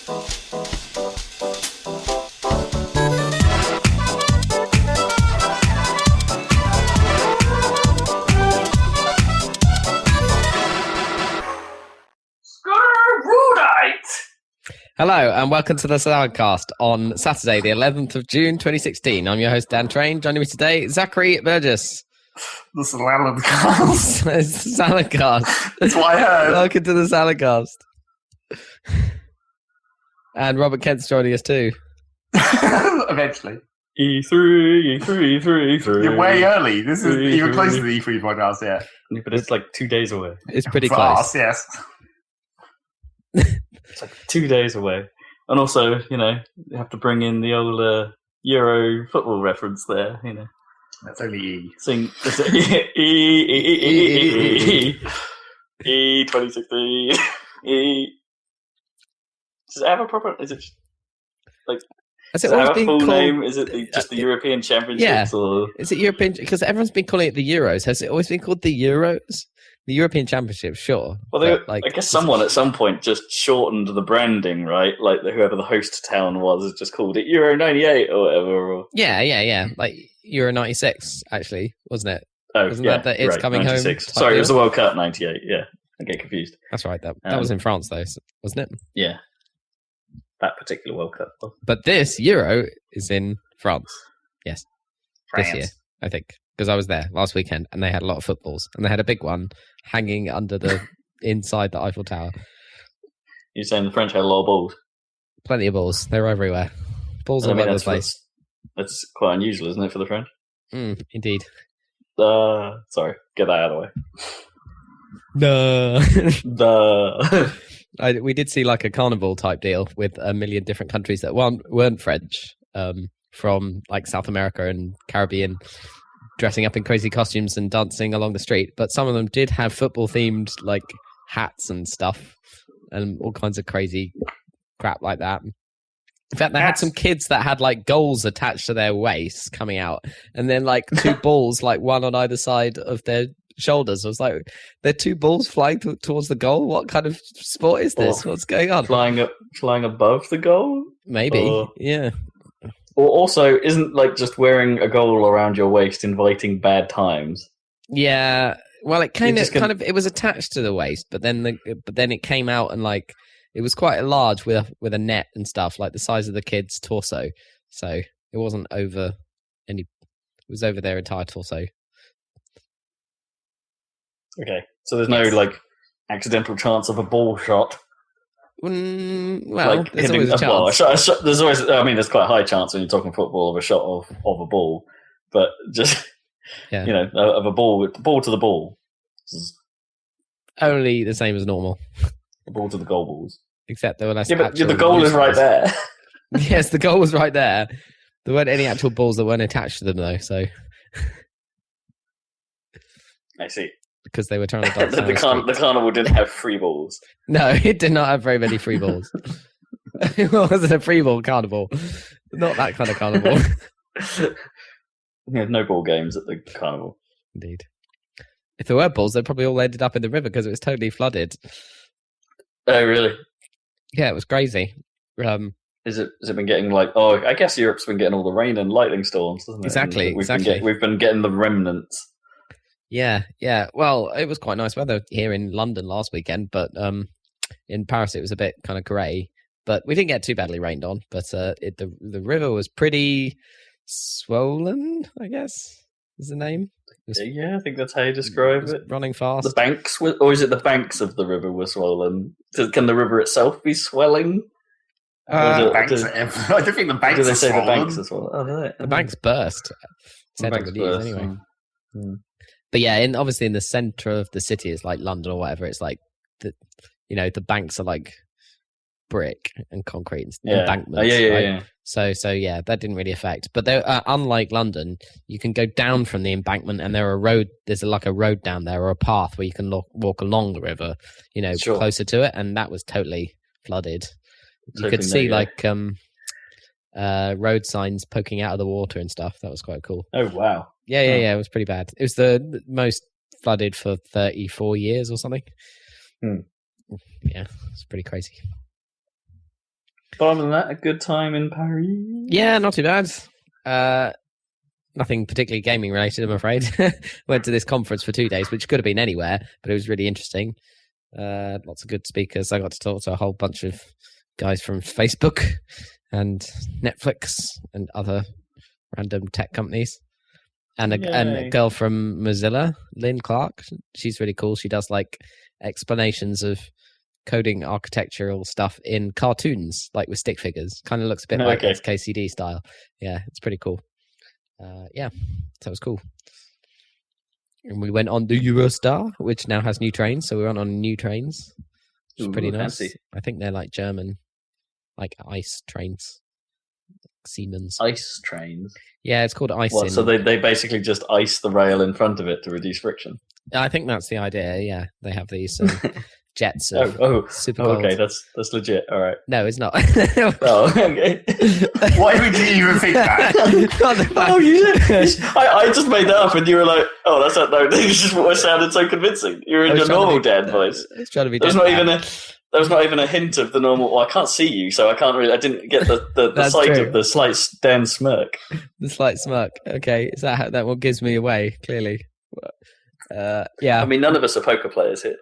Hello and welcome to the Saladcast on Saturday, the 11th of June, 2016. I'm your host, Dan Train. Joining me today, Zachary Burgess. The Saladcast. It's the Saladcast. That's what I heard. Welcome to the Saladcast. And Robert Kent's joining us too. Eventually. E3. You're way early. This is even closer to the E3 podcast, yeah. But it's like 2 days away. It's pretty For close. us, yes. It's like 2 days away. And also, you have to bring in the old Euro football reference there, That's only E. Sing, E 2016. E. Does it have a proper, is it just, like, Has it does it always have a been full called, name? Is it just the European Championships? Yeah. Or? Is it European? Because everyone's been calling it the Euros. Has it always been called the Euros? The European Championship, sure. Well, but, like, I guess someone at some point just shortened the branding, right? Like whoever the host town was just called it Euro 98 or whatever. Or... Yeah. Like Euro 96, actually, wasn't it? Oh, Wasn't yeah, that It's right, Coming 96. Home? Sorry, it was the World Cup 98, yeah. I get confused. That's right. That was in France, though, wasn't it? Yeah. That particular World Cup. But this Euro is in France. Yes. France. This year, I think. Because I was there last weekend and they had a lot of footballs. And they had a big one hanging under the inside the Eiffel Tower. You're saying the French had a lot of balls? Plenty of balls. They were everywhere. Balls all over the place. That's quite unusual, isn't it, for the French? Indeed. Sorry, get that out of the way. No. We did see like a carnival type deal with a million different countries that weren't French, from like South America and Caribbean, dressing up in crazy costumes and dancing along the street. But some of them did have football themed like hats and stuff and all kinds of crazy crap like that. In fact, they had some kids that had like goals attached to their waists coming out, and then like two balls, like one on either side of their shoulders. I was like, they're two balls flying towards the goal. What kind of sport is this? What's going on? Flying above the goal? Maybe, yeah. Or also, isn't like just wearing a goal around your waist inviting bad times? Yeah. Well, it kind of it was attached to the waist, but then it came out and like it was quite large with a net and stuff, like the size of the kid's torso. So it wasn't over it was over their entire torso. Okay, so there's no like accidental chance of a ball shot. Well, like there's hitting always a chance. There's always, I mean, there's quite a high chance when you're talking football of a shot of a ball, but just of a ball to the ball. Only the same as normal. The ball to the goal balls. Except there were less. Yeah, but the goal is right there. Yes, the goal was right there. There weren't any actual balls that weren't attached to them though, so. I see. Because they were trying to dance the carnival didn't have free balls. No, it did not have very many free balls. It wasn't a free ball carnival. Not that kind of carnival. There's no ball games at the carnival. Indeed. If there were balls, they probably all ended up in the river because it was totally flooded. Oh, really? Yeah, it was crazy. Has it been getting like? Oh, I guess Europe's been getting all the rain and lightning storms, hasn't it? Exactly. We've been getting the remnants. Yeah. Well, it was quite nice weather here in London last weekend, but in Paris it was a bit kind of grey. But we didn't get too badly rained on. But the river was pretty swollen, I guess is the name. Yeah, I think that's how you describe it. Running fast. The banks, or is it the banks of the river were swollen? Can the river itself be swelling? I don't think the banks do they are say swollen. the banks are swollen? Oh, do they? The banks burst. The banks burst. Anyway. But yeah, obviously in the centre of the city, it's like London or whatever. It's like the banks are like brick and concrete embankments. Yeah. So yeah, that didn't really affect. But unlike London, you can go down from the embankment, and there's like a road down there or a path where you can walk along the river, closer to it, and that was totally flooded. You could see road signs poking out of the water and stuff. That was quite cool. Oh wow! Yeah. It was pretty bad. It was the most flooded for 34 years or something. Yeah, it's pretty crazy. But other than that, a good time in Paris. Yeah, not too bad. Nothing particularly gaming related, I'm afraid. Went to this conference for 2 days, which could have been anywhere, but it was really interesting. Lots of good speakers. I got to talk to a whole bunch of guys from Facebook and Netflix and other random tech companies. And a girl from Mozilla, Lynn Clark. She's really cool. She does like explanations of coding architectural stuff in cartoons, like with stick figures. Kind of looks a bit like SKCD style. Yeah, it's pretty cool. So it was cool. And we went on the Eurostar, which now has new trains. So we went on new trains, which is pretty nice. Fancy. I think they're like German, like ice trains. Siemens. Ice trains? Yeah, it's called ice. So they basically just ice the rail in front of it to reduce friction? I think that's the idea, yeah. They have these jets of super gold. Okay, that's legit. All right. No, it's not. Okay. Why would you even think that? I just made that up and you were like, oh, that's not, no, it's just what sounded so convincing. You're in your normal dad voice. It's trying to be There was not even a hint of the normal. Well, I can't see you, so I didn't get the sight true. of the slight Dan smirk. The slight smirk. Okay, is that what gives me away? Clearly, yeah. I mean, none of us are poker players here.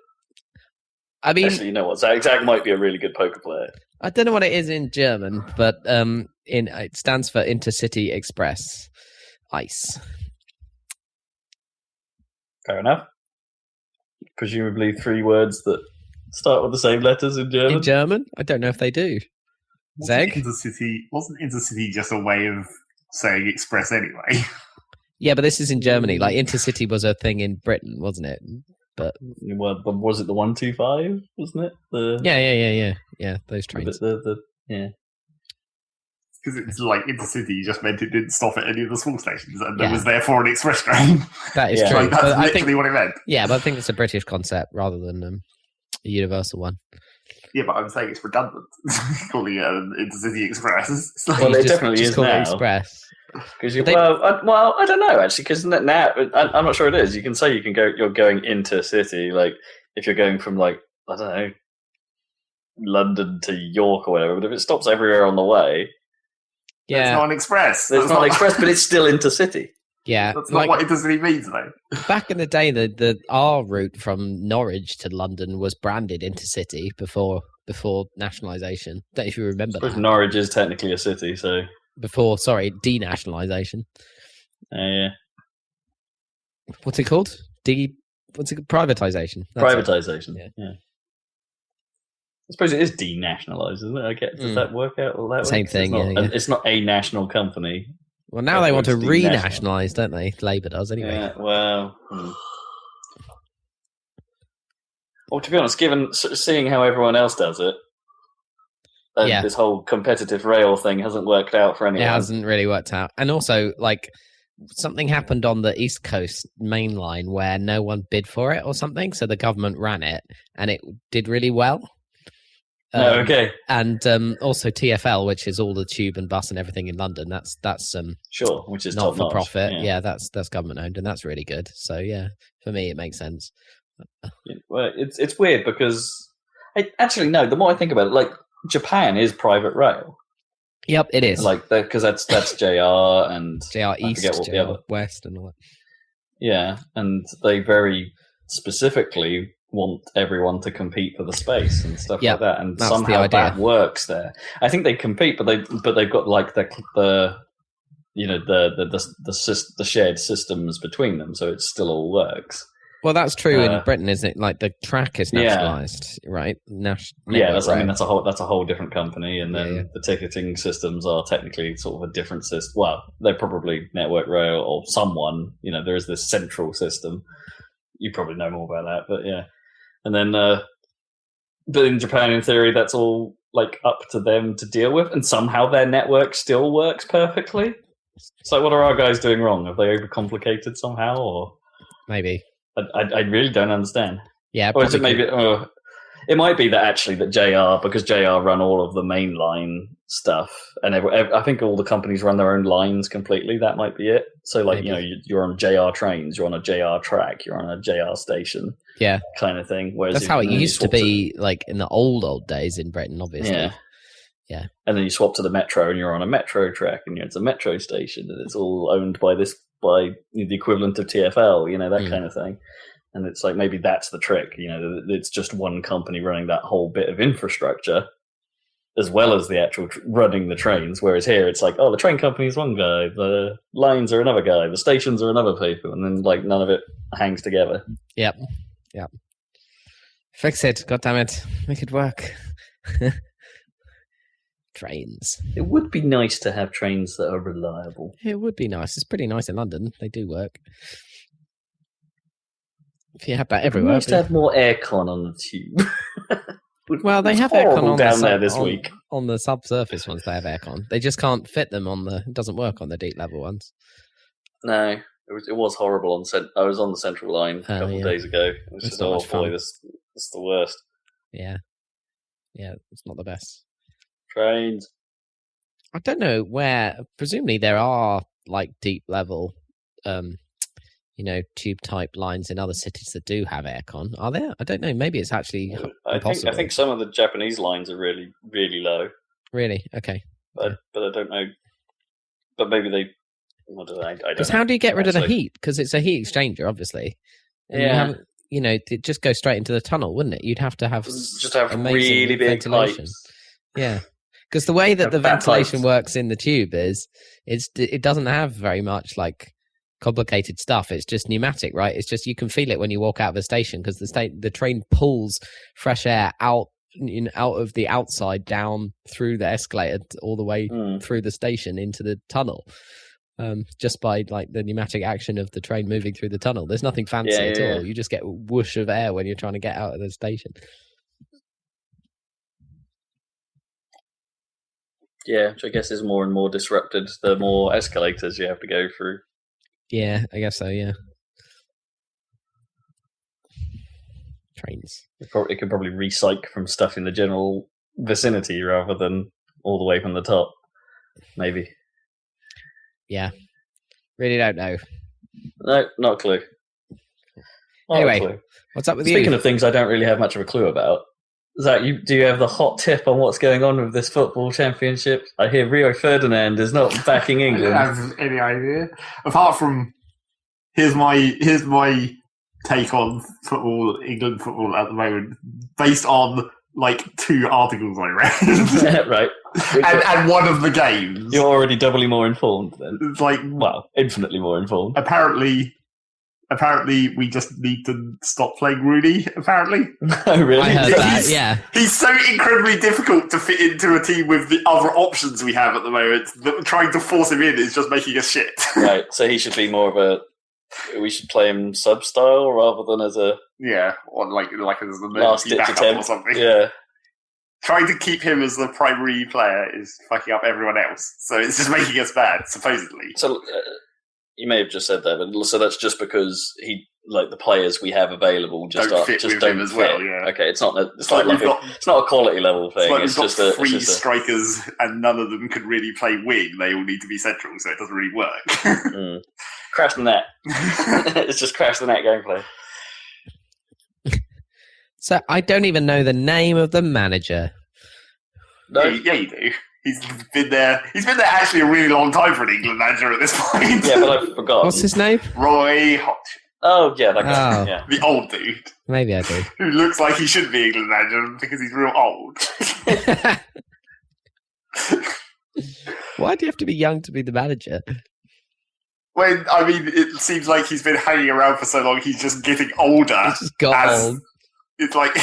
I mean, actually, you know what? Zach might be a really good poker player. I don't know what it is in German, but it stands for Intercity Express, ICE. Fair enough. Presumably 3 words that start with the same letters in German. In German? I don't know if they do. Zeg? Wasn't Intercity just a way of saying express anyway? Yeah, but this is in Germany. Like Intercity was a thing in Britain, wasn't it? But was it the 125? Wasn't it? Yeah. Those trains. Yeah. Because it's like Intercity just meant it didn't stop at any of the small stations, and there was therefore an express train. That is true. Like, that's literally what it meant. Yeah, but I think it's a British concept rather than a universal one. Yeah, but I'm saying it's redundant calling it an Intercity Express. It's like, well, it definitely is now. Express. Well, I don't know actually, because now I'm not sure it is. You can say you're going into city, like if you're going from like I don't know London to York or whatever. But if it stops everywhere on the way, it's not an express. It's not an express, but it's still intercity. Yeah, that's not what Intercity means, though. Back in the day, the R route from Norwich to London was branded Intercity before nationalisation. Don't know if you remember that. Norwich is technically a city, so. Before, denationalisation. Yeah. What's it called? Privatisation. Privatisation. Yeah. I suppose it is denationalised, isn't it? Does that work out all that way? Same thing. It's not a national company. Well, now they want to renationalise, don't they? Labour does, anyway. Yeah. Well. Well, to be honest, seeing how everyone else does it. This whole competitive rail thing hasn't worked out for anyone. It hasn't really worked out. And also, like, something happened on the East Coast main line where no one bid for it or something, so the government ran it, and it did really well. Okay. And also TfL, which is all the tube and bus and everything in London, that's sure, which is not for profit. Yeah, that's government owned, and that's really good. So yeah, for me, it makes sense. Well, it's weird because actually no. The more I think about it, like. Japan is private rail. Yep, it is. Like because that's JR and JR East, JR West, and all that. Yeah, and they very specifically want everyone to compete for the space and stuff like that, and somehow that works there. I think they compete, but they've got like the shared systems between them, so it still all works. Well, that's true in Britain, isn't it? Like the track is nationalised, right? That's a whole different company, and then the ticketing systems are technically sort of a different system. Well, they're probably Network Rail or someone. There is this central system. You probably know more about that, but yeah. And then, but in Japan, in theory, that's all like up to them to deal with, and somehow their network still works perfectly. So, what are our guys doing wrong? Have they overcomplicated somehow, or maybe? I really don't understand. Yeah, or is it maybe? It might be that actually that because JR run all of the mainline stuff, and I think all the companies run their own lines completely. That might be it. So like you're on JR trains, you're on a JR track, you're on a JR station, kind of thing. Whereas that's how it used to be, like in the old days in Britain, obviously. Yeah. And then you swap to the metro, and you're on a metro track, and it's a metro station, and it's all owned by the equivalent of TfL, that kind of thing. And it's like, maybe that's the trick, it's just one company running that whole bit of infrastructure, as well as the actual running the trains. Whereas here, it's like, the train company is one guy, the lines are another guy, the stations are another people, and then like none of it hangs together. Yep. Fix it, goddammit. Make it work. Trains. It would be nice to have trains that are reliable. It would be nice. It's pretty nice in London. They do work. If you have that everywhere. It's nice to have more aircon on the tube. Well, they have aircon on down there this week. On the subsurface ones, they have aircon. They just can't fit them on the. It doesn't work on the deep level ones. No, it was horrible on. I was on the Central Line a couple of days ago. It was just this is the worst. Yeah, it's not the best. Trains. I don't know where. Presumably there are like deep level, tube type lines in other cities that do have aircon. Are there? I don't know. Maybe it's actually impossible. I think some of the Japanese lines are really, really low. Really? Okay. But I don't know. But maybe they. I don't know. Because how do you get rid of the heat? Because it's a heat exchanger, obviously. And it just goes straight into the tunnel, wouldn't it? You'd have to have really big ventilation. pipes. Yeah. Because the way that the ventilation works in the tube is, it doesn't have very much like complicated stuff. It's just pneumatic, right? It's just you can feel it when you walk out of the station because the train pulls fresh air out of the outside down through the escalator all the way through the station into the tunnel. Just by like the pneumatic action of the train moving through the tunnel. There's nothing fancy at all. You just get a whoosh of air when you're trying to get out of the station. Yeah, which I guess is more and more disrupted the more escalators you have to go through. Yeah, I guess so, yeah. Trains. It could probably recycle from stuff in the general vicinity rather than all the way from the top. Maybe. Yeah. Really don't know. No, not a clue. Anyway, what's up with you? Speaking of things I don't really have much of a clue about, Zach, do you have the hot tip on what's going on with this football championship? I hear Rio Ferdinand is not backing England. I don't have any idea. Apart from, here's my take on football, England football at the moment, based on like 2 articles I read. Right. and one of the games. You're already doubly more informed then. It's like, well, infinitely more informed. Apparently we just need to stop playing Rooney, apparently. Oh, really? I heard that, yeah. He's so incredibly difficult to fit into a team with the other options we have at the moment that trying to force him in is just making us shit. Right, so he should be more of we should play him sub-style rather than as a... Yeah, or like as an last-ditch attempt or something. Yeah. Trying to keep him as the primary player is fucking up everyone else. So it's just making us bad, supposedly. So you may have just said that, but so that's just because the players we have available don't fit him as well. Yeah. Okay, it's not a quality level thing. It's like we've got 3 strikers and none of them can really play wing. They all need to be central, so it doesn't really work. Crash the net. It's just crash the net gameplay. So I don't even know the name of the manager. No, yeah, you do. He's been there actually a really long time for an England manager at this point. Yeah, but I forgot. What's his name? Roy Hodgson. Oh, yeah, that guy. Oh. Yeah. The old dude. Maybe I do. Who looks like he should be England manager because he's real old. Why do you have to be young to be the manager? It seems like he's been hanging around for so long, he's just getting older. He's just got old. It's like,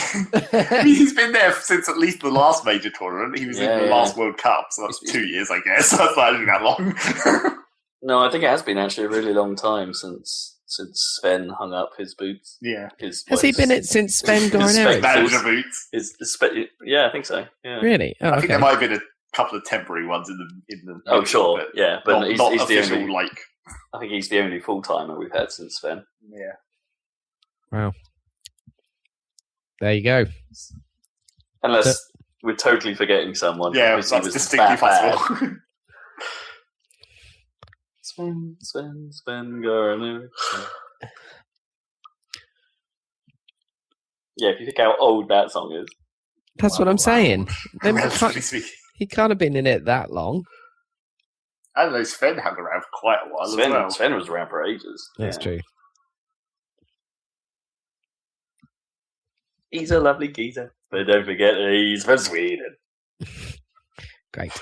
he's been there since at least the last major tournament. He was in the last World Cup, so that's 2 years, I guess. That's not actually that long. No, I think it has been actually a really long time since Sven hung up his boots. Yeah. Has he been it since Sven Goran manager boots? Yeah, I think so. Yeah. Really? Oh, I think there might have been a couple of temporary ones in the. Oh, sure. Yeah, but not he's official, the only. I think he's the only full timer we've had since Sven. Yeah. Wow. There you go. Unless we're totally forgetting someone. Yeah, that's distinctly possible. Sven Goran. Yeah, if you think how old that song is. That's what I'm saying. Relatively speaking. He can't have been in it that long. I don't know, Sven hung around for quite a while as well. Sven was around for ages. That's true. He's a lovely geezer. But don't forget, he's from Sweden. Great.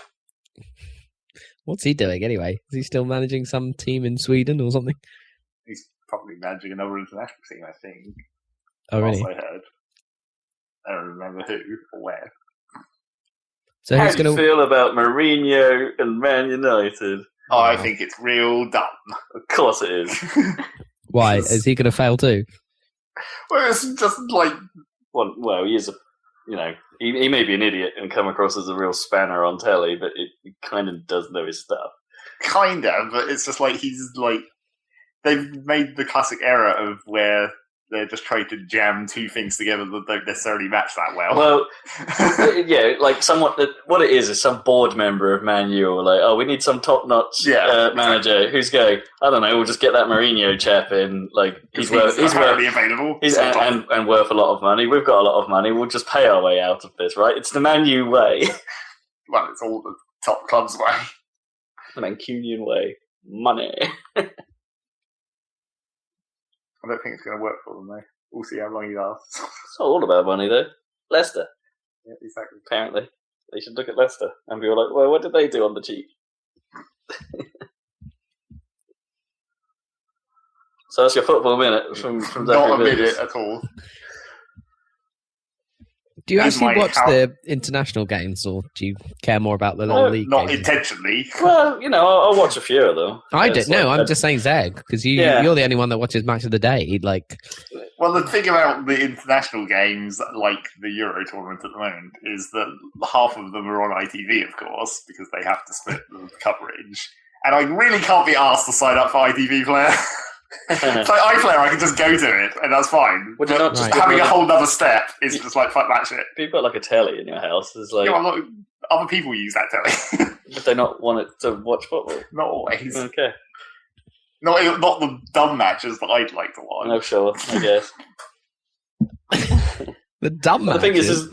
What's he doing anyway? Is he still managing some team in Sweden or something? He's probably managing another international team, I think. Oh, really? I heard. I don't remember who or where. So how do you feel about Mourinho and Man United? Oh, I think it's real dumb. Of course it is. Why? Is he going to fail too? Well, it's just like... Well, he is a... he may be an idiot and come across as a real spanner on telly, but he kind of does know his stuff. Kind of, but it's just like he's like... They've made the classic error of where they're just trying to jam two things together that don't necessarily match that well. Well, yeah, like somewhat. What it is some board member of Man U or like, oh, we need some top-notch manager. Exactly. Who's going? I don't know. We'll just get that Mourinho chap in. Like he's available. He's and worth a lot of money. We've got a lot of money. We'll just pay our way out of this, right? It's the Man U way. Well, it's all the top clubs' way. The Mancunian way. Money. I don't think it's going to work for them, though. We'll see how long he lasts. It's not all about money, though. Leicester. Yeah, exactly. Apparently. They should look at Leicester and be like, well, what did they do on the cheap? So that's your football minute from Not a minute at all. Do you actually watch the international games, or do you care more about the little league not games? Intentionally. Well, I'll watch a few of them. I don't know. I'm just saying Zeg, because you're the only one that watches Match of the Day. Like, well, the thing about the international games, like the Euro tournament at the moment, is that half of them are on ITV, of course, because they have to split the coverage. And I really can't be asked to sign up for ITV Player. So iPlayer, I can just go to it, and that's fine. Would you not just having a whole other step is just like, fuck that shit. If you've got like a telly in your house, it's like... Yeah, other people use that telly. But they not want it to watch football? Not always. Okay. Not the dumb matches that I'd like to watch. No, sure, I guess. The dumb matches? The thing is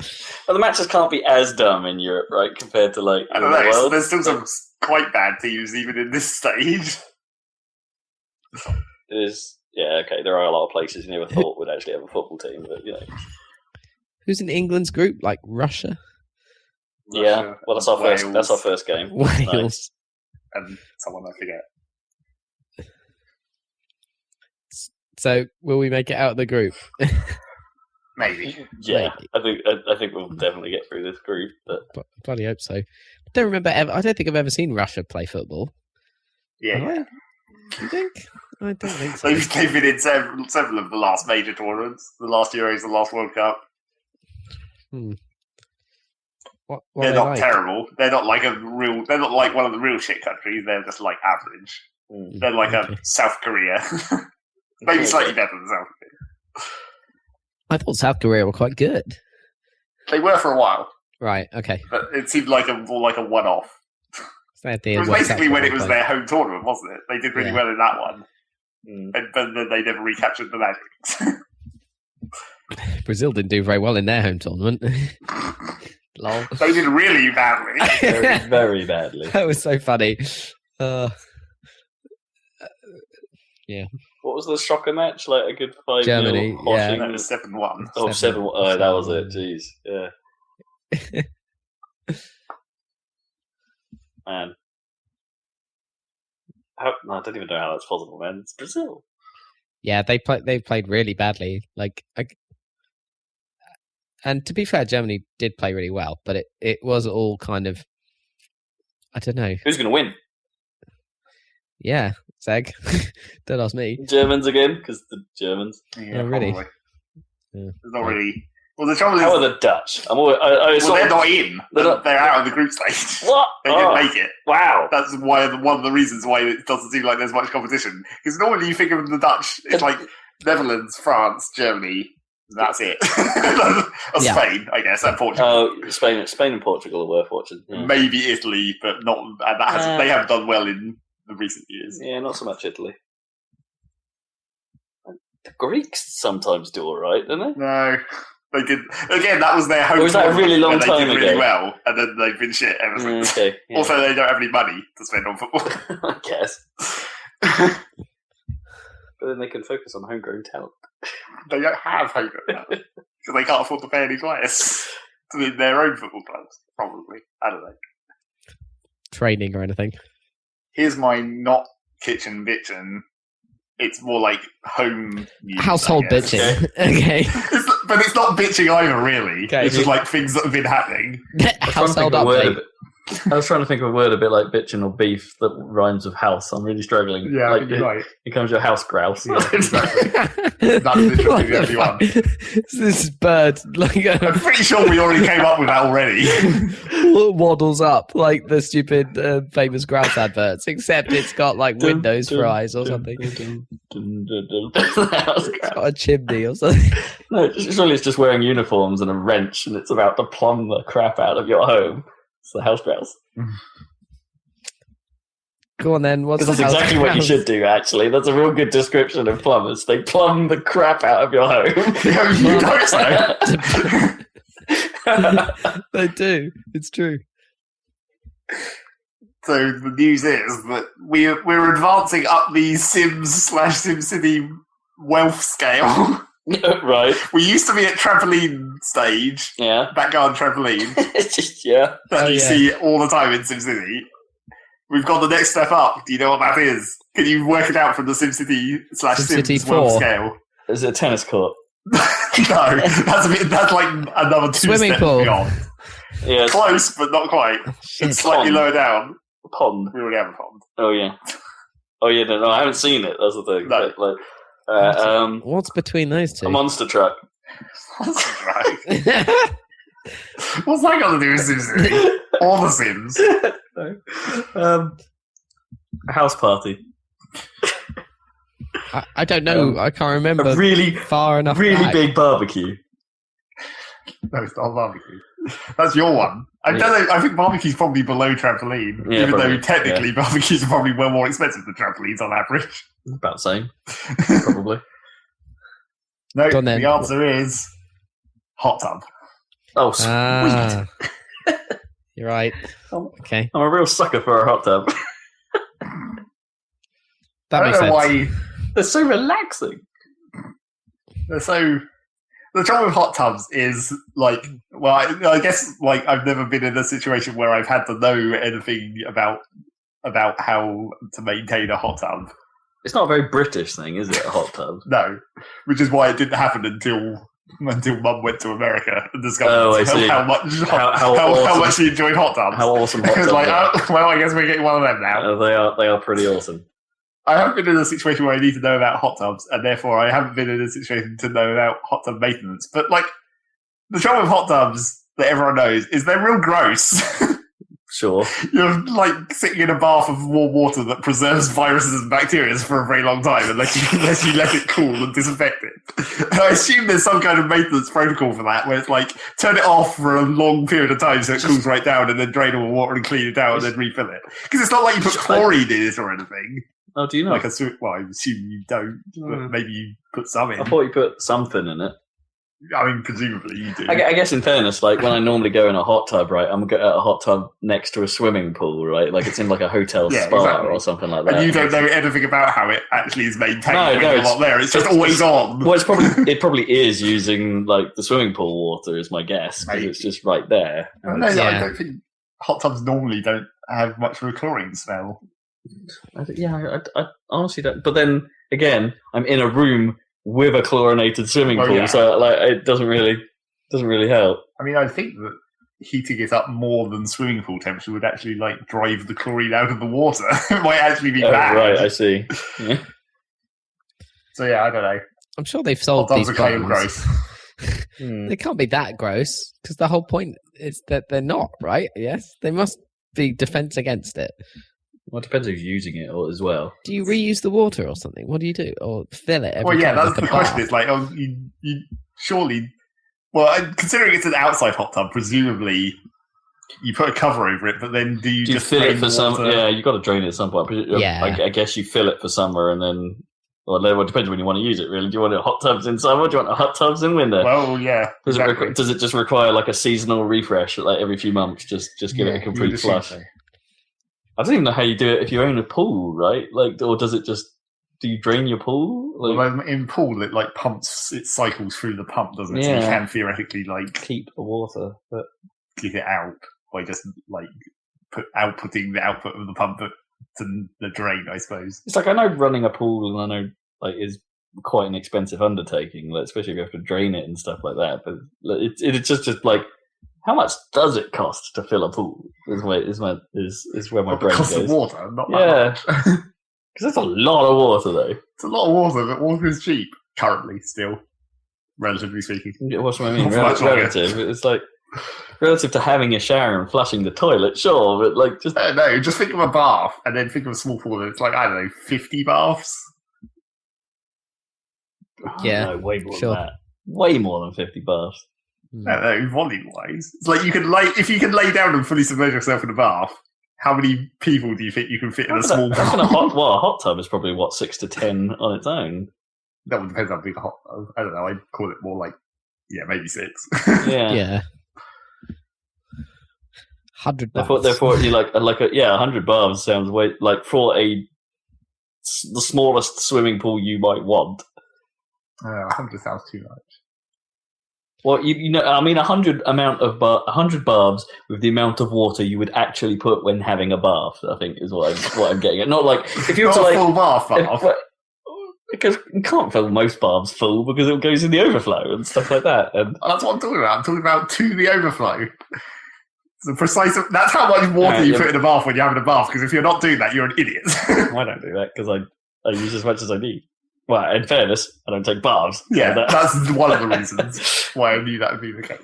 the matches can't be as dumb in Europe, right, compared to like I don't know, the world. There's still some quite bad teams even in this stage. It is, yeah, okay. There are a lot of places you never thought would actually have a football team, but who's in England's group? Like Russia? Yeah, well, that's our first game. Wales, nice. And someone I forget. So, will we make it out of the group? Maybe. Yeah, maybe. I think we'll definitely get through this group. But bloody hope so. I don't remember. I don't think I've ever seen Russia play football. Yeah. You think? I don't think so. They've been in several of the last major tournaments. The last Euros, the last World Cup. What they're not terrible. They're not like they're not like one of the real shit countries. They're just like average. They're like a South Korea. Maybe slightly better than South Korea. I thought South Korea were quite good. They were for a while. Right, okay. But it seemed like more like a one-off. It was basically when it was their home tournament, wasn't it? They did really well in that one. But then they never recaptured the magic. Brazil didn't do very well in their home tournament. Lol. They did really badly. Very, very badly. That was so funny. Yeah. What was the shocker match? Like a good 5-0? Germany, yeah. That was 7-1. Oh, 7-1. Oh, that was it. Jeez. Yeah. Man. I don't even know how that's possible, man. It's Brazil. Yeah, they played really badly. And to be fair, Germany did play really well, but it was all kind of, I don't know. Who's going to win? Yeah, Zeg. Don't ask me. Germans again, because the Germans. Yeah, really. Yeah. There's not really. Well, the trouble is, how are the Dutch? they're not in. They're out of the group stage. What? They didn't make it. Wow. That's one of the reasons why it doesn't seem like there's much competition. Because normally you think of the Dutch, it's like Netherlands, France, Germany. That's it. Spain, I guess, and Portugal. Spain and Portugal are worth watching. Yeah. Maybe Italy, but not. And they haven't done well in the recent years. Yeah, not so much Italy. The Greeks sometimes do all right, don't they? No, They did again. That was their home. Or was that a really long they time did ago? really well, and then they've been shit ever since. Okay. Yeah. Also, they don't have any money to spend on football. I guess. But then they can focus on homegrown talent. They don't have homegrown talent because they can't afford to pay any players to be in their own football clubs. Probably, I don't know. Training or anything. Here's my not kitchen bitchin'. It's more like home news, Household I guess. bitching. Okay. But it's not bitching either, really. Okay. It's just like things that have been happening. Household update. I was trying to think of a word a bit like bitchin' or beef that rhymes with house. I'm really struggling. Yeah, like, I think you're right. Here comes your house grouse. Yeah, exactly. That's literally What the only the one. fuck? This bird I'm pretty sure we already came up with that already. waddles up like the stupid famous grouse adverts, except it's got like windows for eyes or something. It's got a chimney or something. No, surely it's just wearing uniforms and a wrench, and it's about to plumb the crap out of your home. It's the house grouse. Go on then. What's Because the that's house exactly what you grouse? should do, actually. That's a real good description of plumbers. They plumb the crap out of your home. You don't say. They do. It's true. So the news is that we're advancing up the Sims/SimCity wealth scale. Right. We used to be at trampoline stage, Yeah. backyard trampoline, It's just, yeah. that Oh, you yeah. see all the time in SimCity. We've got the next step up. Do you know what that is? Can you work it out from the SimCity/Sims SimCity wealth 4. scale? Is it a tennis court? No, that's like another two Swimming steps pool. beyond. Yeah. Close, but not quite. Shit. It's slightly Pond. lower down. Pond. We already have a pond. Oh, yeah. Oh, yeah, no, I haven't seen it. That's the thing. No. Like, What's between those two? a monster truck. That's right. What's that got to do with SimCity? All the Sims. A house party. I don't know. I can't remember A really, far enough really back. big barbecue. No, it's not a barbecue. That's your one. I don't know. I think barbecue's probably below trampoline, Yeah, even probably, though technically barbecues are probably well more expensive than trampolines on average. About the same, probably. No, Go on then. the answer is hot tub. Oh, sweet. Ah. You're right. Okay. I'm a real sucker for a hot tub. That I makes don't know sense. why They're so relaxing. they're so. The trouble with hot tubs is like, well, I guess like I've never been in a situation where I've had to know anything about how to maintain a hot tub. It's not a very British thing, is it? A hot tub. No, which is why it didn't happen until Mum went to America and discovered Oh, I see. how much How how awesome. much she enjoyed hot tubs. How awesome hot It was tubs like, are. well, I guess we're getting one of them now. They are pretty awesome. I haven't been in a situation where I need to know about hot tubs, and therefore I haven't been in a situation to know about hot tub maintenance. But like, the trouble with hot tubs that everyone knows is they're real gross. Sure. You're like sitting in a bath of warm water that preserves viruses and bacteria for a very long time unless you let it cool and disinfect it. And I assume there's some kind of maintenance protocol for that where it's like turn it off for a long period of time so it cools right down and then drain all the water and clean it out and then refill it. Because it's not like you put chlorine in it or anything. Oh, do you know? Like well, I assume you don't, but maybe you put some in. I thought you put something in it. I mean, presumably you do. I guess in fairness, like when I normally go in a hot tub, right, I'm going to a hot tub next to a swimming pool, right? Like it's in like a hotel Yeah, spa exactly. or something like that. And you don't know anything about how it actually is maintained No, when no, you're not there. It's just always on. Well, it probably is using like the swimming pool water, is my guess, because Maybe. it's just right there. No, Yeah. I don't think hot tubs normally don't have much of a chlorine smell. I honestly don't. But then again, I'm in a room with a chlorinated swimming Oh, pool, yeah. so like it doesn't really help. I mean, I think that heating it up more than swimming pool temperature would actually like drive the chlorine out of the water. It might actually be Oh, bad. right, I see. Yeah. So yeah, I don't know. I'm sure they've Hot solved tubs these are kind of problems. gross. They can't be that gross because the whole point is that they're not, right? Yes, they must be defense against it. Well, it depends who's using it as well. Do you reuse the water or something? What do you do? Or fill it every Well, yeah, time that's like the a question. bath? It's like, oh, you surely. Well, considering it's an outside hot tub, presumably you put a cover over it, but then do you Do you just fill drain it for the some? water? Yeah, you got to drain it at some point. Yeah. I guess you fill it for summer and then Well, no, it depends when you want to use it, really. Do you want hot tubs in summer? Do you want hot tubs in winter? Well, yeah. Does exactly. does it just require like a seasonal refresh, like every few months? Just give it a complete flush. So. I don't even know how you do it if you own a pool, right? Like, or does it just? Do you drain your pool? Like, well, in pool, it like pumps, it cycles through the pump, doesn't it? So you can theoretically like keep the water, but keep it out by just like outputting the output of the pump to the drain, I suppose. It's like I know running a pool, and I know like is quite an expensive undertaking, like, especially if you have to drain it and stuff like that. But it's just like, how much does it cost to fill a pool? Is where my brain goes. The cost of water, not that much. Because it's a lot of water, though. It's a lot of water, but water is cheap currently, still, relatively speaking. What's what I mean? Relative. It's like relative to having a shower and flushing the toilet, sure, but like just no. Just think of a bath, and then think of a small pool. And it's like, I don't know, 50 baths. Yeah, no, way more than that. Way more than 50 baths. No, volume-wise, it's like if you can lay down and fully submerge yourself in a bath. How many people do you think you can fit in a small bath? A hot tub is probably 6 to 10 on its own. That would depend on how big a hot tub. I don't know. I'd call it more like maybe 6. Yeah. 100 baths. Therefore, you 100 baths sounds way like for the smallest swimming pool you might want. 100 sounds too much. Well, you know, I mean, 100 baths with the amount of water you would actually put when having a bath, I think is what I'm getting at. Not like if you were to like full bath. Because you can't fill most baths full because it goes in the overflow and stuff like that. And that's what I'm talking about. I'm talking about to the overflow. That's how much water you put in a bath when you're having a bath. Because if you're not doing that, you're an idiot. I don't do that because I use as much as I need. Well, in fairness, I don't take baths. Yeah, that's one of the reasons why I knew that would be the case.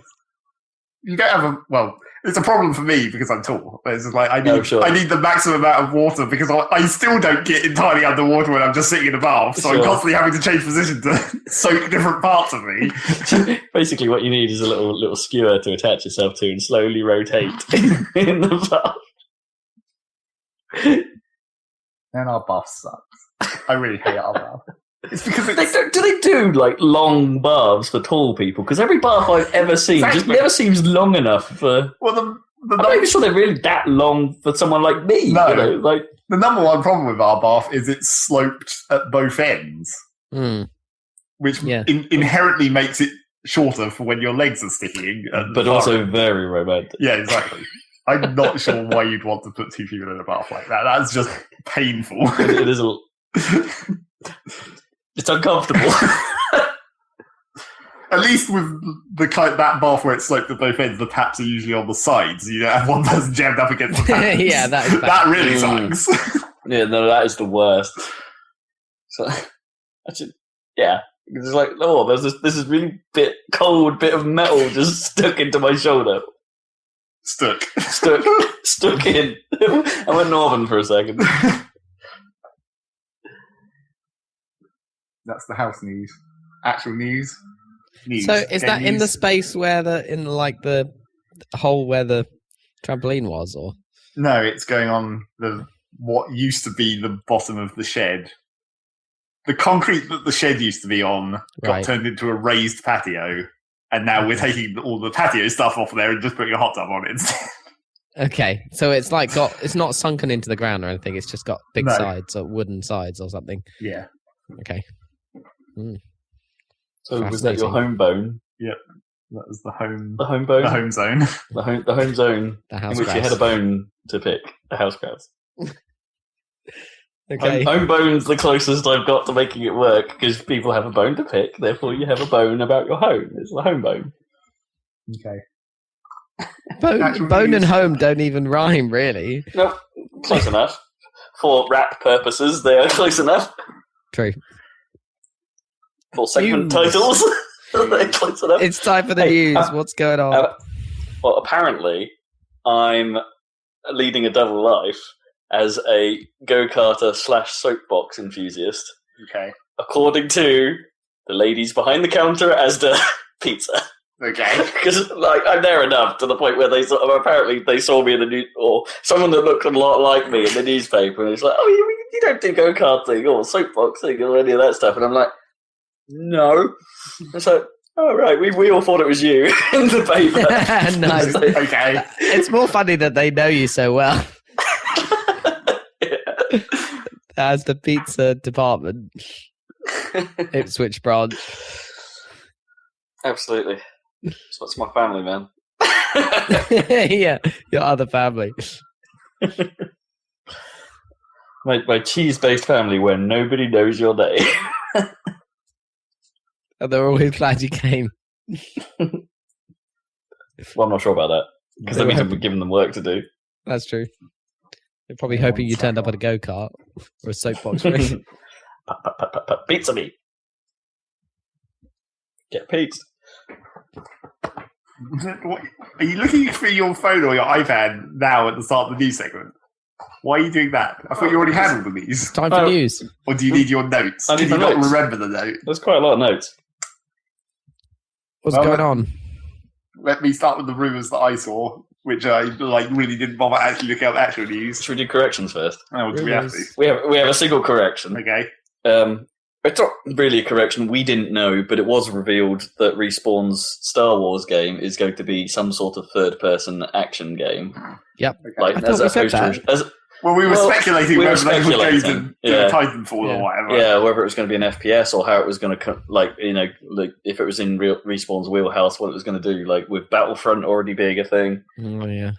You don't have it's a problem for me because I'm tall. But it's just like I need the maximum amount of water because I still don't get entirely underwater when I'm just sitting in a bath. So I'm constantly having to change position to soak different parts of me. Basically, what you need is a little skewer to attach yourself to and slowly rotate in the bath. And our bath sucks. I really hate our bath. It's because do they do like long baths for tall people? Because every bath I've ever seen just never seems long enough for. Well, I'm not even sure they're really that long for someone like me. No, you know? Like the number one problem with our bath is it's sloped at both ends, which inherently makes it shorter for when your legs are sticking. But also very romantic. Yeah, exactly. I'm not sure why you'd want to put two people in a bath like that. That's just painful. It is it's uncomfortable. At least with that bath where it's sloped at both ends, the taps are usually on the sides. You don't have one person jammed up against the taps. Yeah, that really sucks. Yeah, no, that is the worst. So, actually, yeah, it's like, there's this is really cold bit of metal just stuck into my shoulder. Stuck in. I went northern for a second. That's the house news. Actual news. So is that in the space where the hole where the trampoline was, or? No, it's going on what used to be the bottom of the shed. The concrete that the shed used to be on got turned into a raised patio, and now we're taking all the patio stuff off there and just putting a hot tub on it instead. Okay, so it's it's not sunken into the ground or anything. It's just got big sides or wooden sides or something. Yeah. Okay. So was that your home bone? Yep. That was the home. The home bone. The home zone. The home zone. The house in which grouse. You had a bone to pick. The house grouse. Okay. Home bone's the closest I've got to making it work because people have a bone to pick. Therefore, you have a bone about your home. It's the home bone. Okay. Bone and home don't even rhyme, really. No, close enough. For rap purposes, they are close enough. True. For segment titles, they're close enough. It's time for the news. What's going on? Well, apparently, I'm leading a double life as a go-karter / soapbox enthusiast. Okay. According to the ladies behind the counter at Asda Pizza. Okay. Because like I'm there enough to the point where they sort of apparently they saw me in the news, or someone that looked a lot like me in the newspaper, and it's like, oh, you don't do go-karting or soapboxing or any of that stuff, and I'm like, no. It's like, oh right, we all thought it was you in the paper. Nice. Okay. It's more funny that they know you so well. Yeah. As the pizza department, Ipswich branch. Absolutely. So that's my family, man. Yeah, your other family. My cheese-based family where nobody knows your name. And they're always glad you came. Well, I'm not sure about that. Because that means I'm giving them work to do. That's true. They're probably hoping you turned up at a go-kart or a soapbox race. Pizza me. Get pizzed. What, are you looking through your phone or your iPad now at the start of the news segment? Why are you doing that? I thought you already had all of these. Time for news. Or do you need your notes? I need Can you the not notes. remember the note? There's quite a lot of notes. What's going on? Let me start with the rumours that I saw, which I really didn't bother actually looking up actual news. Should we do corrections first? Oh, do we have to? We have a single correction. Okay. It's not really a correction. We didn't know, but it was revealed that Respawn's Star Wars game is going to be some sort of third-person action game. Yep. Like I thought we said that. Well, we were speculating whether they would go to Titanfall or whatever. Yeah, whether it was going to be an FPS or how it was going to, like if it was in Respawn's wheelhouse, what it was going to do, like with Battlefront already being a thing. Oh, yeah.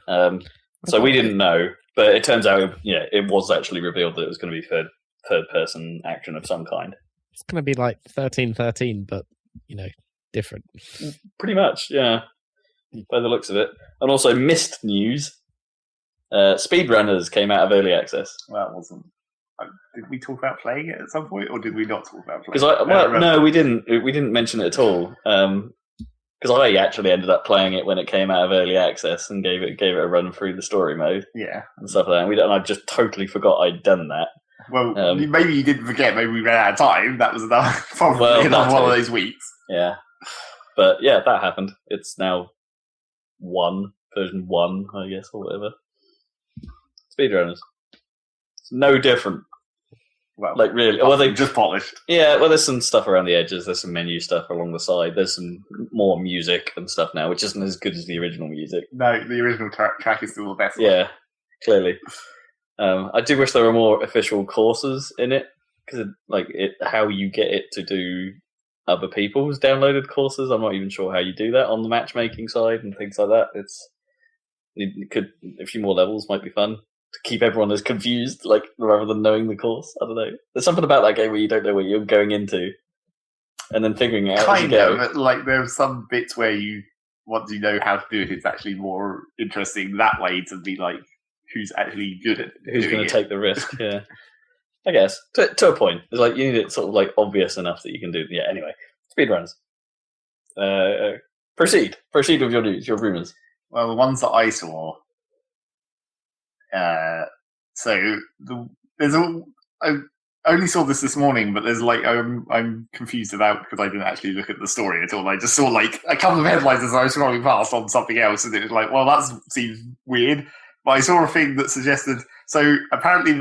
So we didn't know, but it turns out, it was actually revealed that it was going to be third-person action of some kind. It's going to be like 1313, but, different. Pretty much, yeah, by the looks of it. And also, missed news. Speedrunners came out of early access. Well, it wasn't. Did we talk about playing it at some point, or did we not talk about playing it? No, we didn't. We didn't mention it at all. Because I actually ended up playing it when it came out of early access and gave it a run through the story mode. Yeah, and stuff like that. And I just totally forgot I'd done that. Well, maybe you didn't forget. Maybe we ran out of time. That was probably another one of those weeks. Yeah, but yeah, that happened. It's now version 1, I guess, or whatever. Speedrunners. It's no different. Well, like really, well, they just polished. Yeah, well, there's some stuff around the edges. There's some menu stuff along the side. There's some more music and stuff now, which isn't as good as the original music. No, the original track is still the best. Yeah, clearly. I do wish there were more official courses in it, because how you get it to do other people's downloaded courses. I'm not even sure how you do that on the matchmaking side and things like that. A few more levels might be fun to keep everyone as confused, rather than knowing the course. I don't know. There's something about that game where you don't know what you're going into, and then figuring it out as you go. Like there's some bits where once you know how to do it, it's actually more interesting that way to be like, who's actually good at it. Who's going to take the risk, yeah. I guess. To a point. It's like, you need it sort of obvious enough that you can do it. Yeah, anyway. Speedruns. Proceed with your news, your rumours. Well, the ones that I saw... I only saw this morning, but there's I'm confused about because I didn't actually look at the story at all. I just saw a couple of headlines as I was scrolling past on something else, and it was like, well, that seems weird. But I saw a thing that suggested. So apparently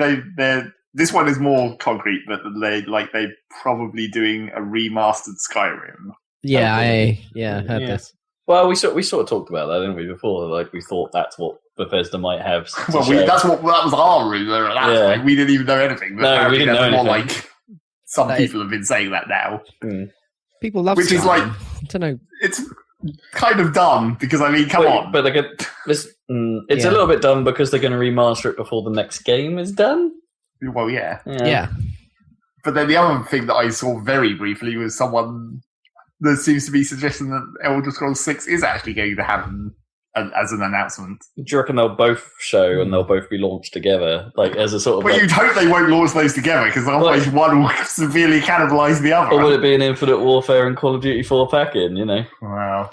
this one is more concrete, but they're probably doing a remastered Skyrim. Yeah, I heard this. Well, we sort of talked about that, didn't we? Before, we thought that's what Bethesda might have. Well, that was our rumor at that point. We didn't even know anything. But no, we didn't know anything. More some people have been saying that now. People love which Skyrim. Is I don't know. It's kind of dumb because come on. But it's a little bit dumb because they're going to remaster it before the next game is done. Well, yeah. But then the other thing that I saw very briefly was someone that seems to be suggesting that Elder Scrolls 6 is actually going to happen as an announcement. Do you reckon they'll both show and they'll both be launched together, as a sort of? But you'd hope they won't launch those together because otherwise one will severely cannibalise the other. Or would it be an Infinite Warfare and Call of Duty 4 pack-in? Wow.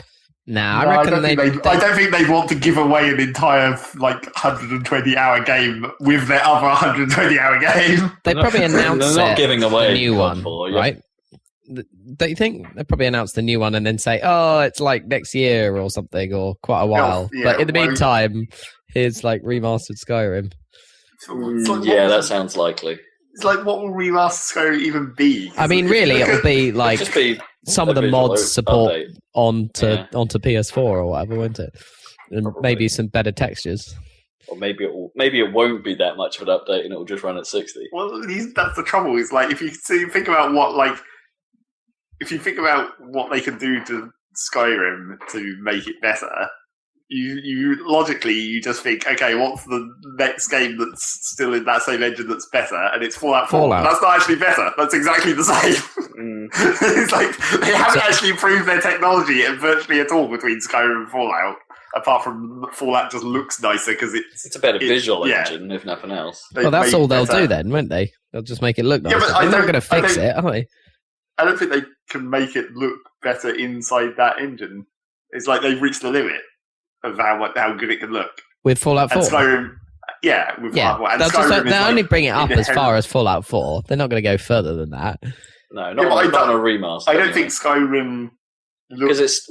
Nah, I reckon I don't think they'd want to give away an entire 120-hour game with their other 120-hour game. They probably announced they're not giving away a new one, right? don't you think they'll probably announce the new one and then say, "Oh, it's like next year or something, or quite a while." Yeah, but in the meantime, here's like remastered Skyrim. That sounds likely. It's like, what will remastered Skyrim even be? I mean, really, it'll be like just be some of the mods support update. onto PS4 or whatever, won't it? And Probably. maybe some better textures. Or maybe it won't be that much of an update and it will just run at 60. Well, that's the trouble. Is like if you think about what they can do to Skyrim to make it better, you logically you just think, okay, what's the next game that's still in that same engine that's better? And it's Fallout 4. Fallout. That's not actually better. That's exactly the same. It's like they haven't actually improved their technology virtually at all between Skyrim and Fallout. Apart from Fallout just looks nicer because it's a better visual engine, if nothing else. Well, that's all they'll do then, won't they? They'll just make it look nicer. But they're not going to fix it, are they? I don't think they can make it look better inside that engine. It's like they've reached the limit of how good it can look. With Fallout 4? And Skyrim, Fallout 4. And they'll only bring it up as far as Fallout 4. They're not going to go further than that. No, not on a remaster. I don't think Skyrim... Because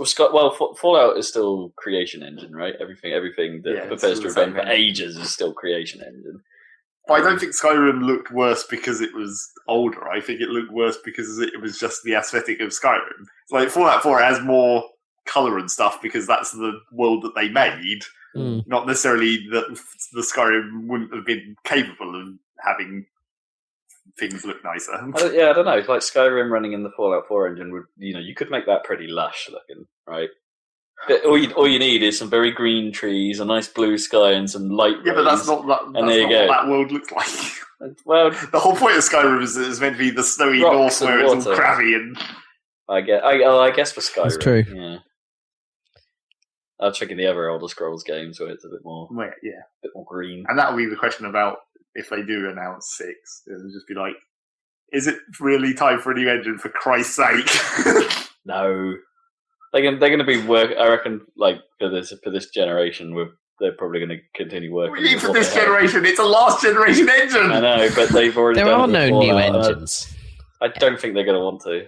Fallout is still creation engine, right? Everything that Bethesda have done for ages is still creation engine. But I don't think Skyrim looked worse because it was older. I think it looked worse because it was just the aesthetic of Skyrim. It's like Fallout 4 has more colour and stuff because that's the world that they made. Not necessarily that the Skyrim wouldn't have been capable of having things look nicer. I don't know. Like Skyrim running in the Fallout 4 engine would, you could make that pretty lush looking, right? But all you need is some very green trees, a nice blue sky, and some light rays. Yeah, but that's not what that world looks like. Well, the whole point of Skyrim is meant to be the snowy north where it's all crabby and. I guess for Skyrim, that's true. Yeah. I was thinking the other Elder Scrolls games where it's a bit more, a bit more green. And that'll be the question about if they do announce 6. It'll just be like, is it really time for a new engine? For Christ's sake! No, they're going to be I reckon, like for this generation, they're probably going to continue working. What for this generation? It's a last generation engine. I know, but they've already. There are no new engines. I don't think they're going to want to.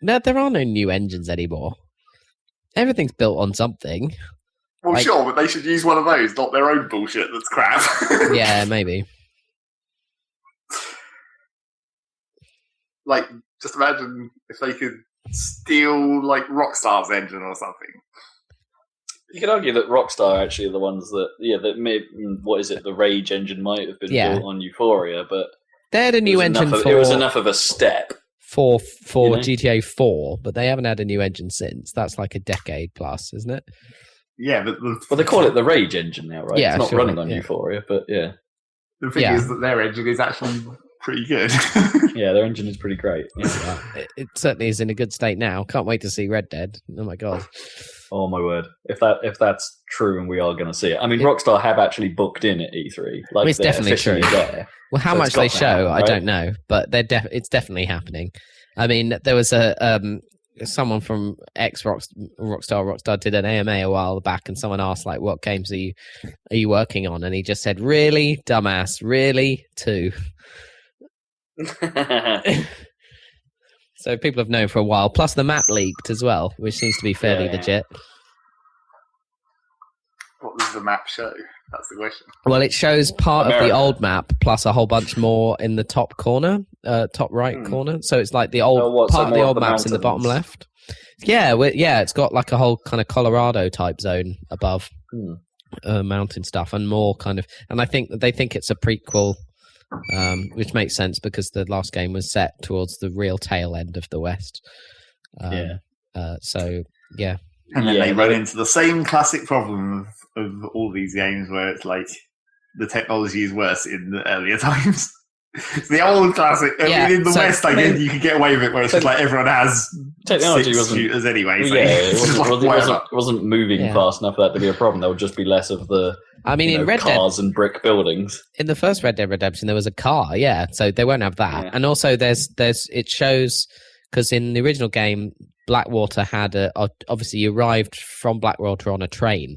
No, there are no new engines anymore. Everything's built on something. Well, sure, but they should use one of those, not their own bullshit that's crap. Yeah, maybe. Like, just imagine if they could steal, like, Rockstar's engine or something. You could argue that Rockstar actually are the ones that, the Rage engine might have been built on Euphoria, but they had a new engine it was enough of a step. For GTA 4, but they haven't had a new engine since. That's like a decade plus, isn't it? Yeah, but they call it the Rage engine now, right? Yeah, it's not running on Euphoria, but yeah. The thing is that their engine is actually pretty good. Yeah, their engine is pretty great. Yeah. It certainly is in a good state now. Can't wait to see Red Dead. Oh my god! Oh my word! If that's true, and we are going to see it, I mean, Rockstar have actually booked in at E3. Like, it's definitely true. There. Well, how much they show, I don't know, but it's definitely happening. I mean, there was someone from Rockstar did an AMA a while back, and someone asked, like, what games are you working on? And he just said, really, dumbass, really, 2. So people have known for a while. Plus the map leaked as well, which seems to be fairly legit. What does the map show? That's the question. Well, it shows part of the old map plus a whole bunch more in the top corner, top right corner. So it's like the old part of the old map's in the bottom left. Yeah, it's got like a whole kind of Colorado type zone above mountain stuff and more kind of. And I think they think it's a prequel, which makes sense because the last game was set towards the real tail end of the West. So yeah. And then they run into the same classic problem of all these games where it's like the technology is worse in the earlier times. It's the old classic. I mean, in the West, you could get away with it where it's just like everyone has technology 6 shooters anyway. So it wasn't moving fast enough for that to be a problem. There would just be less of the in Red cars Dead, and brick buildings. In the first Red Dead Redemption, there was a car, so they won't have that. And also, it shows, because in the original game, Blackwater had obviously you arrived from Blackwater on a train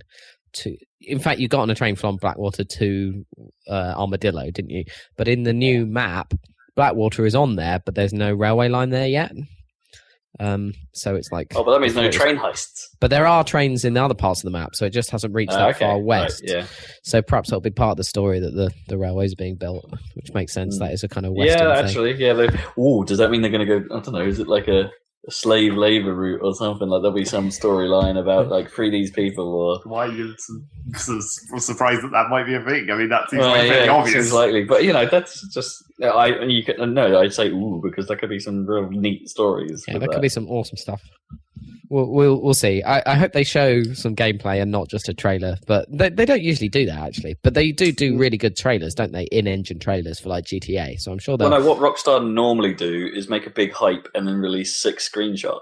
in fact you got on a train from Blackwater to Armadillo, didn't you? But in the new map, Blackwater is on there, but there's no railway line there yet. So it's like... Oh, but that means no train heists. But there are trains in the other parts of the map, so it just hasn't reached that far west. Right, yeah. So perhaps that'll be part of the story that the railways are being built, which makes sense. That is a kind of western thing. Actually, yeah. Does that mean they're going to go... I don't know, is it like a slave labor route or something? Like there'll be some storyline about like free these people or... Why are you surprised that might be a thing? I mean, that seems pretty obvious. Seems likely, but that's just... I'd say because there could be some real neat stories. Yeah, there could be some awesome stuff. We'll see. I hope they show some gameplay and not just a trailer. But they don't usually do that, actually. But they do really good trailers, don't they? In-engine trailers for like GTA. So I'm sure they'll... Well, no, what Rockstar normally do is make a big hype and then release 6 screenshots.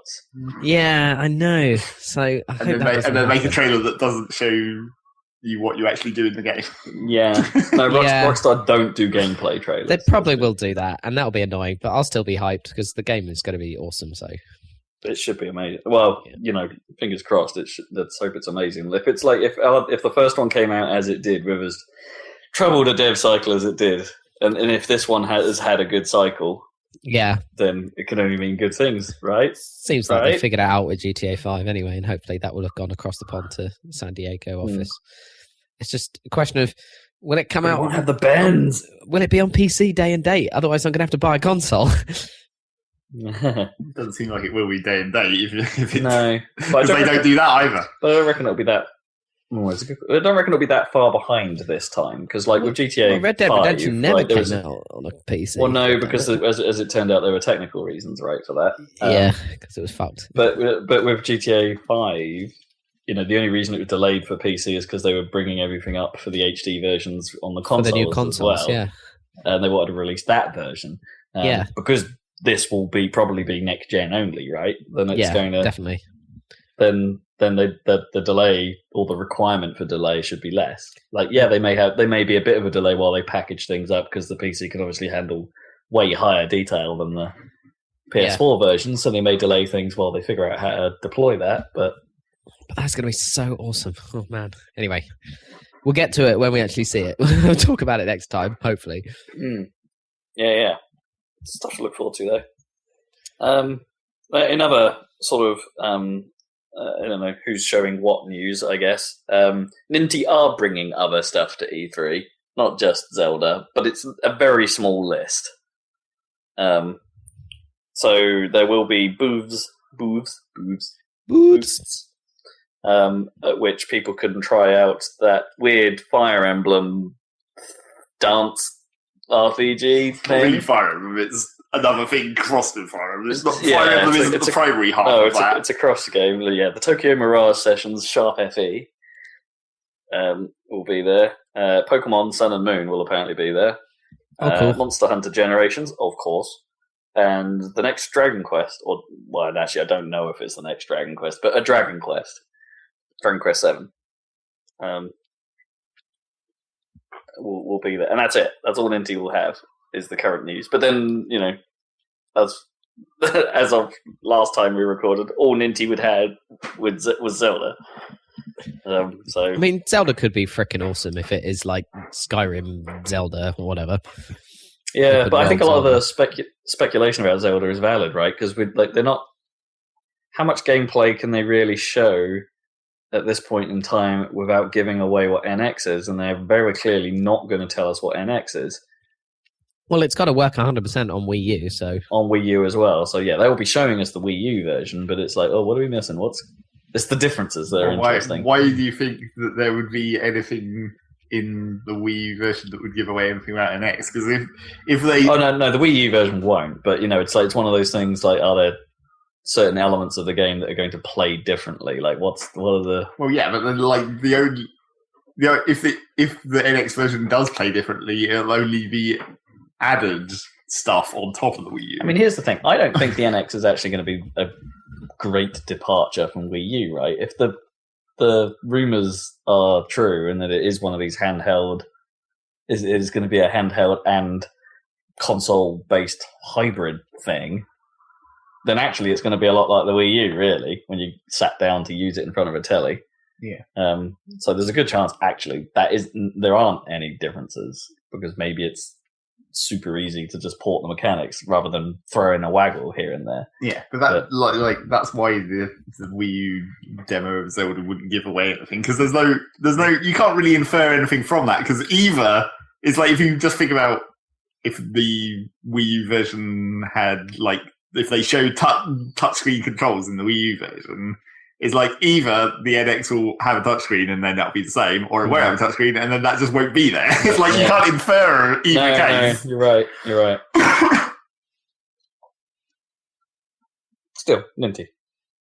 Yeah, I know. So I hope and then make a trailer that doesn't show you what you actually do in the game. Yeah. No, Rockstar don't do gameplay trailers. They probably will do that, and that'll be annoying. But I'll still be hyped because the game is going to be awesome. So. It should be amazing. Well, fingers crossed. Let's hope it's amazing. If it's like if the first one came out as it did, with as troubled a dev cycle as it did, and if this one has had a good cycle, then it can only mean good things, right? Seems like they figured it out with GTA 5 anyway, and hopefully that will have gone across the pond to San Diego office. It's just a question of will it come out? Won't have the bands. Will it be on PC day and date? Otherwise, I'm going to have to buy a console. Doesn't seem like it will be day and date if no, because they don't do that either. But I don't reckon it'll be that. I don't reckon it'll be that far behind this time because, like with GTA, Red Dead Redemption never came out on a PC. Well, no, because as it turned out, there were technical reasons, right, for that. Because it was fucked. But with GTA 5, the only reason it was delayed for PC is because they were bringing everything up for the HD versions on the consoles, for the new consoles, as well. And they wanted to release that version. Because this will probably be next gen only, right? Then it's going to definitely. Then the delay or the requirement for delay should be less. Like, they may be a bit of a delay while they package things up because the PC can obviously handle way higher detail than the PS4 version, so they may delay things while they figure out how to deploy that. But that's going to be so awesome. Oh man. Anyway, we'll get to it when we actually see it. We'll talk about it next time, hopefully. Yeah. Stuff to look forward to, though. In other sort of, I don't know who's showing what news, I guess. Ninty are bringing other stuff to E3, not just Zelda, but it's a very small list. So there will be booths, at which people can try out that weird Fire Emblem dance RPG thing. Really Fire Emblem, it's another thing crossed with Fire Emblem. It's not Fire Emblem isn't the primary half of that. It's a cross game. Yeah, the Tokyo Mirage Sessions Sharp FE will be there. Pokemon Sun and Moon will apparently be there. Cool. Monster Hunter Generations, of course. And the next Dragon Quest, actually, I don't know if it's the next Dragon Quest, but a Dragon Quest. Dragon Quest 7. Will be there. And that's it. That's all Ninty will have, is the current news. But then, as of last time we recorded, all Ninty would have was Zelda. So I mean, Zelda could be freaking awesome if it is like Skyrim Zelda or whatever. Yeah, but I think a lot of the speculation about Zelda is valid, right? Because they're not. How much gameplay can they really show at this point in time without giving away what NX is? And they're very clearly not going to tell us what NX is. Well, it's got to work 100% on Wii U, so... On Wii U as well. So, they will be showing us the Wii U version, but it's like, what are we missing? It's the differences that are interesting. Why do you think that there would be anything in the Wii U version that would give away anything about NX? Because if they... Oh, no, the Wii U version won't. But, it's one of those things, like, are there certain elements of the game that are going to play differently? Like, what are the... Well, yeah, but then, like, if the NX version does play differently, it'll only be added stuff on top of the Wii U. I mean, here's the thing. I don't think the NX is actually going to be a great departure from Wii U, right? If the rumors are true and that it is one of these handheld... It is going to be a handheld and console-based hybrid thing, then actually it's going to be a lot like the Wii U, really, when you sat down to use it in front of a telly. Yeah. So there's a good chance, actually, there aren't any differences, because maybe it's super easy to just port the mechanics rather than throw in a waggle here and there. Yeah, but that's why the Wii U demo of Zelda wouldn't give away anything, because there's no you can't really infer anything from that, because either it's like, if you just think about if the Wii U version had, like, if they showed touchscreen controls in the Wii U version, it's like either the NX will have a touchscreen and then that'll be the same, or it won't have a touchscreen and then that just won't be there. It's like, you can't infer either case. No, you're right. Still, Ninty.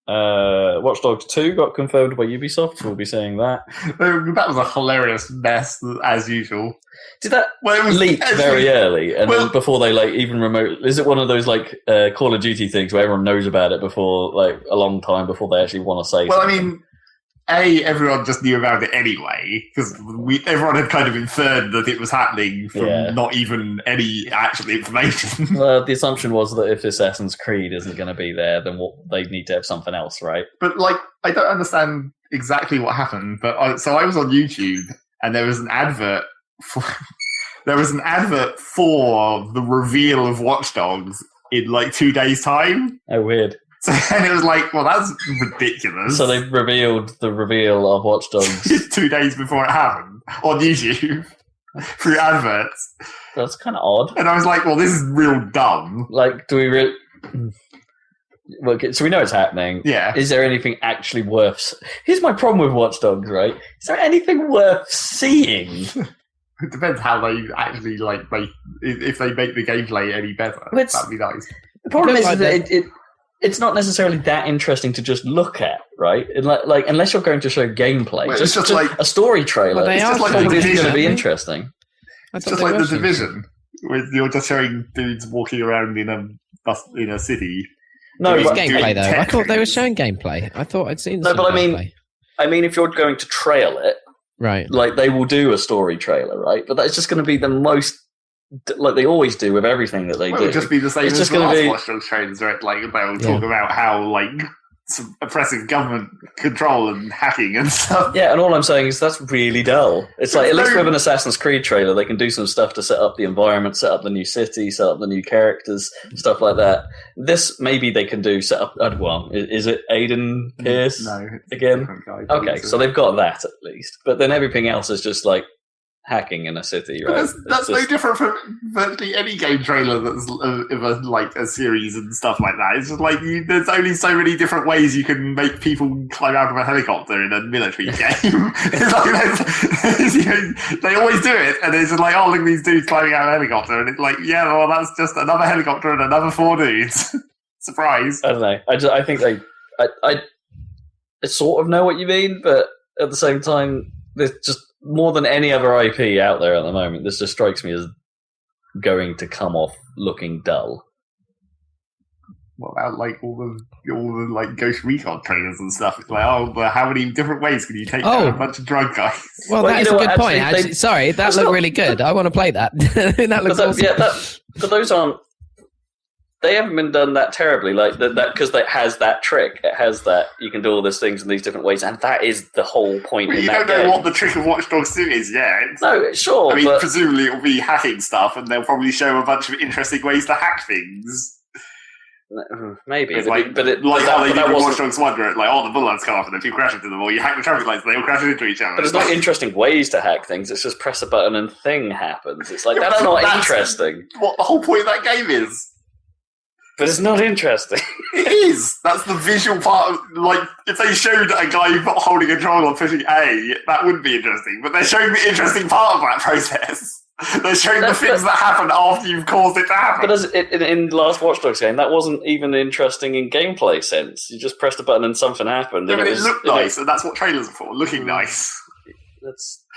Watchdogs 2 got confirmed by Ubisoft. We'll be saying that. That was a hilarious mess, as usual. Did that leak very early, and then before they even remote? Is it one of those Call of Duty things where everyone knows about it before, a long time before they actually want to say? Well, something? I mean, everyone just knew about it anyway, because everyone had kind of inferred that it was happening from not even any actual information. Well, the assumption was that if Assassin's Creed isn't going to be there, then they need to have something else, right? But I don't understand exactly what happened. But I was on YouTube, and there was an advert for the reveal of Watchdogs in 2 days' time. Oh, weird. And it was like, well, that's ridiculous. So they revealed the reveal of Watchdogs 2 days before it happened on YouTube through adverts. That's kind of odd. And I was like, well, this is real dumb. Do we really? Well, so we know it's happening. Yeah. Is there anything actually worth? Here's my problem with Watchdogs, right? Is there anything worth seeing? It depends how they actually if they make the gameplay any better. That'd be nice. The problem is that it's not necessarily that interesting to just look at, right? Unless you're going to show gameplay, well, just a story trailer. Well, it's just The Division. Going to be interesting. It's just like The Division, where you're just showing dudes walking around in a city. No, it's gameplay though. I thought they were showing gameplay. I thought I'd seen. No, but gameplay. I mean, if you're going to trail it, right? They will do a story trailer, right? But that's just going to be the most. They always do with everything that they do. It would just be the same it's as just the last be... Watch Dogs trailers, right? They'll talk about how, some oppressive government control and hacking and stuff. Yeah, and all I'm saying is that's really dull. It's at least with an Assassin's Creed trailer, they can do some stuff to set up the environment, set up the new city, set up the new characters, stuff like that. This, maybe they can do set up... is it Aiden Pierce? No. Again? Okay, so they've got that at least. But then everything else is just hacking in a city, right? That's no different from virtually any game trailer that's of a series and stuff like that. It's just there's only so many different ways you can make people climb out of a helicopter in a military game. They always do it, and it's just look at these dudes climbing out of a helicopter, and it's that's just another helicopter and another 4 dudes. Surprise. I don't know. I think I sort of know what you mean, but at the same time, there's just more than any other IP out there at the moment, this just strikes me as going to come off looking dull. What about all the Ghost Recon trailers and stuff? It's how many different ways can you take down a bunch of drug guys? Well, that's a good point. Actually, sorry, that looked really good. I want to play that. That looks awesome. Yeah, but those aren't. They haven't been done that terribly, that because it has that trick. It has that you can do all these things in these different ways, and that is the whole point. Well, in you that don't know game. what the trick of Watch Dogs 2 is yet. No, sure. I mean, presumably it'll be hacking stuff, and they'll probably show a bunch of interesting ways to hack things. Maybe, how they did Watch Dogs 1, where the bullets come off, and if you crash into them, or you hack the traffic lights, they all crash into each other. But there's not interesting ways to hack things. It's just press a button and thing happens. It's that's not interesting. What the whole point of that game is. But it's not interesting. It is. That's the visual part of, if they showed a guy holding a controller and pushing A, that wouldn't be interesting. But they're showing the interesting part of that process. They're showing the things that happen after you've caused it to happen. But in the last Watch Dogs game, that wasn't even interesting in gameplay sense. You just pressed a button and something happened. Yeah, but it looked nice, and that's what trailers are for, looking nice.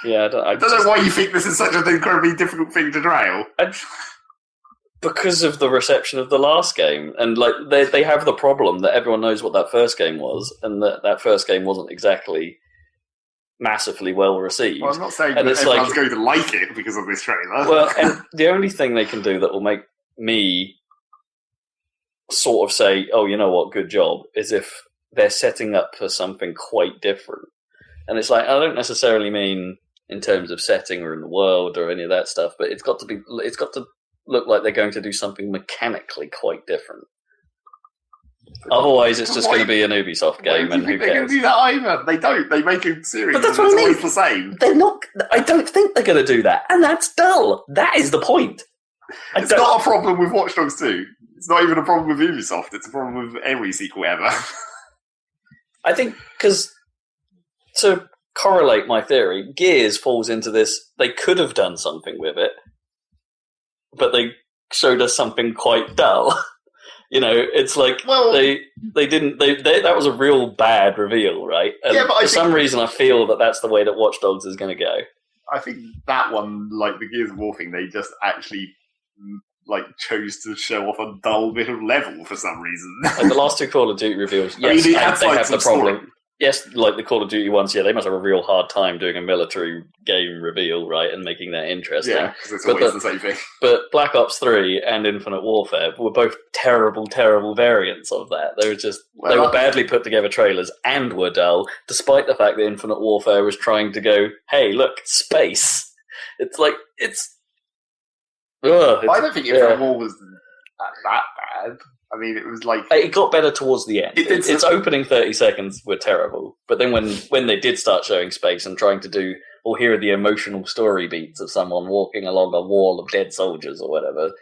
I don't know why you think this is such an incredibly difficult thing to trail. Because of the reception of the last game, and they have the problem that everyone knows what that first game was, and that first game wasn't exactly massively well received. Well, I'm not saying that everyone's going to like it because of this trailer. Well, and the only thing they can do that will make me sort of say, "Oh, you know what, good job," is if they're setting up for something quite different. And it's I don't necessarily mean in terms of setting or in the world or any of that stuff, but it's got to look like they're going to do something mechanically quite different. Otherwise, it's just going to be an Ubisoft game, and who cares? They're going to do that either. They don't. They make a series, but that's what I mean. Always the same. They're not. I don't think they're going to do that, and that's dull. That is the point. It's not a problem with Watchdogs 2. It's not even a problem with Ubisoft. It's a problem with every sequel ever. I think because to correlate my theory, Gears falls into this. They could have done something with it, but they showed us something quite dull. You know, it's like they didn't. That was a real bad reveal, right? And yeah, but for some reason, I feel that that's the way that Watch Dogs is going to go. I think that one, like the Gears of War thing, they just actually chose to show off a dull bit of level for some reason. Like the last two Call of Duty reveals, yes, they have the problem. Story. Yes, like the Call of Duty ones, yeah, they must have a real hard time doing a military game reveal, right, and making that interesting. Yeah, because it's always the same thing. But Black Ops 3 and Infinite Warfare were both terrible, terrible variants of that. They were just they were badly put together trailers and were dull, despite the fact that Infinite Warfare was trying to go, hey, look, space. It's like I don't think Infinite War was that bad. I mean, it was like... It got better towards the end. Its opening 30 seconds were terrible. But then when they did start showing space and trying to do, or here are the emotional story beats of someone walking along a wall of dead soldiers or whatever,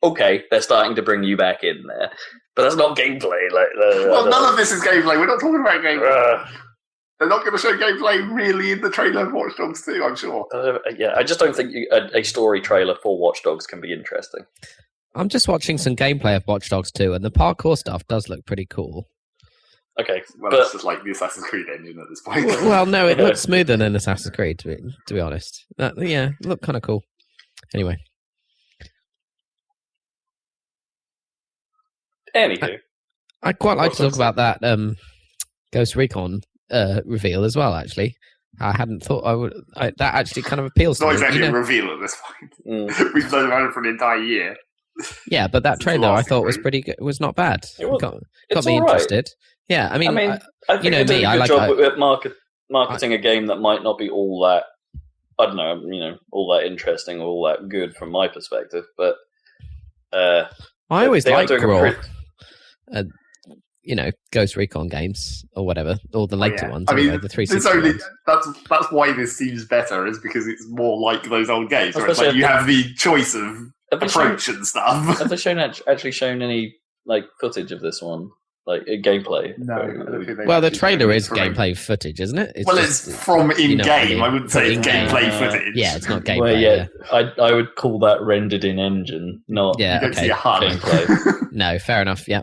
okay, they're starting to bring you back in there. But that's not gameplay. None of this is gameplay. We're not talking about gameplay. They're not going to show gameplay really in the trailer of Watch Dogs 2, I'm sure. I just don't think a story trailer for Watch Dogs can be interesting. I'm just watching some gameplay of Watch Dogs 2, and the parkour stuff does look pretty cool. Okay, well, that's just like the Assassin's Creed engine at this point. Well, no, it looks smoother than Assassin's Creed, to be honest. Yeah, it looked kind of cool. Anyway. Anywho. I'd quite like to talk about that Ghost Recon reveal as well, actually. I hadn't thought I would... that actually kind of appeals to me. It's not exactly a reveal at this point. We've known about it for an entire year. Yeah, but that trailer I thought was pretty good. Was not bad. It got me interested. Yeah, I mean I you know me. I like job with marketing a game that might not be all that. I don't know. All that interesting, or all that good from my perspective. But I always like Raw. Ghost Recon games or whatever, or the later ones. Anyway, the 360 that's why this seems better, is because it's more like those old games. Where it's like you have the choice of approach and stuff. Have they actually shown any footage of this one, gameplay? No. Well, the trailer is gameplay footage, isn't it? It's from in-game. I wouldn't say it's gameplay footage. Yeah, it's not gameplay. I would call that rendered in engine, not gameplay. No, fair enough. Yeah.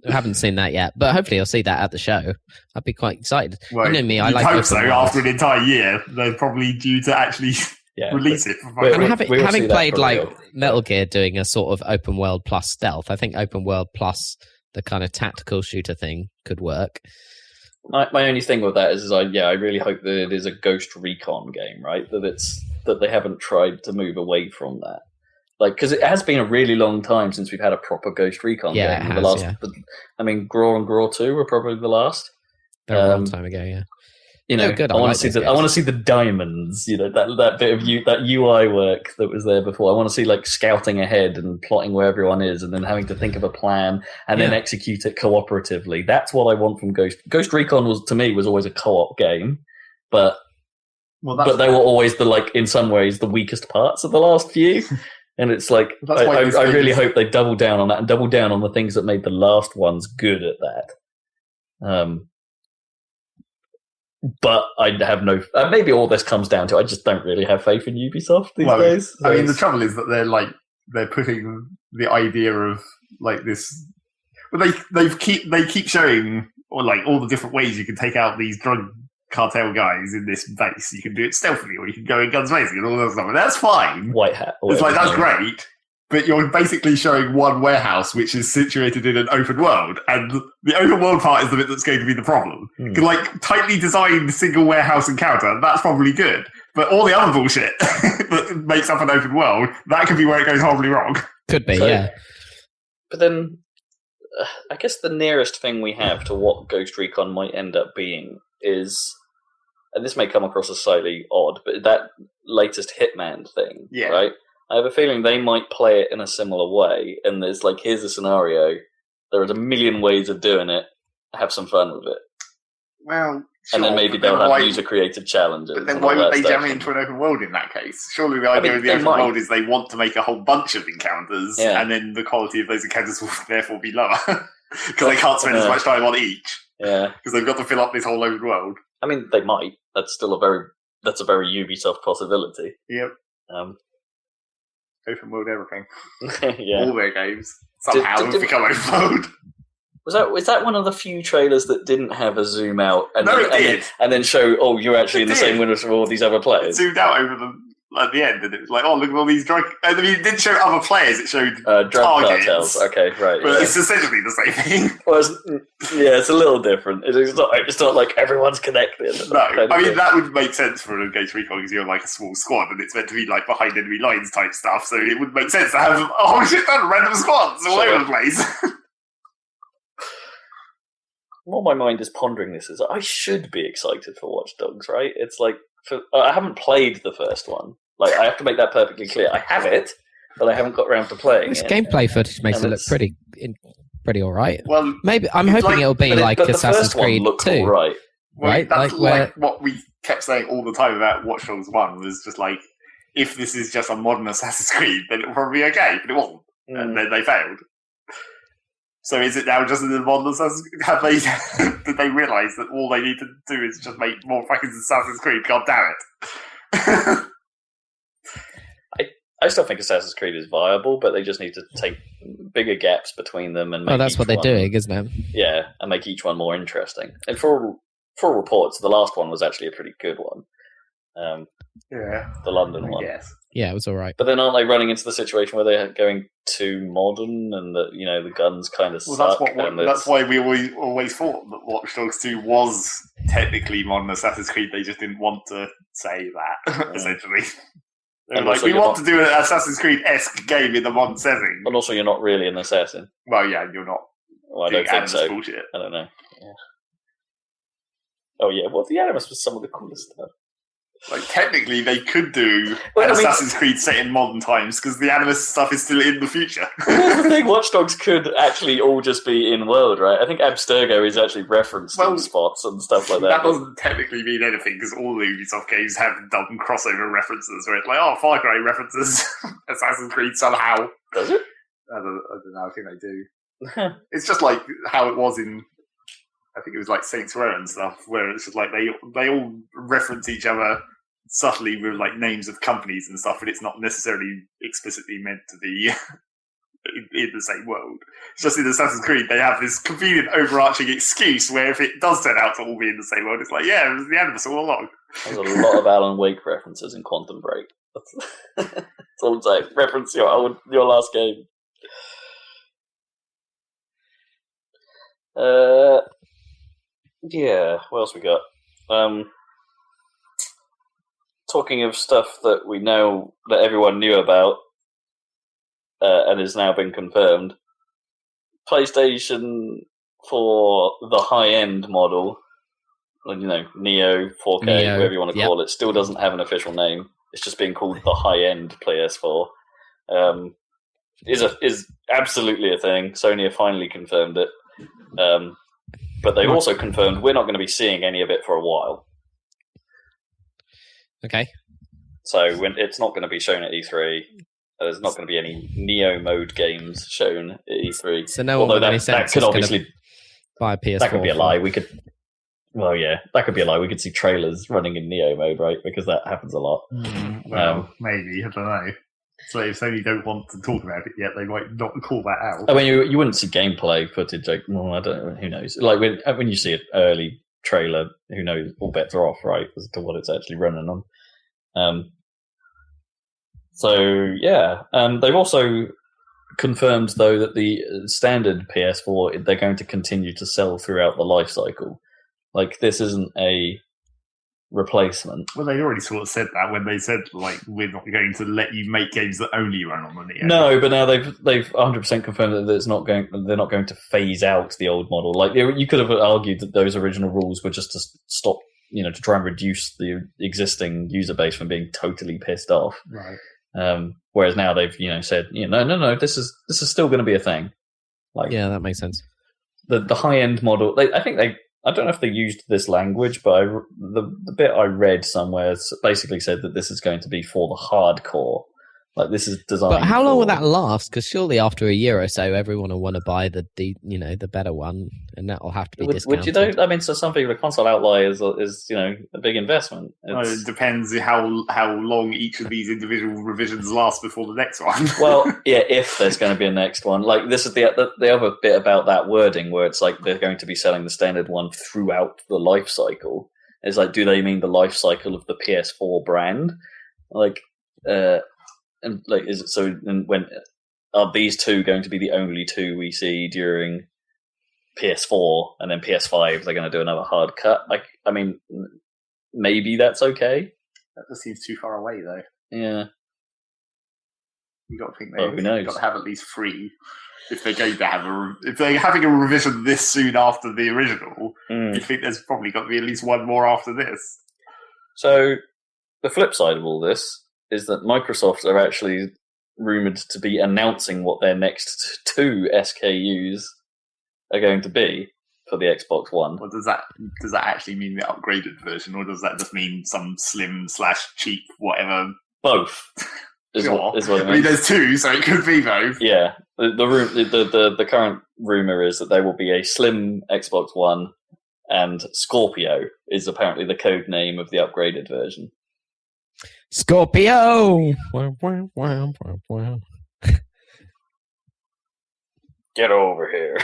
I haven't seen that yet, but hopefully I'll see that at the show. I'd be quite excited. Well, you know me, I like hope so. After an entire year, they're probably due to actually release it. Having played Metal Gear doing a sort of open world plus stealth, I think open world plus the kind of tactical shooter thing could work. My only thing with that is I really hope that it is a Ghost Recon game, right? That they haven't tried to move away from that. Because it has been a really long time since we've had a proper Ghost Recon game. It has, I mean, Graw and Graw 2 were probably the last. They're a long time ago, yeah. Good. I want to see the diamonds. That bit of that UI work that was there before. I want to see scouting ahead and plotting where everyone is, and then having to think of a plan and then execute it cooperatively. That's what I want from Ghost. Ghost Recon was always a co-op game, but they were always in some ways the weakest parts of the last few. And it's I really hope they double down on that and double down on the things that made the last ones good at that. But I have no... maybe all this comes down to I just don't really have faith in Ubisoft these days. I mean, the trouble is that they're putting the idea of this... Well, they keep showing all the different ways you can take out these drug cartel guys in this base. You can do it stealthily, or you can go in guns blazing and all that stuff. And that's fine. White hat. It's that's great. But you're basically showing one warehouse which is situated in an open world, and the open world part is the bit that's going to be the problem. Because tightly designed single warehouse encounter, that's probably good. But all the other bullshit that makes up an open world, that could be where it goes horribly wrong. Could be, yeah. But then, I guess the nearest thing we have to what Ghost Recon might end up being is, and this may come across as slightly odd, but that latest Hitman thing, right? I have a feeling they might play it in a similar way. And there's like, here's a scenario. There are a million ways of doing it. Have some fun with it. Well, sure, and then maybe they'll have user-created challenges. But then why would they jam it into an open world in that case? Surely the idea of the open world is they want to make a whole bunch of encounters, and then the quality of those encounters will therefore be lower. Because they can't spend as much time on each. Yeah. Because they've got to fill up this whole open world. I mean, they might. That's still a very Ubisoft possibility. Yep. Open world everything. All their games somehow have become open world. Was that one of the few trailers that didn't have a zoom out and then show, you're actually in the same window as all these other players? It zoomed out over them at the end, and it was like, look at all these drug. I mean, it didn't show other players; it showed drug targets. cartels. Okay, right. But it's essentially the same thing. Well, it's a little different. It's not like everyone's connected. No, I mean that would make sense for a Ghost Recon because you're like a small squad, and it's meant to be like behind enemy lines type stuff. So it would make sense to have a whole shit ton of random squads all over the place. What my mind is pondering this is I should be excited for Watchdogs, right? It's like I haven't played the first one. Like I have to make that perfectly clear. I have it, but I haven't got around to playing this it. Gameplay footage makes it look pretty all right. Well, maybe I'm hoping it'll be like Assassin's Creed 2, right? Right, that's like what we kept saying all the time about Watch Dogs 1 was just like, if this is just a modern Assassin's Creed, then it'll probably be okay, but it wasn't, and then they failed. So is it now just in the modern Assassin's Creed? Did they realise that all they need to do is just make more fucking Assassin's Creed? God damn it. I still think Assassin's Creed is viable, but they just need to take bigger gaps between them and make that's what they're doing, isn't it? Yeah, and make each one more interesting. And for reports, the last one was actually a pretty good one. The London one. Yes. Yeah, it was all right. But then aren't they running into the situation where they're going too modern and that the guns kind of suck? That's why we always thought that Watch Dogs 2 was technically modern Assassin's Creed. They just didn't want to say that, essentially. And like, we want to do an Assassin's Creed-esque game in the modern setting. But also you're not really an assassin. Well, yeah, you're not. Well, I don't think so. Bullshit. I don't know. Yeah. Oh, yeah. Well, the Animus was some of the coolest stuff. Like, technically, they could do Assassin's Creed set in modern times because the Animus stuff is still in the future. Here's the thing, Watch Dogs could actually all just be in-world, right? I think Abstergo is actually referenced in spots and stuff like that. That doesn't technically mean anything because all the Ubisoft games have dumb crossover references where it's like, Far Cry references Assassin's Creed somehow. Does it? I don't know, I think they do. It's just like how it was in, I think it was like Saints Row and stuff, where it's just like they all reference each other subtly with like names of companies and stuff, but it's not necessarily explicitly meant to be in the same world. It's just in Assassin's Creed they have this convenient overarching excuse where if it does turn out to all be in the same world, it's like, it was the Animus all along. There's a lot of Alan Wake references in Quantum Break. That's all I'm saying. Reference your last game. What else we got? Talking of stuff that we know that everyone knew about and has now been confirmed, PlayStation for the high-end model, Neo, 4K, whatever you want to call it, still doesn't have an official name. It's just being called the high-end PS4. Is absolutely a thing. Sony have finally confirmed it. But they've also confirmed we're not going to be seeing any of it for a while. Okay. So it's not going to be shown at E3. There's not going to be any Neo mode games shown at E3. So no one that could obviously buy a PS4. That could be a lie. We could. Well, yeah, that could be a lie. We could see trailers running in Neo mode, right? Because that happens a lot. Maybe, I don't know. So if Sony don't want to talk about it yet, they might not call that out. I mean, you wouldn't see gameplay footage. I don't know. Who knows? Like when you see an early trailer, who knows? All bets are off, right, as to what it's actually running on. They've also confirmed though that the standard PS4 they're going to continue to sell throughout the life cycle. Like this isn't a replacement. Well, they already sort of said that when they said like we're not going to let you make games that only run on the Neo. No, but now they've 100% confirmed that they're not going to phase out the old model. Like you could have argued that those original rules were just to stop, to try and reduce the existing user base from being totally pissed off. Right. Whereas now they've said no, this is still going to be a thing. Like, yeah, that makes sense. The high end model. I don't know if they used this language, but the bit I read somewhere basically said that this is going to be for the hardcore. Like, this is designed. But how long will that last? Because surely after a year or so, everyone will want to buy the better one, and that will have to be discounted. Would you know? I mean, so some people, the console outlay is a big investment. It depends how long each of these individual revisions last before the next one. Well, yeah, if there's going to be a next one. Like, this is the other bit about that wording, where it's like they're going to be selling the standard one throughout the life cycle. It's like, do they mean the life cycle of the PS4 brand? Like, and like, is it so? And when are these two going to be the only two we see during PS4, and then PS5? They're going to do another hard cut. Like, I mean, maybe that's okay. That just seems too far away, though. Yeah, you got to think who knows? Got to have at least 3 if they're going to have if they're having a revision this soon after the original. You think there's probably got to be at least one more after this. So the flip side of all this is that Microsoft are actually rumored to be announcing what their next 2 SKUs are going to be for the Xbox One. Well, does that actually mean the upgraded version, or does that just mean some slim/cheap whatever? Both is what it means. I mean, there's 2, so it could be both. Yeah, the current rumor is that there will be a slim Xbox One, and Scorpio is apparently the code name of the upgraded version. Scorpio! Get over here.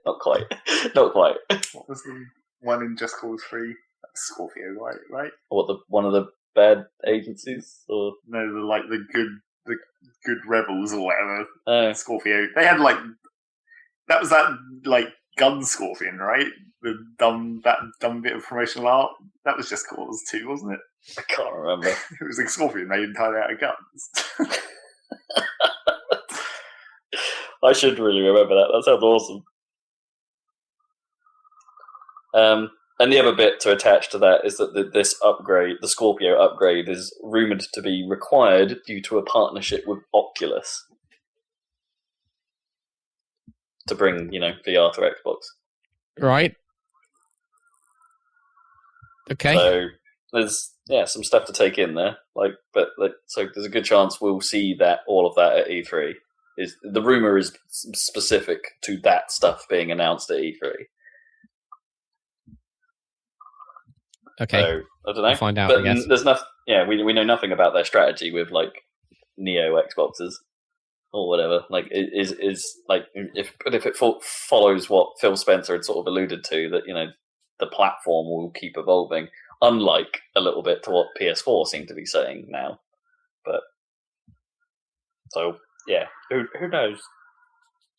Not quite. What was the one in Just Cause 3? That's Scorpio, right? What, one of the bad agencies? Or? No, the good rebels or whatever. Scorpio. They had that was that gun Scorpion, right? That dumb bit of promotional art. That was Just Cause 2, wasn't it? I can't remember. It was like Scorpion made entirely out of guns. I should really remember that. That sounds awesome. And the other bit to attach to that is that this upgrade, the Scorpio upgrade, is rumoured to be required due to a partnership with Oculus to bring, VR to Xbox. Right. Okay. So there's some stuff to take in there. So there's a good chance we'll see all of that at E3. The rumor is specific to that stuff being announced at E3. Okay. So, I don't know. We'll find out. But I guess. There's nothing. Yeah, we know nothing about their strategy with Neo Xboxes or whatever. If it follows what Phil Spencer had sort of alluded to, that the platform will keep evolving, unlike a little bit to what PS4 seem to be saying now. But so yeah, who knows?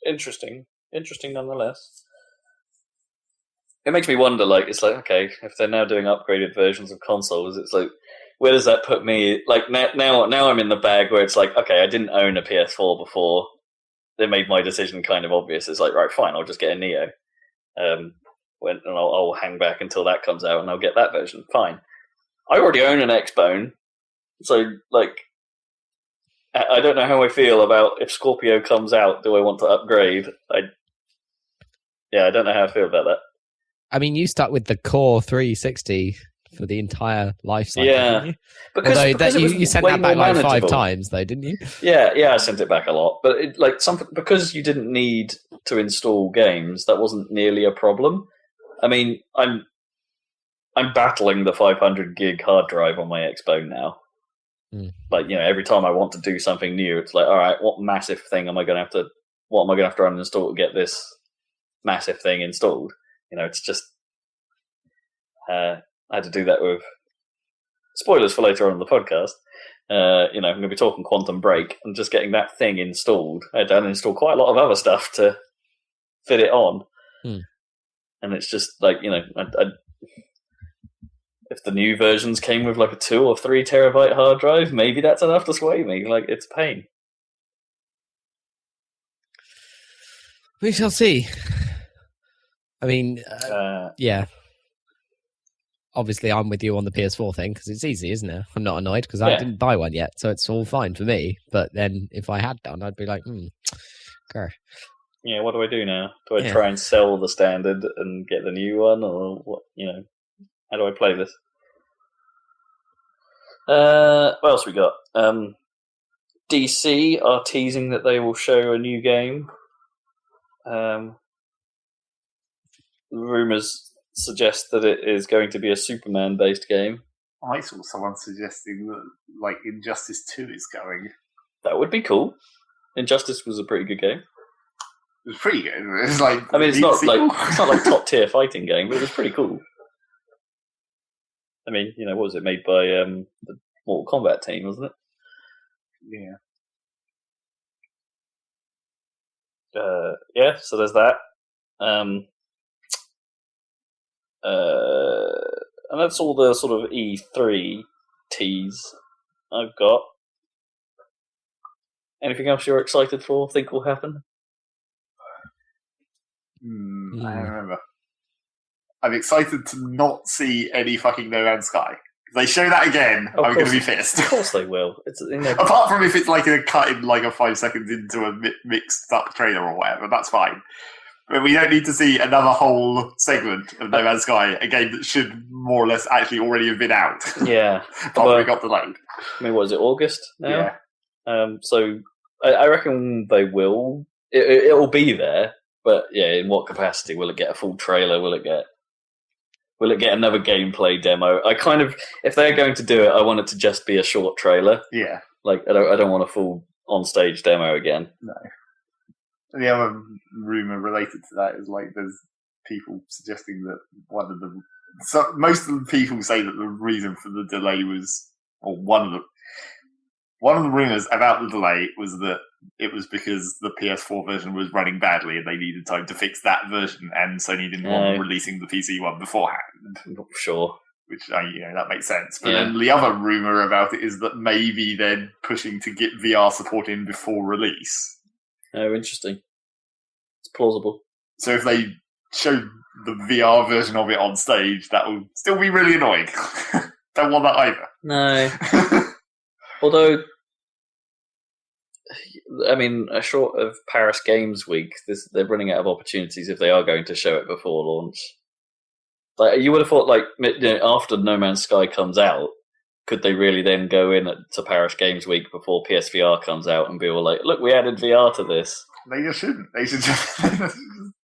Interesting nonetheless. It makes me wonder, okay, if they're now doing upgraded versions of consoles, it's like, where does that put me? Now I'm in the bag where it's like, okay, I didn't own a PS4 before. They made my decision kind of obvious. It's like, right, fine, I'll just get a Neo. And I'll hang back until that comes out, and I'll get that version. Fine. I already own an Xbone, so I don't know how I feel about if Scorpio comes out. Do I want to upgrade? I don't know how I feel about that. I mean, you stuck with the core 360 for the entire life cycle, didn't you? Because you sent that back manageable. 5 times, though, didn't you? Yeah, I sent it back a lot. But because you didn't need to install games, that wasn't nearly a problem. I mean, I'm battling the 500 gig hard drive on my Xbone now. Every time I want to do something new, it's like, all right, what massive thing am I going to have to uninstall to get this massive thing installed? It's just I had to do that with spoilers for later on in the podcast. I'm going to be talking Quantum Break and just getting that thing installed. I had to uninstall quite a lot of other stuff to fit it on. And it's just if the new versions came with a 2 or 3 terabyte hard drive, maybe that's enough to sway me. It's a pain. We shall see. I mean, yeah. obviously I'm with you on the PS4 thing because it's easy, isn't it? I'm not annoyed because I didn't buy one yet, so it's all fine for me. But then if I had done, I'd be like, okay. Yeah, what do I do now? Do I try and sell the standard and get the new one, or what? How do I play this? What else we got? DC are teasing that they will show a new game. Rumors suggest that it is going to be a Superman-based game. I saw someone suggesting that, like, Injustice 2 is going. That would be cool. Injustice was a pretty good game. It was pretty good. It's like, I mean, it's not like top tier fighting game, but it was pretty cool. I mean, what was it made by the Mortal Kombat team, wasn't it? Yeah. So there's that. And that's all the sort of E3 tease I've got. Anything else you're excited for? Think will happen? I don't remember. I'm excited to not see any fucking No Man's Sky. If they show that again, I'm going to be pissed. Of course they will. Apart from if it's like a cut in like a 5 seconds into a mixed up trailer or whatever, that's fine. But we don't need to see another whole segment of No Man's Sky, a game that should more or less actually already have been out. Yeah. But it got delayed. I mean, what is it, August now? Yeah. So I reckon they will. It will be there, but yeah, in what capacity? Will it get a full trailer? Will it get another gameplay demo? If they're going to do it, I want it to just be a short trailer. Yeah. Like, I don't want a full on-stage demo again. No. And the other rumour related to that is, like, there's people suggesting that most of the people say that the reason for the delay was, or one of the rumours about the delay was that it was because the PS4 version was running badly and they needed time to fix that version, and Sony didn't want releasing the PC one beforehand. Sure. Which, that makes sense. But then the other rumour about it is that maybe they're pushing to get VR support in before release. Oh, interesting. It's plausible. So if they show the VR version of it on stage, that will still be really annoying. Don't want that either. No. Although, I mean, short of Paris Games Week, they're running out of opportunities if they are going to show it before launch. Like, you would have thought, like, after No Man's Sky comes out, could they really then go in to Paris Games Week before PSVR comes out and be all like, look, we added VR to this? They just shouldn't. They should just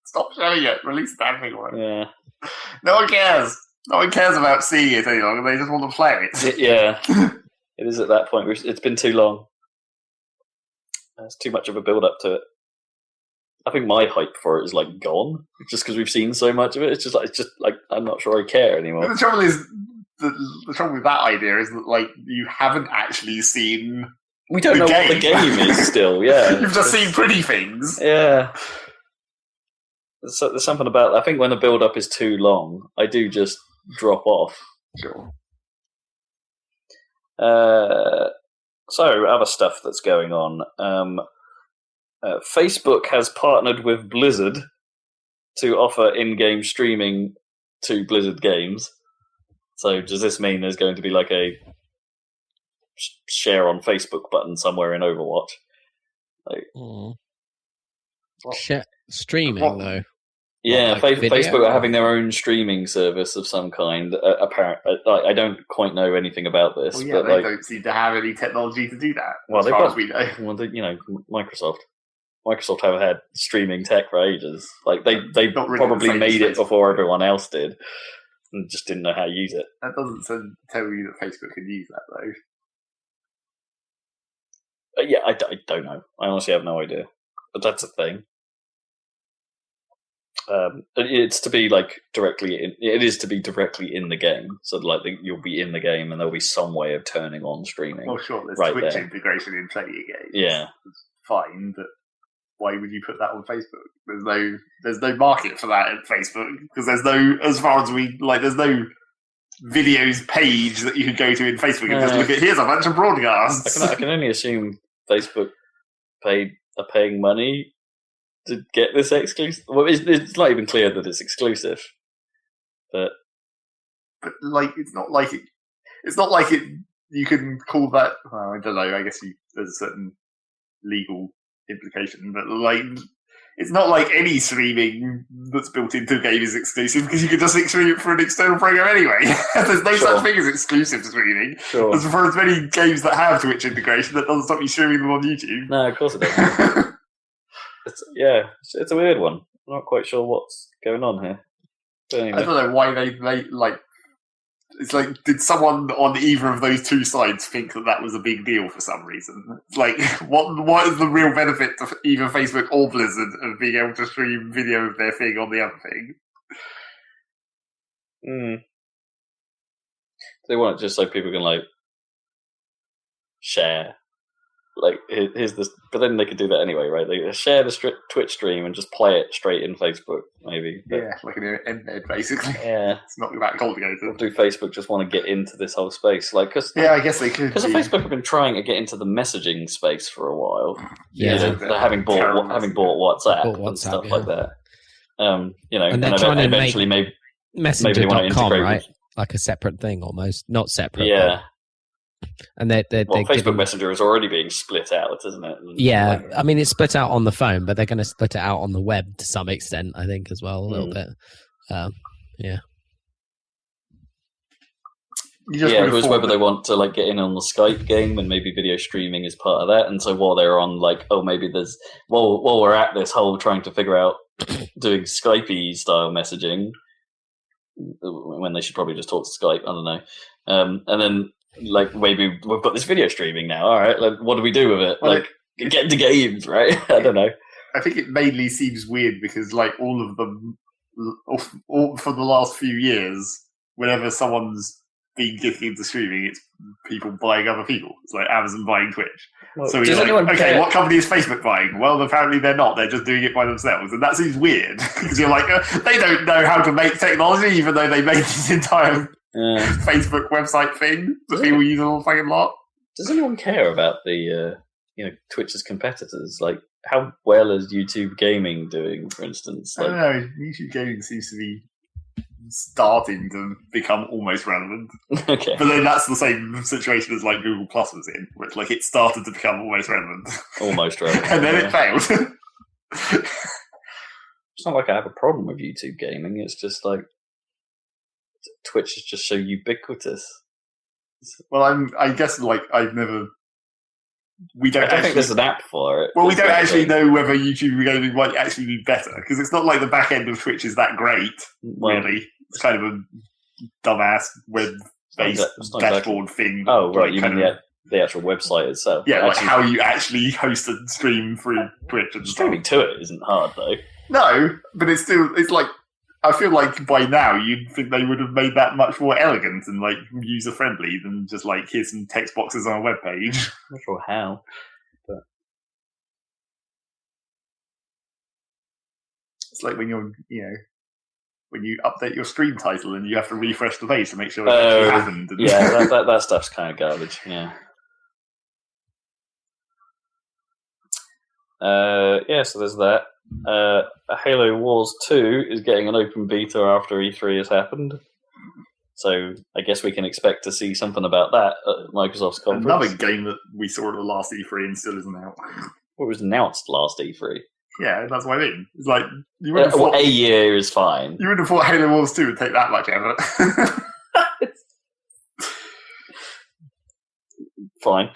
stop showing it. Release the damn thing. Yeah. No one cares. No one cares about seeing it any longer. They just want to play it. Yeah. It is at that point. It's been too long. There's too much of a build-up to it. I think my hype for it is, like, gone. Just because we've seen so much of it. It's just like I'm not sure I care anymore. But the trouble is, the trouble with that idea is that, like, you haven't actually seen. We don't know what the game is still. Yeah, you've just seen pretty things. Yeah. So there's something about. I think when the build-up is too long, I do just drop off. Sure. So other stuff that's going on. Facebook has partnered with Blizzard to offer in-game streaming to Blizzard games. So does this mean there's going to be like a share on Facebook button somewhere in Overwatch? Like, streaming though. Yeah, like Facebook are having their own streaming service of some kind. Apparently, I don't quite know anything about this. Well, yeah, but they don't seem to have any technology to do that. Well, as far as we know. Well, Microsoft have had streaming tech for ages. Like they really probably made it before everyone else did, and just didn't know how to use it. That doesn't tell you that Facebook can use that though. Yeah, I don't know. I honestly have no idea, but that's a thing. It's to be like directly in. It is to be directly in the game, so like you'll be in the game, and there'll be some way of turning on streaming. Well, sure, there's right Twitch there. integration in plenty of games. Yeah, it's fine, but why would you put that on Facebook? There's no market for that at Facebook because there's no, as far as there's no videos page that you can go to in Facebook and just look at. Here's a bunch of broadcasts. I can only assume Facebook are paying money to get this exclusive. Well, it's not even clear that it's exclusive, but but like it's not like it. It's not like it. You can call that. Well, I don't know. I guess there's a certain legal implication, but like it's not like any streaming that's built into a game is exclusive because you can just stream it for an external program anyway. There's no such thing as exclusive streaming. Sure. As for as many games that have Twitch integration, that doesn't stop you streaming them on YouTube. No, of course it doesn't. It's a weird one. I'm not quite sure what's going on here. But anyway. I don't know why they like. It's like, did someone on either of those two sides think that was a big deal for some reason? Like, what is the real benefit to either Facebook or Blizzard of being able to stream video of their thing on the other thing? They want it just so people can, like, share. Like, here's this... But then they could do that anyway, right? They share the Twitch stream and just play it straight in Facebook, maybe. But, like an embed, basically. Yeah. It's not that complicated. Or do Facebook just want to get into this whole space? Like, I guess they could. Because Facebook have been trying to get into the messaging space for a while. Yeah. They're having bought WhatsApp and stuff like that. And they're trying to eventually make Messenger.com, right? Like a separate thing almost. Not separate. Yeah. And they're Facebook Messenger is already being split out, isn't it? Yeah, I mean it's split out on the phone, but they're going to split it out on the web to some extent, I think, as well, a little bit. Yeah. It was whether they want to like get in on the Skype game and maybe video streaming is part of that. And so while they're on, like, maybe there's while we're at this whole trying to figure out doing Skype-y style messaging, when they should probably just talk to Skype. I don't know. And then. Like, maybe we've got this video streaming now, all right, like, what do we do with it? Well, like, get into games, right? I don't know. I think it mainly seems weird because, like, all of them, all for the last few years, whenever someone's been getting into streaming, it's people buying other people. It's like Amazon buying Twitch. Well, so you're like, okay, what company is Facebook buying? Well, apparently they're not. They're just doing it by themselves. And that seems weird because you're like, they don't know how to make technology, even though they made this entire... Facebook website thing that people use a fucking lot. Does anyone care about the Twitch's competitors? Like, how well is YouTube Gaming doing, for instance? Like, I don't know. YouTube Gaming seems to be starting to become almost relevant. Okay, but then that's the same situation as like Google Plus was in, which like it started to become almost relevant, and then it failed. It's not like I have a problem with YouTube Gaming. It's just like. Twitch is just so ubiquitous. Well, I guess like I've never. I don't think there's an app for it. Well, we don't actually know whether YouTube Gaming might actually be better because it's not like the back end of Twitch is that great. Really, it's kind of a dumbass web-based dashboard thing. Oh, right, you mean the actual website itself? Yeah, like how you actually host a stream through Twitch and streaming to it isn't hard though. No, but it's like. I feel like by now you'd think they would have made that much more elegant and like user friendly than just like here's some text boxes on a web page. Not sure how, but it's like when when you update your stream title and you have to refresh the page to make sure it actually happened. And yeah, that stuff's kind of garbage. Yeah. So there's that. Halo Wars 2 is getting an open beta after E3 has happened. So I guess we can expect to see something about that at Microsoft's conference. Another game that we saw at the last E3 and still isn't out. What was announced last E3? Yeah, that's what I mean. It's like you would have thought, a year is fine. You would have thought Halo Wars 2 would take that much effort. Fine.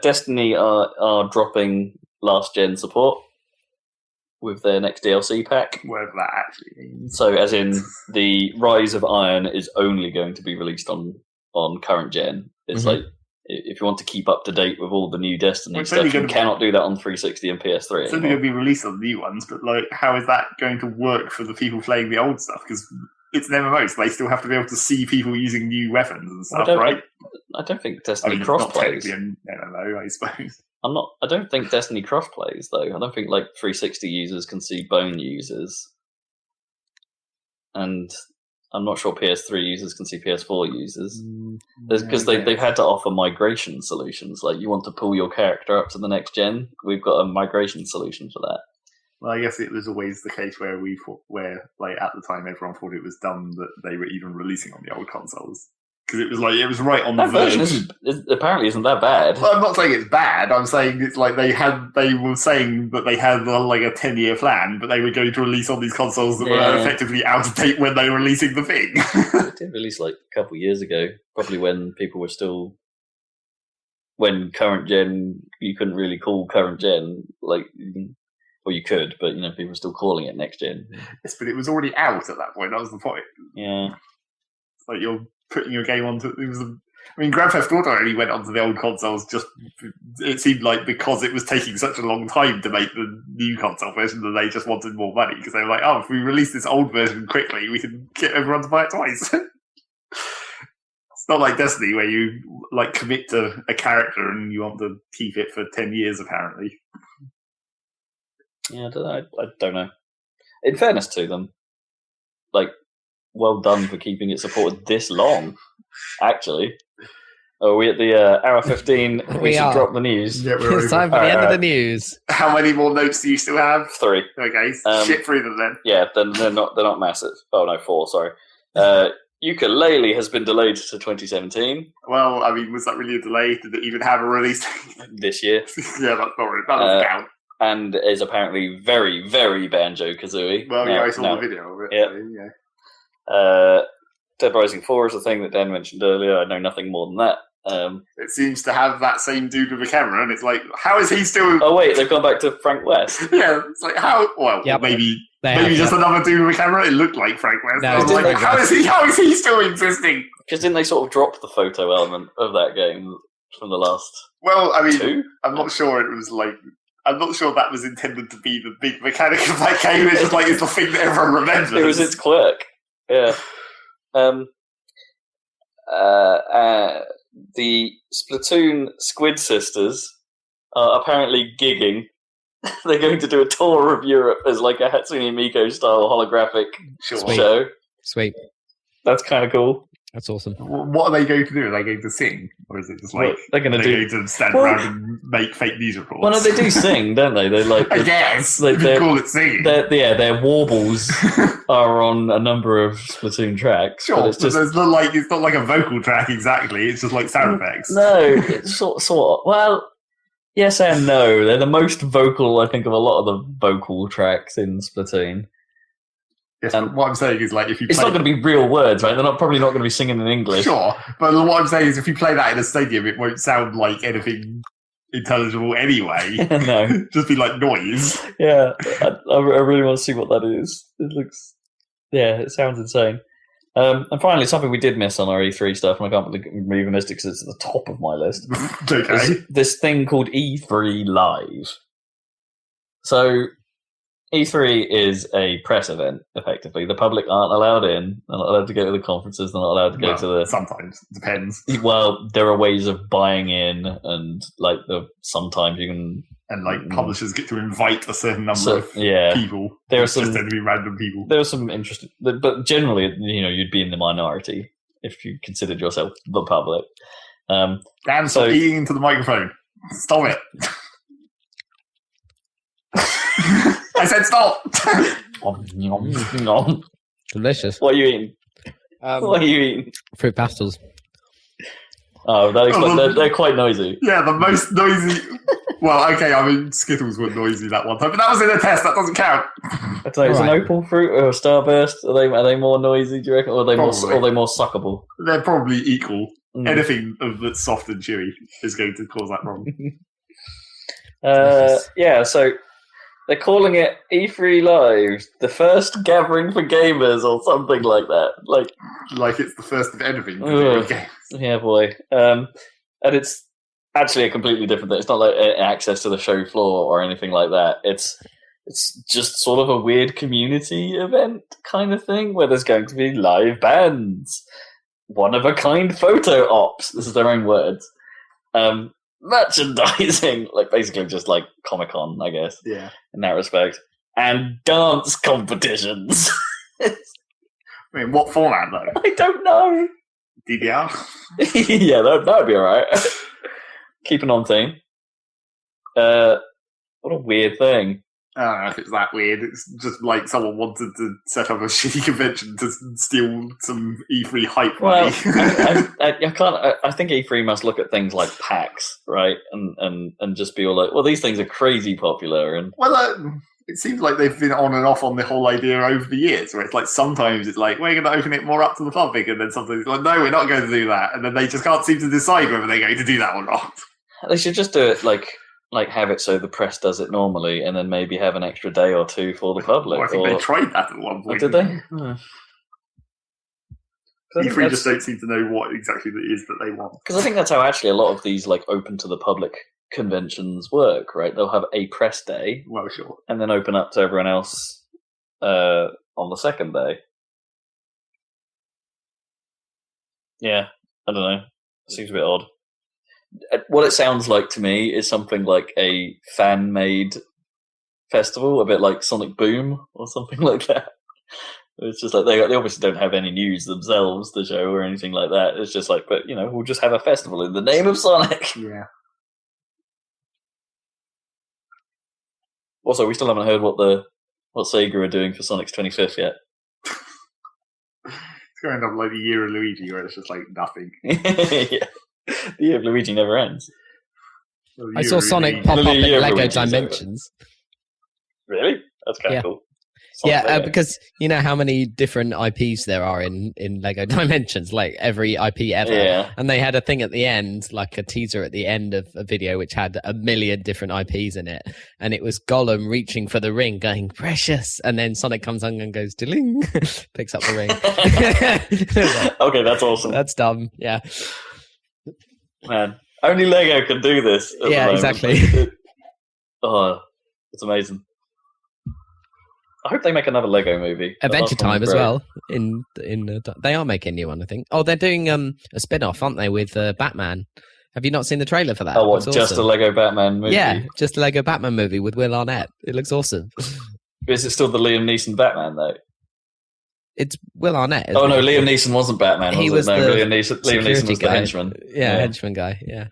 Destiny are dropping last gen support with their next DLC pack. Whatever that actually means. So, as in, the Rise of Iron is only going to be released on current gen. It's like, if you want to keep up to date with all the new Destiny stuff, you cannot do that on 360 and PS3. It's only going to be released on the new ones, but like, how is that going to work for the people playing the old stuff? Because it's an MMO, so they still have to be able to see people using new weapons and stuff, right? I don't think Destiny cross-plays. An MMO, I suppose. I don't think Destiny cross-plays, though. I don't think, like, 360 users can see Bone users. And I'm not sure PS3 users can see PS4 users. Because they've had to offer migration solutions. Like, you want to pull your character up to the next gen? We've got a migration solution for that. Well, I guess it was always the case where like at the time everyone thought it was dumb that they were even releasing on the old consoles. Because it was right on the verge. Apparently isn't that bad. Well, I'm not saying it's bad. I'm saying it's like they were saying that they had like a 10-year plan, but they were going to release on these consoles that were effectively out of date when they were releasing the thing. It did release like a couple of years ago, probably when people were still. When current gen, you couldn't really call current gen, like, or you could, but people were still calling it next gen. Yes, but it was already out at that point. That was the point. Yeah, it's like you're putting your game onto. Grand Theft Auto only went onto the old consoles. It seemed like because it was taking such a long time to make the new console version that they just wanted more money because they were like, if we release this old version quickly, we can get everyone to buy it twice. It's not like Destiny where you like commit to a character and you want to keep it for 10 years apparently. Yeah, I don't know. In fairness to them, like, well done for keeping it supported this long, actually. Are we at the hour 15? We should drop the news. Yeah, it's time for the end of the news. How many more notes do you still have? 3. Okay, shit through them then. Yeah, then they're not massive. Oh no, 4. Sorry. Ukulele has been delayed to 2017. Well, was that really a delay? Did it even have a release this year? Yeah, that's not really. That doesn't count. And is apparently very, very Banjo-Kazooie. Well, I saw the video of it. Yeah. So, Dead Rising 4 is the thing that Dan mentioned earlier. I know nothing more than that. It seems to have that same dude with a camera, and it's like, how is he still... Oh, wait, they've gone back to Frank West. Yeah, it's like, how... Well, maybe just another dude with a camera. It looked like Frank West. No, like, how is he still existing? Because didn't they sort of drop the photo element of that game from the last 2? I'm not sure it was like... I'm not sure that was intended to be the big mechanic of that game. It's just like it's the thing that everyone remembers. It was its quirk. Yeah. The Splatoon Squid Sisters are apparently gigging. They're going to do a tour of Europe as like a Hatsune Miku style holographic show. Sweet. That's kind of cool. That's awesome. What are they going to do? Are they going to sing? Or is it just like they're going to stand around and make fake news reports? Well, no, they do sing, don't they? They like. I guess. You could call it singing. Their warbles are on a number of Splatoon tracks. Sure, but it's not like a vocal track exactly. It's just like sound effects. No, it's sort of. Well, yes and no. They're the most vocal, I think, of a lot of the vocal tracks in Splatoon. Yes, but what I'm saying is, like, if you it's not going to be real words, right? They're probably not going to be singing in English. Sure, but what I'm saying is, if you play that in a stadium, it won't sound like anything intelligible anyway. No, just be like noise. Yeah, I really want to see what that is. It looks, it sounds insane. And finally, something we did miss on our E3 stuff, and I can't believe we even missed it because it's at the top of my list. Okay, is this thing called E3 Live. So. E3 is a press event, effectively. The public aren't allowed in. They're not allowed to go to the conferences. They're not allowed to go to the... Sometimes. Depends. Well, there are ways of buying in, and like sometimes you can... And like publishers get to invite a certain number of people. There are some... Just tend to be random people. There are some interesting... But generally, you'd be in the minority if you considered yourself the public. Dan, stop eating into the microphone. Stop it. I said stop! Delicious. What are you eating? What are you eating? Fruit pastels. Oh, they're quite noisy. Yeah, the most noisy... Well, okay, Skittles were noisy that one time, but that was in a test, that doesn't count. I'd say it's an opal fruit or a starburst. Are they more noisy, do you reckon? Or are they more suckable? They're probably equal. Anything that's soft and chewy is going to cause that problem. So... They're calling it E3 Live, the first gathering for gamers, or something like that. Like it's the first of anything for games. Yeah, boy. And it's actually a completely different thing. It's not like access to the show floor or anything like that. It's just sort of a weird community event kind of thing where there's going to be live bands, one-of-a-kind photo ops. This is their own words. Merchandising, basically just like Comic-Con, I guess. Yeah. In that respect. And dance competitions. What format, though? I don't know. DDR? Yeah, that'd be alright. Keeping on theme. What a weird thing. I don't know if it's that weird. It's just like someone wanted to set up a shitty convention to steal some E3 hype Well, money. I can't. I think E3 must look at things like PAX, right, and just be all like, well, these things are crazy popular, and Well, it seems like they've been on and off on the whole idea over the years, where it's like sometimes it's like, we're going to open it more up to the public, and then sometimes it's like, no, we're not going to do that, and then they just can't seem to decide whether they're going to do that or not. they should just do it like have it so the press does it normally, and then maybe have an extra day or two for the public. Well, I think they tried that at one Oh, point. did they? E3 just don't seem to know what exactly it is that they want. Because I think that's how actually a lot of these like open to the public conventions work, right? They'll have a press day, Well, sure. and then open up to everyone else on the second day. Yeah, I don't know. Seems a bit odd. What it sounds like to me is something like a fan-made festival, a bit like Sonic Boom or something like that. It's just like they obviously don't have any news themselves, the show, or anything like that. It's just like, but we'll just have a festival in the name of Sonic. Yeah. Also, we still haven't heard what Sega are doing for Sonic's 25th yet. It's going to have like the year of Luigi, where it's just like nothing. Yeah. The year of Luigi never ends. Well, the I year saw of Sonic Luigi- pop up The in year of Lego Luigi's over. Dimensions. Really? That's kind of Yeah. cool. Sonic Yeah, Lego. because you know how many different IPs there are in Lego Dimensions, like every IP ever. Yeah. And they had a thing at the end, like a teaser at the end of a video, which had 1 million different IPs in it. And it was Gollum reaching for the ring, going, precious. And then Sonic comes on and goes, ding, picks up the ring. Okay, that's awesome. That's dumb. Yeah. Man, only Lego can do this. At Yeah, the moment. exactly. Oh, it's amazing. I hope they make another Lego movie. The Adventure last one Time was as great. well. They are making a new one, I think. Oh, they're doing a spin-off, aren't they, with Batman? Have you not seen the trailer for that? Oh, what? It's Just a awesome. Lego Batman movie? Yeah, just a Lego Batman movie with Will Arnett. It looks awesome. Is it still the Liam Neeson Batman though? It's Will Arnett. Oh isn't no, it? Liam Neeson wasn't Batman. He was was it? No, the Liam Neeson was the guy. henchman. Yeah, henchman guy. Yeah,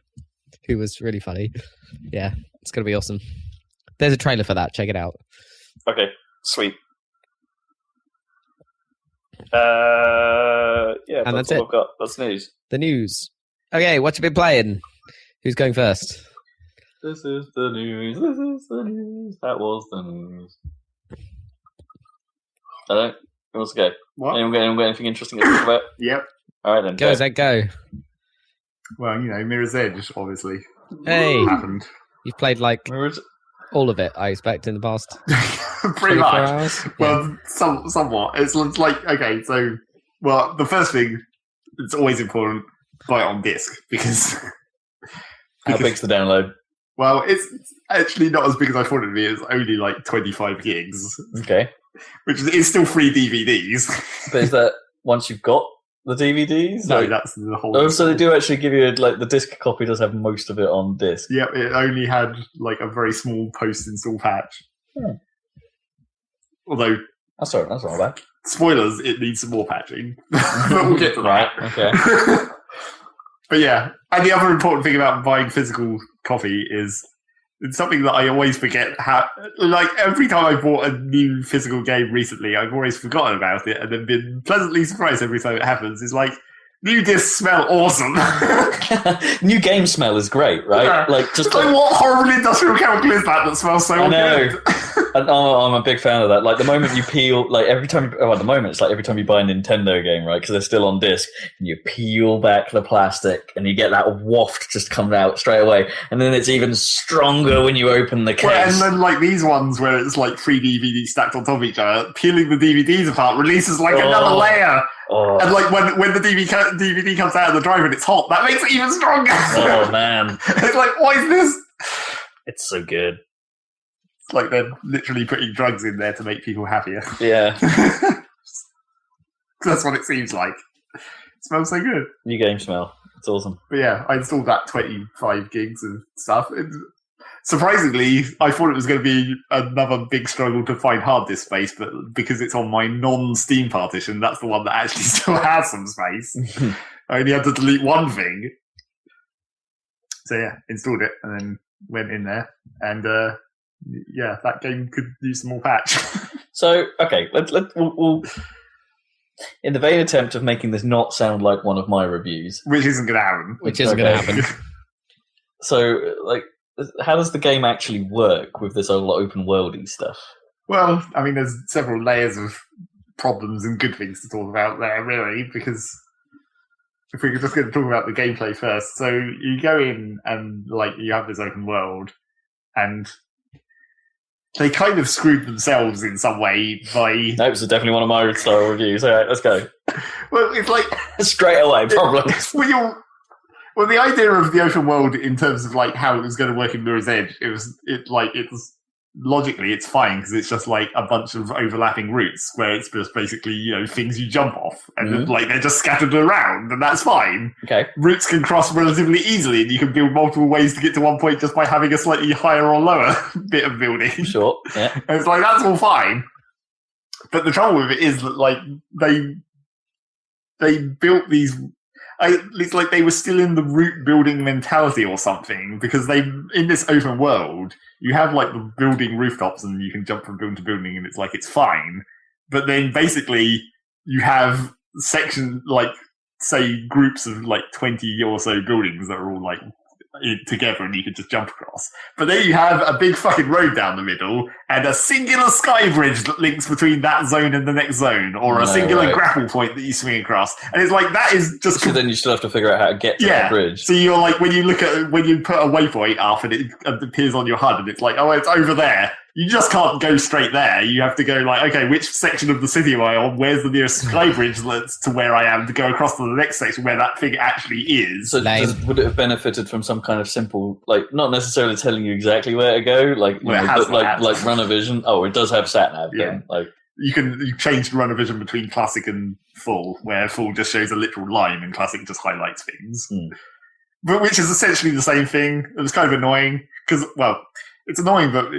who was really funny. Yeah, it's gonna be awesome. There's a trailer for that. Check it out. Okay, sweet. Yeah, And that's that's all I've got. That's news. The news. Okay, what you been playing? Who's going first? This is the news. This is the news. That was the news. I don't. Who wants to go? What? Anyone got anything interesting to talk about? Yep. All right then. Go, Zed, go. Well, Mirror's Edge, obviously. Hey, Happened. you've played like Where is it? all of it, I expect, in the past Pretty 24 much. hours. Well, somewhat. It's like, okay, so, well, the first thing, it's always important, buy it on disc, because... How big's the download? Well, it's actually not as big as I thought it would be. It's only like 25 gigs, Okay, which is still 3 DVDs. but is that once you've got the DVDs? No, Like- that's the whole... Oh, so they do actually give you like the disc copy does have most of it on disc. Yep, it only had like a very small post-install patch. Hmm. Although, That's all right. That's all right. spoilers, it needs some more patching. But we'll get to Right. that. Okay. But yeah, and the other important thing about buying physical copy is it's something that I always forget how, like every time I bought a new physical game recently, I've always forgotten about it and then been pleasantly surprised every time it happens. It's like, new discs smell awesome. New game smell is great, right? Yeah. Like just It's like, what horrible industrial chemical is that smells so I know. good? I'm a big fan of that. Like the moment you peel, like every time, at the moment it's like every time you buy a Nintendo game, right? Because they're still on disc, and you peel back the plastic, and you get that waft just coming out straight away, and then it's even stronger when you open the case. Well, and then like these ones where it's like 3 DVDs stacked on top of each other, peeling the DVDs apart releases like another layer. Oh, And like when the DVD comes out of the drive and it's hot, that makes it even stronger. oh man, It's like, what is this? it's so good. It's like they're literally putting drugs in there to make people happier. Yeah, That's what it seems like. It smells so good. new game smell. It's awesome. But yeah, I installed that 25 gigs of stuff. Surprisingly, I thought it was going to be another big struggle to find hard disk space, but because it's on my non-Steam partition, that's the one that actually still has some space. I only had to delete one thing. So yeah, installed it and then went in there. And yeah, that game could use some more patch. So, okay, we'll in the vain attempt of making this not sound like one of my reviews, Which isn't going to happen. Which isn't going to happen. So, like, how does the game actually work with this whole open worldy stuff? Well, I mean, there's several layers of problems and good things to talk about there, really, because if we're just going to talk about the gameplay first, so you go in and, like, you have this open world, and they kind of screwed themselves in some way by... Nope, this is definitely one of my style reviews. All right, let's go. Well, it's like... Straight away, problems. Well, the idea of the open world in terms of like how it was going to work in Mirror's Edge, it's logically it's fine because it's just like a bunch of overlapping routes where it's just basically, you know, things you jump off and like they're just scattered around and that's fine. Okay. Routes can cross relatively easily and you can build multiple ways to get to one point just by having a slightly higher or lower bit of building. Sure. Yeah. And it's like that's all fine. But the trouble with it is that like they built these. It's like they were still in the route building mentality or something, because in this open world, you have like the building rooftops and you can jump from building to building and it's like, it's fine. But then basically you have like, say groups of like 20 or so buildings that are all like together and you can just jump across. But then you have a big fucking road down the middle and a singular sky bridge that links between that zone and the next zone, or a singular grapple point that you swing across. And it's like, that is just... So then you still have to figure out how to get to that bridge. So you're like, when you put a waypoint up and it appears on your HUD and it's like, oh, it's over there. You just can't go straight there. You have to go like, okay, which section of the city am I on? Where's the nearest sky bridge that's to where I am to go across to the next section where that thing actually is? So would it have benefited from some kind of simple, like, not necessarily telling you exactly where to go, like, like Runner Vision? Oh, it does have sat nav. Yeah. Then. Like, you change the Runner Vision between Classic and Full, where Full just shows a literal line and Classic just highlights things. But which is essentially the same thing. It was kind of annoying because, well, it's annoying, but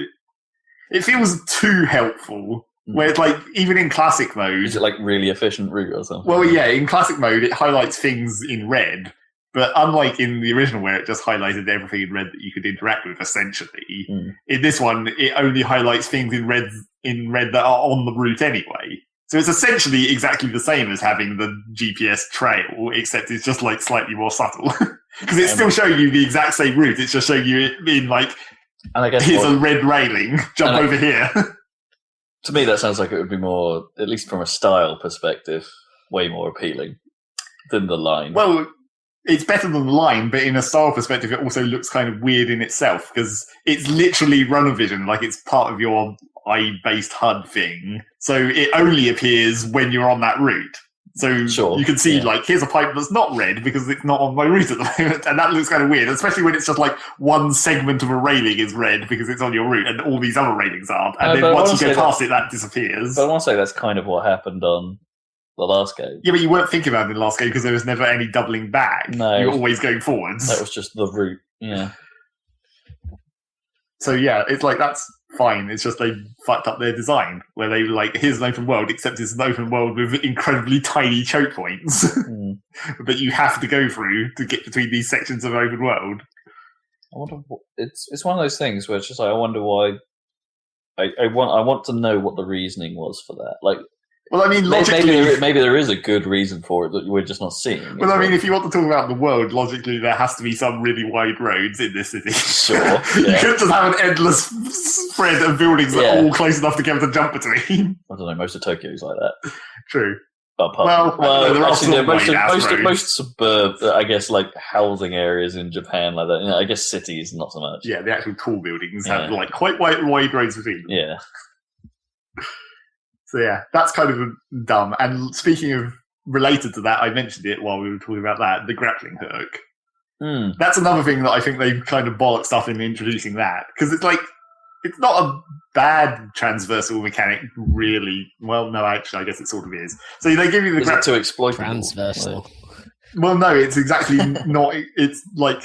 it feels too helpful. Where it's like, even in classic mode... Is it like really efficient route or something? Well, yeah, in classic mode, it highlights things in red. But unlike in the original where it just highlighted everything in red that you could interact with, essentially, in this one, it only highlights things in red that are on the route anyway. So it's essentially exactly the same as having the GPS trail, except it's just like slightly more subtle. Because it's still showing you the exact same route, it's just showing you it in like... And I guess here's a red railing. Jump over here. To me, that sounds like it would be more, at least from a style perspective, way more appealing than the line. Well, it's better than the line, but in a style perspective, it also looks kind of weird in itself because it's literally Runner Vision, like it's part of your eye-based HUD thing. So it only appears when you're on that route. So you can see, like, here's a pipe that's not red because it's not on my route at the moment, and that looks kind of weird, especially when it's just like one segment of a railing is red because it's on your route, and all these other railings aren't. And then once you go past it, that disappears. But I want to say that's kind of what happened on the last game. Yeah, but you weren't thinking about it in the last game because there was never any doubling back. No. You were always going forwards. That was just the route, yeah. So yeah, it's like, that's fine. It's just they fucked up their design, where they were like, here's an open world, except it's an open world with incredibly tiny choke points that you have to go through to get between these sections of open world. I wonder. It's one of those things where it's just like, I wonder why. I want to know what the reasoning was for that. Like, well, I mean, logically... Maybe there is a good reason for it that we're just not seeing. Well, I mean, if you want to talk about the world, logically, there has to be some really wide roads in this city. Sure. You couldn't just have an endless spread of buildings that are all close enough to get able to jump between. I don't know, most of Tokyo is like that. True. Most suburb, I guess, like housing areas in Japan, like that. You know, I guess cities, not so much. Yeah, the actual tall buildings have like quite wide roads between them. Yeah. So yeah, that's kind of dumb. And speaking of related to that, I mentioned it while we were talking about that, the grappling hook. That's another thing that I think they kind of bollocked stuff in introducing that. Because it's like, it's not a bad transversal mechanic, really. Well, no, actually, I guess it sort of is. So they give you the to exploit transversal. Well, no, it's exactly not. It's like,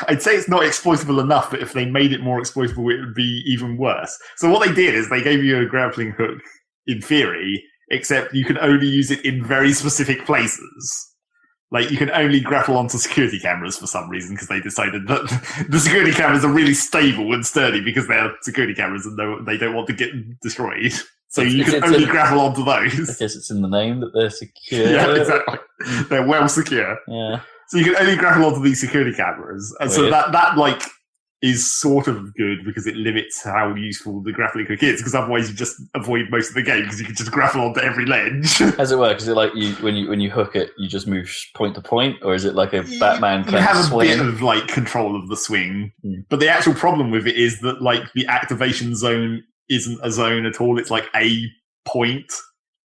I'd say it's not exploitable enough, but if they made it more exploitable, it would be even worse. So what they did is they gave you a grappling hook in theory, except you can only use it in very specific places. Like, you can only grapple onto security cameras for some reason because they decided that the security cameras are really stable and sturdy because they're security cameras and they don't want to get destroyed. So you can only grapple onto those. I guess it's in the name that they're secure. Yeah, exactly. They're well secure. Yeah. So you can only grapple onto these security cameras. And so that like, is sort of good because it limits how useful the grappling hook is, because otherwise you just avoid most of the game because you can just grapple onto every ledge. How does it work? Is it like when you hook it, you just move point to point, or is it like a Batman kind of swing? You have a bit of like control of the swing, but the actual problem with it is that like the activation zone isn't a zone at all. It's like a point.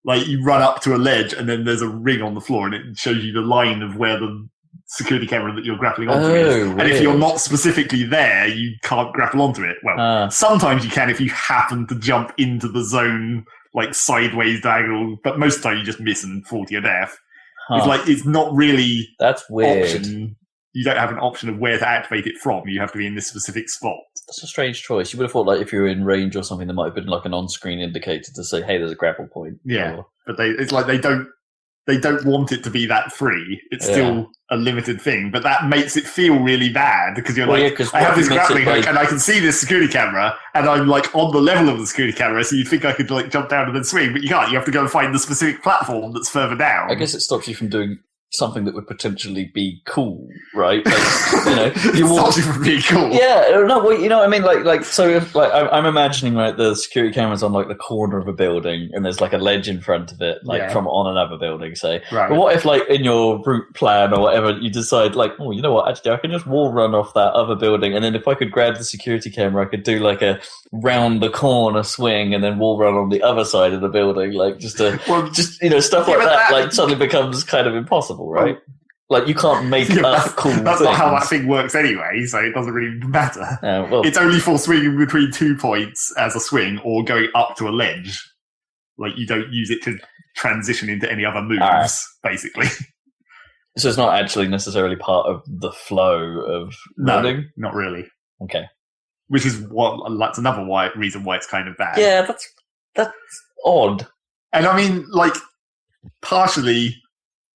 Like you run up to a ledge and then there's a ring on the floor and it shows you the line of where the security camera that you're grappling onto is. Weird. And if you're not specifically there, you can't grapple onto it. Well, sometimes you can if you happen to jump into the zone, like sideways, diagonal, but most of the time you just miss and fall to your death. It's like, it's not really that's weird. Option. You don't have an option of where to activate it from. You have to be in this specific spot. That's a strange choice. You would have thought, like, if you were in range or something, there might have been like an on-screen indicator to say, "Hey, there's a grapple point." Yeah, but it's like they don't want it to be that free. It's still a limited thing, but that makes it feel really bad because you're I have this grappling hook and I can see this security camera and I'm like on the level of the security camera, so you think I could like jump down and then swing, but you can't. You have to go and find the specific platform that's further down. I guess it stops you from doing something that would potentially be cool, right? Like, you want it from being cool. Yeah, no, well, you know what I mean? Like, so if, like, I'm imagining, right, the security camera's on, like, the corner of a building, and there's, like, a ledge in front of it, like, from on another building, say. Right. But what if, like, in your route plan or whatever, you decide, like, oh, you know what, actually, I can just wall run off that other building, and then if I could grab the security camera, I could do, like, a round the corner swing, and then wall run on the other side of the building, like, just stuff like that, like, suddenly becomes kind of impossible. Right, like you can't make up cool. That's not how that thing works anyway, so it doesn't really matter. It's only for swinging between 2 points as a swing, or going up to a ledge. Like you don't use it to transition into any other moves, basically. So it's not actually necessarily part of the flow of running. No, not really. Okay, which is that's another reason why it's kind of bad. Yeah, that's odd. And I mean, like, partially.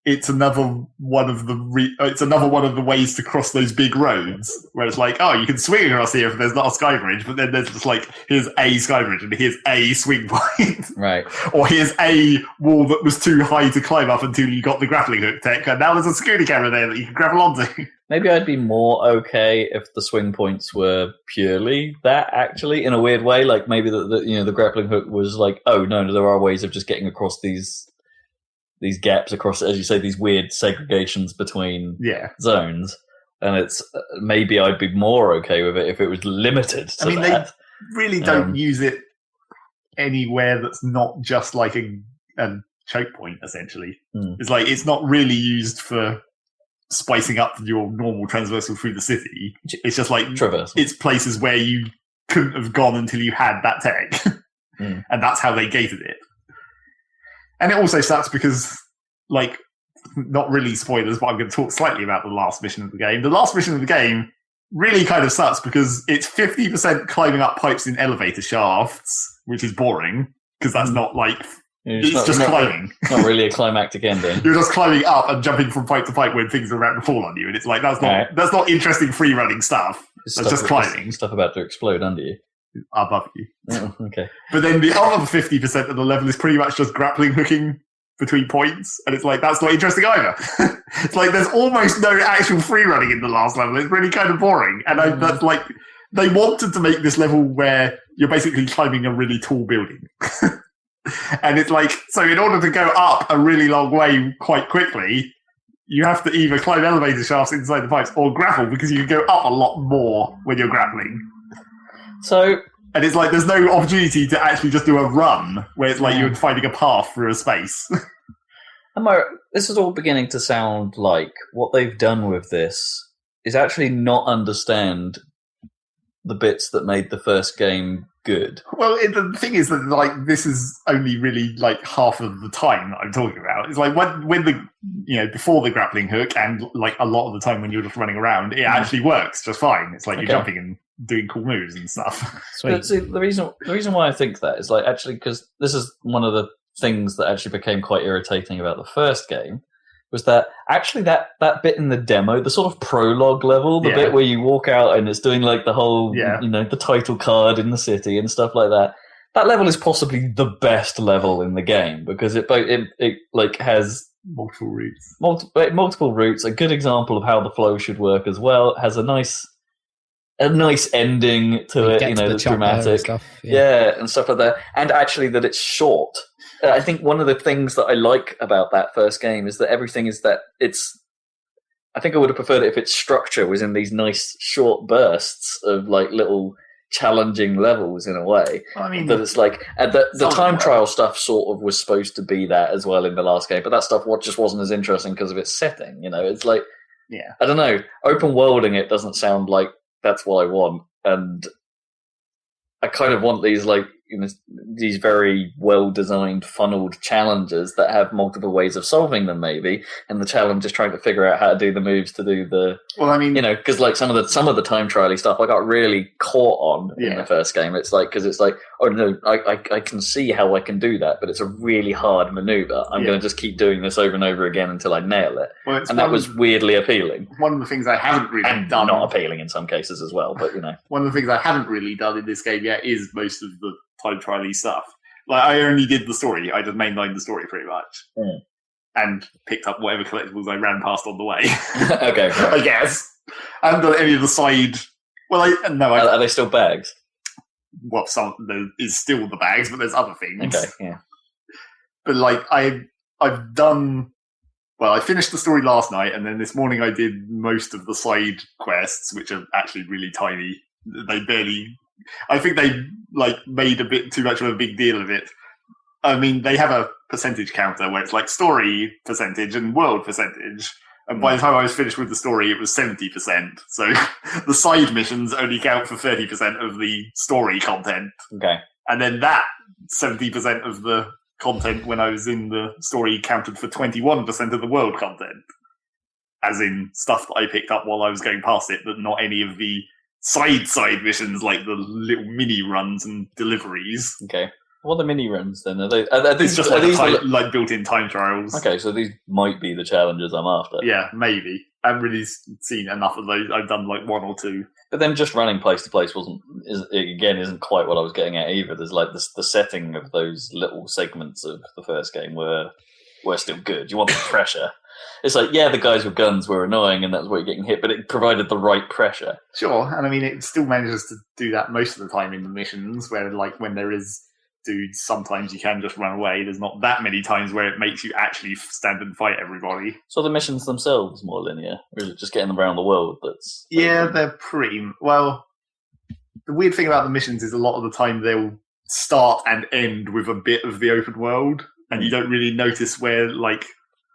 It's another one of the ways to cross those big roads where it's like, oh, you can swing across here if there's not a sky bridge, but then there's just like, here's a sky bridge and here's a swing point. Right. Or here's a wall that was too high to climb up until you got the grappling hook tech, and now there's a security camera there that you can grapple onto. Maybe I'd be more okay if the swing points were purely that, actually, in a weird way. Like maybe the grappling hook was like, oh no, there are ways of just getting across these gaps across, as you say, these weird segregations between zones, and it's maybe I'd be more okay with it if it was limited to that. They really don't use it anywhere that's not just like a choke point, essentially. It's like, it's not really used for spicing up your normal transversal through the city. It's just like traversal. It's places where you couldn't have gone until you had that tech. And that's how they gated it. And it also sucks because, like, not really spoilers, but I'm going to talk slightly about the last mission of the game. The last mission of the game really kind of sucks because it's 50% climbing up pipes in elevator shafts, which is boring, because that's not like... It's just climbing. Not really a climactic ending. You're just climbing up and jumping from pipe to pipe when things are about to fall on you, and it's like, that's not interesting free-running stuff. That's just climbing. Stuff about to explode under you. Above you. Oh, okay. But then the other 50% of the level is pretty much just grappling hooking between points, and it's like, that's not interesting either. It's like, there's almost no actual free running in the last level. It's really kind of boring. And that's like, they wanted to make this level where you're basically climbing a really tall building. And it's like, so in order to go up a really long way quite quickly, you have to either climb elevator shafts inside the pipes or grapple, because you can go up a lot more when you're grappling. And it's like, there's no opportunity to actually just do a run, where it's like you're finding a path through a space. This is all beginning to sound like what they've done with this is actually not understand the bits that made the first game good. Well, the thing is that, like, this is only really like half of the time that I'm talking about. It's like when the before the grappling hook, and like a lot of the time when you're just running around, it actually works just fine. It's like you're jumping and doing cool moves and stuff. But see, the reason why I think that is, like, actually, because this is one of the things that actually became quite irritating about the first game, was that actually that bit in the demo, the sort of prologue level, the bit where you walk out and it's doing like the whole, the title card in the city and stuff like that. That level is possibly the best level in the game because it like has multiple routes, a good example of how the flow should work as well. It has a nice ending to it, that's dramatic, and stuff, and stuff like that. And actually, that it's short. I think one of the things that I like about that first game is that everything is that it's. I think I would have preferred it if its structure was in these nice short bursts of like little challenging levels in a way. I mean, that it's like the time trial stuff sort of was supposed to be that as well in the last game, but that stuff just wasn't as interesting because of its setting. It's like, I don't know, open worlding it doesn't sound like that's what I want, and I kind of want these like these very well-designed, funneled challenges that have multiple ways of solving them, maybe. And the challenge is trying to figure out how to do the moves to do the. Well, I mean, because like some of the time trial-y stuff, I got really caught on in the first game. It's like because it's like, oh no, I can see how I can do that, but it's a really hard maneuver. I'm going to just keep doing this over and over again until I nail it. Well, and that was weirdly appealing. One of the things I haven't really done, not appealing in some cases as well, but one of the things I haven't really done in this game yet is most of the time trial-y stuff. Like I only did the story. I just mainlined the story pretty much, and picked up whatever collectibles I ran past on the way. Okay, right. I guess. I haven't done any of the side. Well, are they still bags? Well, there is still the bags, but there's other things. Okay, yeah. But like I've done. Well, I finished the story last night, and then this morning I did most of the side quests, which are actually really tiny. They barely. I think they made a bit too much of a big deal of it. I mean, they have a percentage counter where it's like story percentage and world percentage. And by the time I was finished with the story, it was 70%. So the side missions only count for 30% of the story content. Okay. And then that 70% of the content when I was in the story counted for 21% of the world content. As in stuff that I picked up while I was going past it, but not any of the side missions like the little mini runs and deliveries. Okay. What are the mini runs then? Are these just like built-in time trials? Okay, so these might be the challenges I'm after. Yeah, maybe. I haven't really seen enough of those. I've done like one or two. But then just running place to place isn't quite what I was getting at either. There's like the setting of those little segments of the first game were still good. You want the pressure. It's like, the guys with guns were annoying and that's why you're getting hit, but it provided the right pressure. Sure, and I mean, it still manages to do that most of the time in the missions, where like when there is dudes, sometimes you can just run away. There's not that many times where it makes you actually stand and fight everybody. So the missions themselves more linear, or is it just getting them around the world that's... Yeah, they're pretty... Well, the weird thing about the missions is a lot of the time they'll start and end with a bit of the open world, and you don't really notice where, like...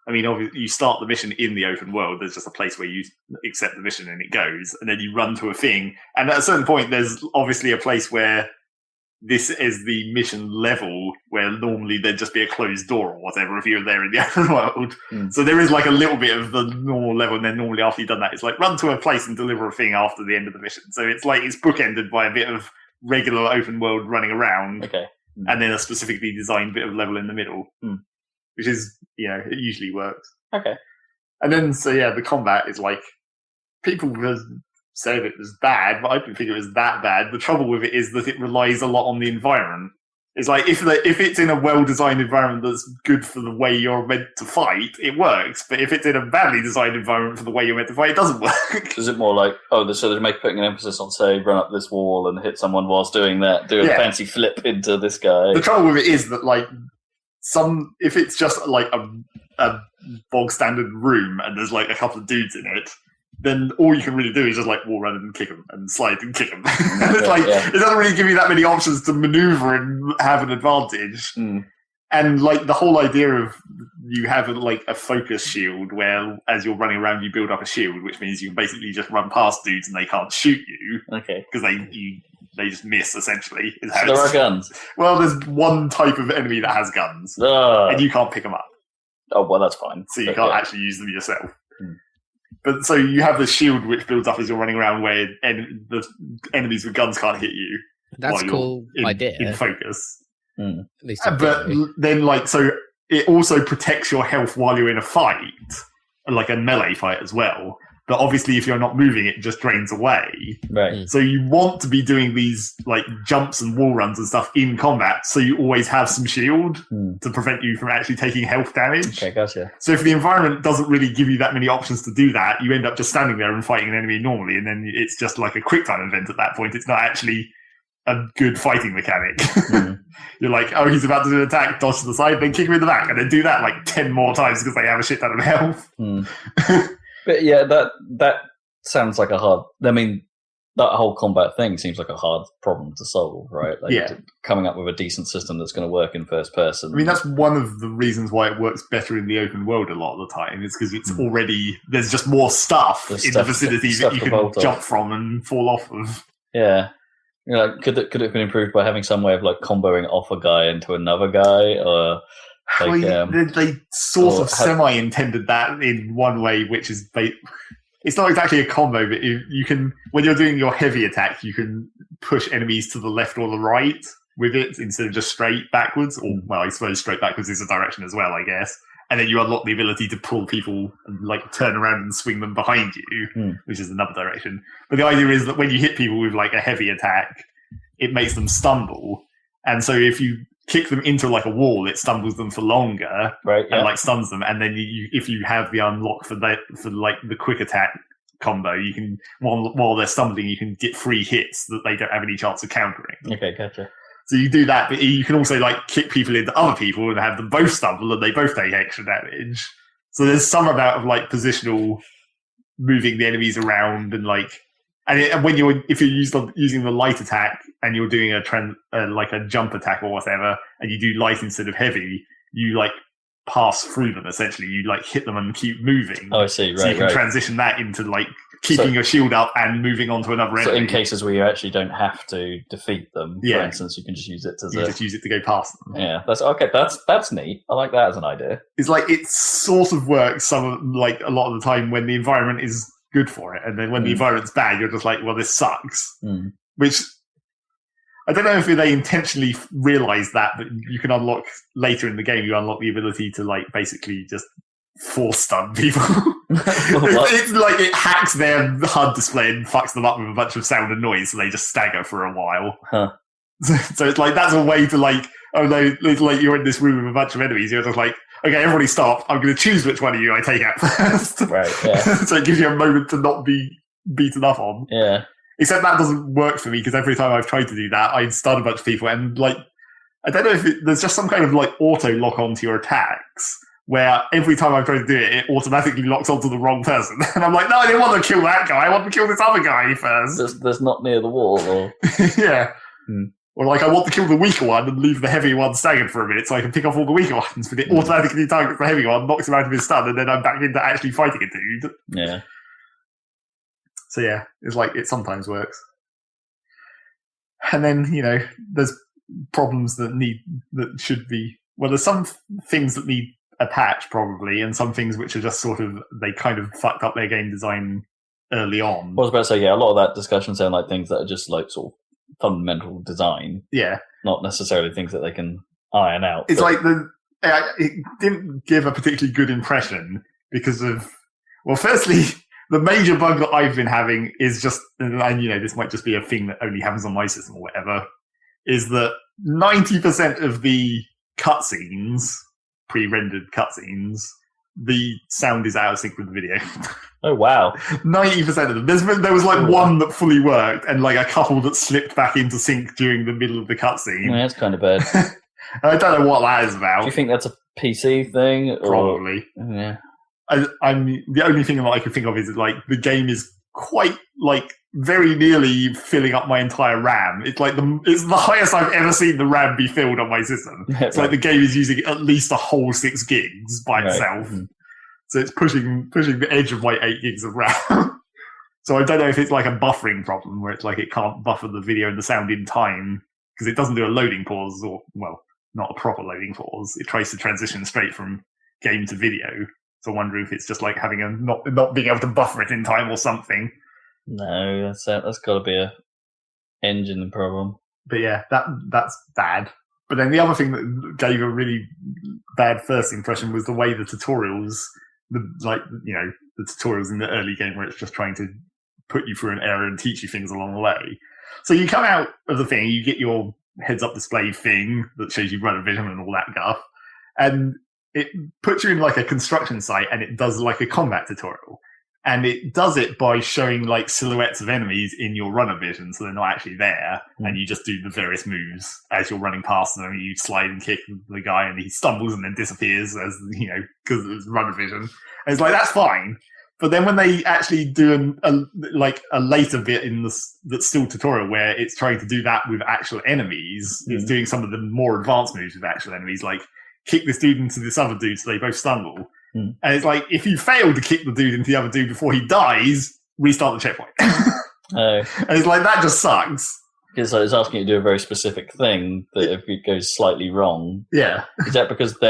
I mean, obviously, you start the mission in the open world. There's just a place where you accept the mission and it goes. And then you run to a thing. And at a certain point, there's obviously a place where this is the mission level, where normally there'd just be a closed door or whatever if you're there in the open world. So there is like a little bit of the normal level. And then normally after you've done that, it's like run to a place and deliver a thing after the end of the mission. So it's like it's bookended by a bit of regular open world running around. Okay. And then a specifically designed bit of level in the middle. Which is, it usually works. Okay. And then, the combat is like, people say it was bad, but I didn't think it was that bad. The trouble with it is that it relies a lot on the environment. It's like, if it's in a well-designed environment that's good for the way you're meant to fight, it works. But if it's in a badly designed environment for the way you're meant to fight, it doesn't work. Is it more like, so they're putting an emphasis on, say, run up this wall and hit someone whilst doing that, do a fancy flip into this guy? The trouble with it is that, like, if it's just like a bog standard room and there's like a couple of dudes in it, then all you can really do is just like wall run and kick them and slide and kick them. It doesn't really give you that many options to maneuver and have an advantage. And like the whole idea of you have like a focus shield where as you're running around you build up a shield, which means you can basically just run past dudes and they can't shoot you. Okay. Because they just miss, essentially. So there are guns? Well, there's one type of enemy that has guns. And you can't pick them up. Oh, well, that's fine. So you can't actually use them yourself. But so you have the shield which builds up as you're running around where the enemies with guns can't hit you. That's a cool idea. In focus. At least but then, like, so it also protects your health while you're in a fight, like a melee fight as well. But obviously, if you're not moving, it just drains away. Right. So you want to be doing these like jumps and wall runs and stuff in combat, so you always have some shield to prevent you from actually taking health damage. Okay, gotcha. So if the environment doesn't really give you that many options to do that, you end up just standing there and fighting an enemy normally, and then it's just like a quick time event at that point. It's not actually a good fighting mechanic. You're like, oh, he's about to do an attack, dodge to the side, then kick him in the back, and then do that like 10 more times because they have a shit ton of health. But yeah, that sounds like a hard. I mean, that whole combat thing seems like a hard problem to solve, right? Like coming up with a decent system that's going to work in first person. I mean, that's one of the reasons why it works better in the open world a lot of the time. Is because it's already there's just more stuff in the vicinity that you can jump from and fall off of. Yeah. You know, like, could it have been improved by having some way of like comboing off a guy into another guy, or like, they sort of semi-intended that in one way, which is it's not exactly a combo, but you can, when you're doing your heavy attack, you can push enemies to the left or the right with it instead of just straight backwards. Or, well, I suppose straight backwards is a direction as well, I guess. And then you unlock the ability to pull people and like turn around and swing them behind you, which is another direction. But the idea is that when you hit people with like a heavy attack, it makes them stumble. And so if you kick them into like a wall, it stumbles them for longer, and like stuns them. And then if you have the unlock for like the quick attack combo, you can while they're stumbling, you can get free hits that they don't have any chance of countering. Okay, gotcha. So you do that, but you can also like kick people into other people and have them both stumble and they both take extra damage. So there's some amount of like positional moving the enemies around and like, if you're using the light attack and you're doing like a jump attack or whatever, and you do light instead of heavy, you like pass through them essentially. You like hit them and keep moving. Oh, I see. Right. So you can transition that into like keeping your shield up and moving on to another enemy. So in cases where you actually don't have to defeat them, for instance, you can just use it to just use it to go past them. Yeah, that's okay. That's neat. I like that as an idea. It's like it sort of works a lot of the time when the environment is good for it, and then when the environment's bad, you're just like, well, this sucks. Which I don't know if they intentionally realize that, but you can unlock later in the game. You unlock the ability to like basically just force stun people. It's like it hacks their HUD display and fucks them up with a bunch of sound and noise, so they just stagger for a while. So it's like that's a way to like, oh no, it's like you're in this room with a bunch of enemies. You're just like, okay, everybody stop. I'm going to choose which one of you I take out first. Right. Yeah. So it gives you a moment to not be beaten up on. Yeah. Except that doesn't work for me because every time I've tried to do that, I stun a bunch of people and like, I don't know if there's just some kind of like auto lock onto your attacks where every time I've tried to do it, it automatically locks onto the wrong person. And I'm like, no, I didn't want to kill that guy. I want to kill this other guy first. There's not near the wall or... Yeah. Or like, I want to kill the weaker one and leave the heavy one staggered for a minute so I can pick off all the weaker ones, but it automatically targets the heavy one, knocks him out of his stun, and then I'm back into actually fighting a dude. Yeah. So yeah, it's like, it sometimes works. And then, you know, there's problems that should be, well, there's some things that need a patch probably, and some things which are just sort of, they kind of fucked up their game design early on. I was about to say, yeah, a lot of that discussion sound like things that are just like sort of fundamental design, not necessarily things that they can iron out. It's like it didn't give a particularly good impression because of, well, firstly, the major bug that I've been having is just, and you know, this might just be a thing that only happens on my system or whatever, is that 90% of the cutscenes, pre-rendered cutscenes, the sound is out of sync with the video. Oh, wow. 90% of them. There was like one that fully worked and like a couple that slipped back into sync during the middle of the cutscene. Yeah, that's kind of bad. I don't know what that is about. Do you think that's a PC thing? Or... Probably. Yeah. I'm the only thing that I can think of is like the game is quite like very nearly filling up my entire RAM. It's like it's the highest I've ever seen the RAM be filled on my system. It's like the game is using at least a whole 6 gigs by itself. So it's pushing the edge of my 8 gigs of RAM. So I don't know if it's like a buffering problem where it's like it can't buffer the video and the sound in time because it doesn't do a loading pause, or, well, not a proper loading pause. It tries to transition straight from game to video. So I wonder if it's just like having not being able to buffer it in time or something. No, that's got to be a engine problem. But yeah, that's bad. But then the other thing that gave a really bad first impression was the way the tutorials, the tutorials in the early game where it's just trying to put you through an area and teach you things along the way. So you come out of the thing, you get your heads-up display thing that shows you run a vision and all that guff, and it puts you in like a construction site and it does like a combat tutorial. And it does it by showing like silhouettes of enemies in your runner vision, so they're not actually there, and you just do the various moves as you're running past them. You slide and kick the guy, and he stumbles and then disappears as because it's runner vision. And it's like that's fine, but then when they actually do a later bit in that's still tutorial where it's trying to do that with actual enemies, it's doing some of the more advanced moves with actual enemies, like kick this dude into this other dude so they both stumble. And it's like, if you fail to kick the dude into the other dude before he dies, restart the checkpoint. And it's like, that just sucks. Because it's asking you to do a very specific thing that if it goes slightly wrong. Yeah. Is that because of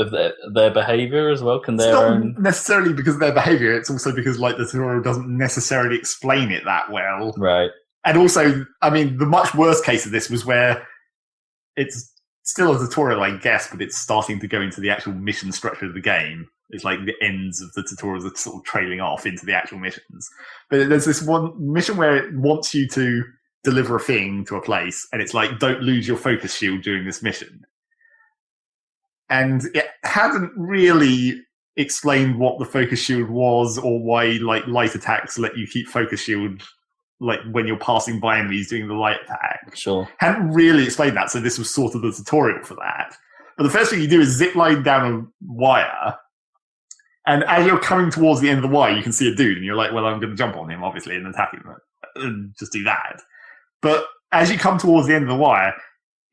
their behaviour as well? Can their not necessarily because of their behaviour, it's also because like the tutorial doesn't necessarily explain it that well. Right. And also, I mean, the much worse case of this was where it's still a tutorial, I guess, but it's starting to go into the actual mission structure of the game. It's like the ends of the tutorials are sort of trailing off into the actual missions. But there's this one mission where it wants you to deliver a thing to a place, and it's like, don't lose your focus shield during this mission. And it hadn't really explained what the focus shield was or why like light attacks let you keep focus shield like when you're passing by enemies doing the light attack. Sure. Hadn't really explained that, so this was sort of the tutorial for that. But the first thing you do is zip line down a wire, and as you're coming towards the end of the wire, you can see a dude, and you're like, well, I'm going to jump on him, obviously, and attack him, and just do that. But as you come towards the end of the wire,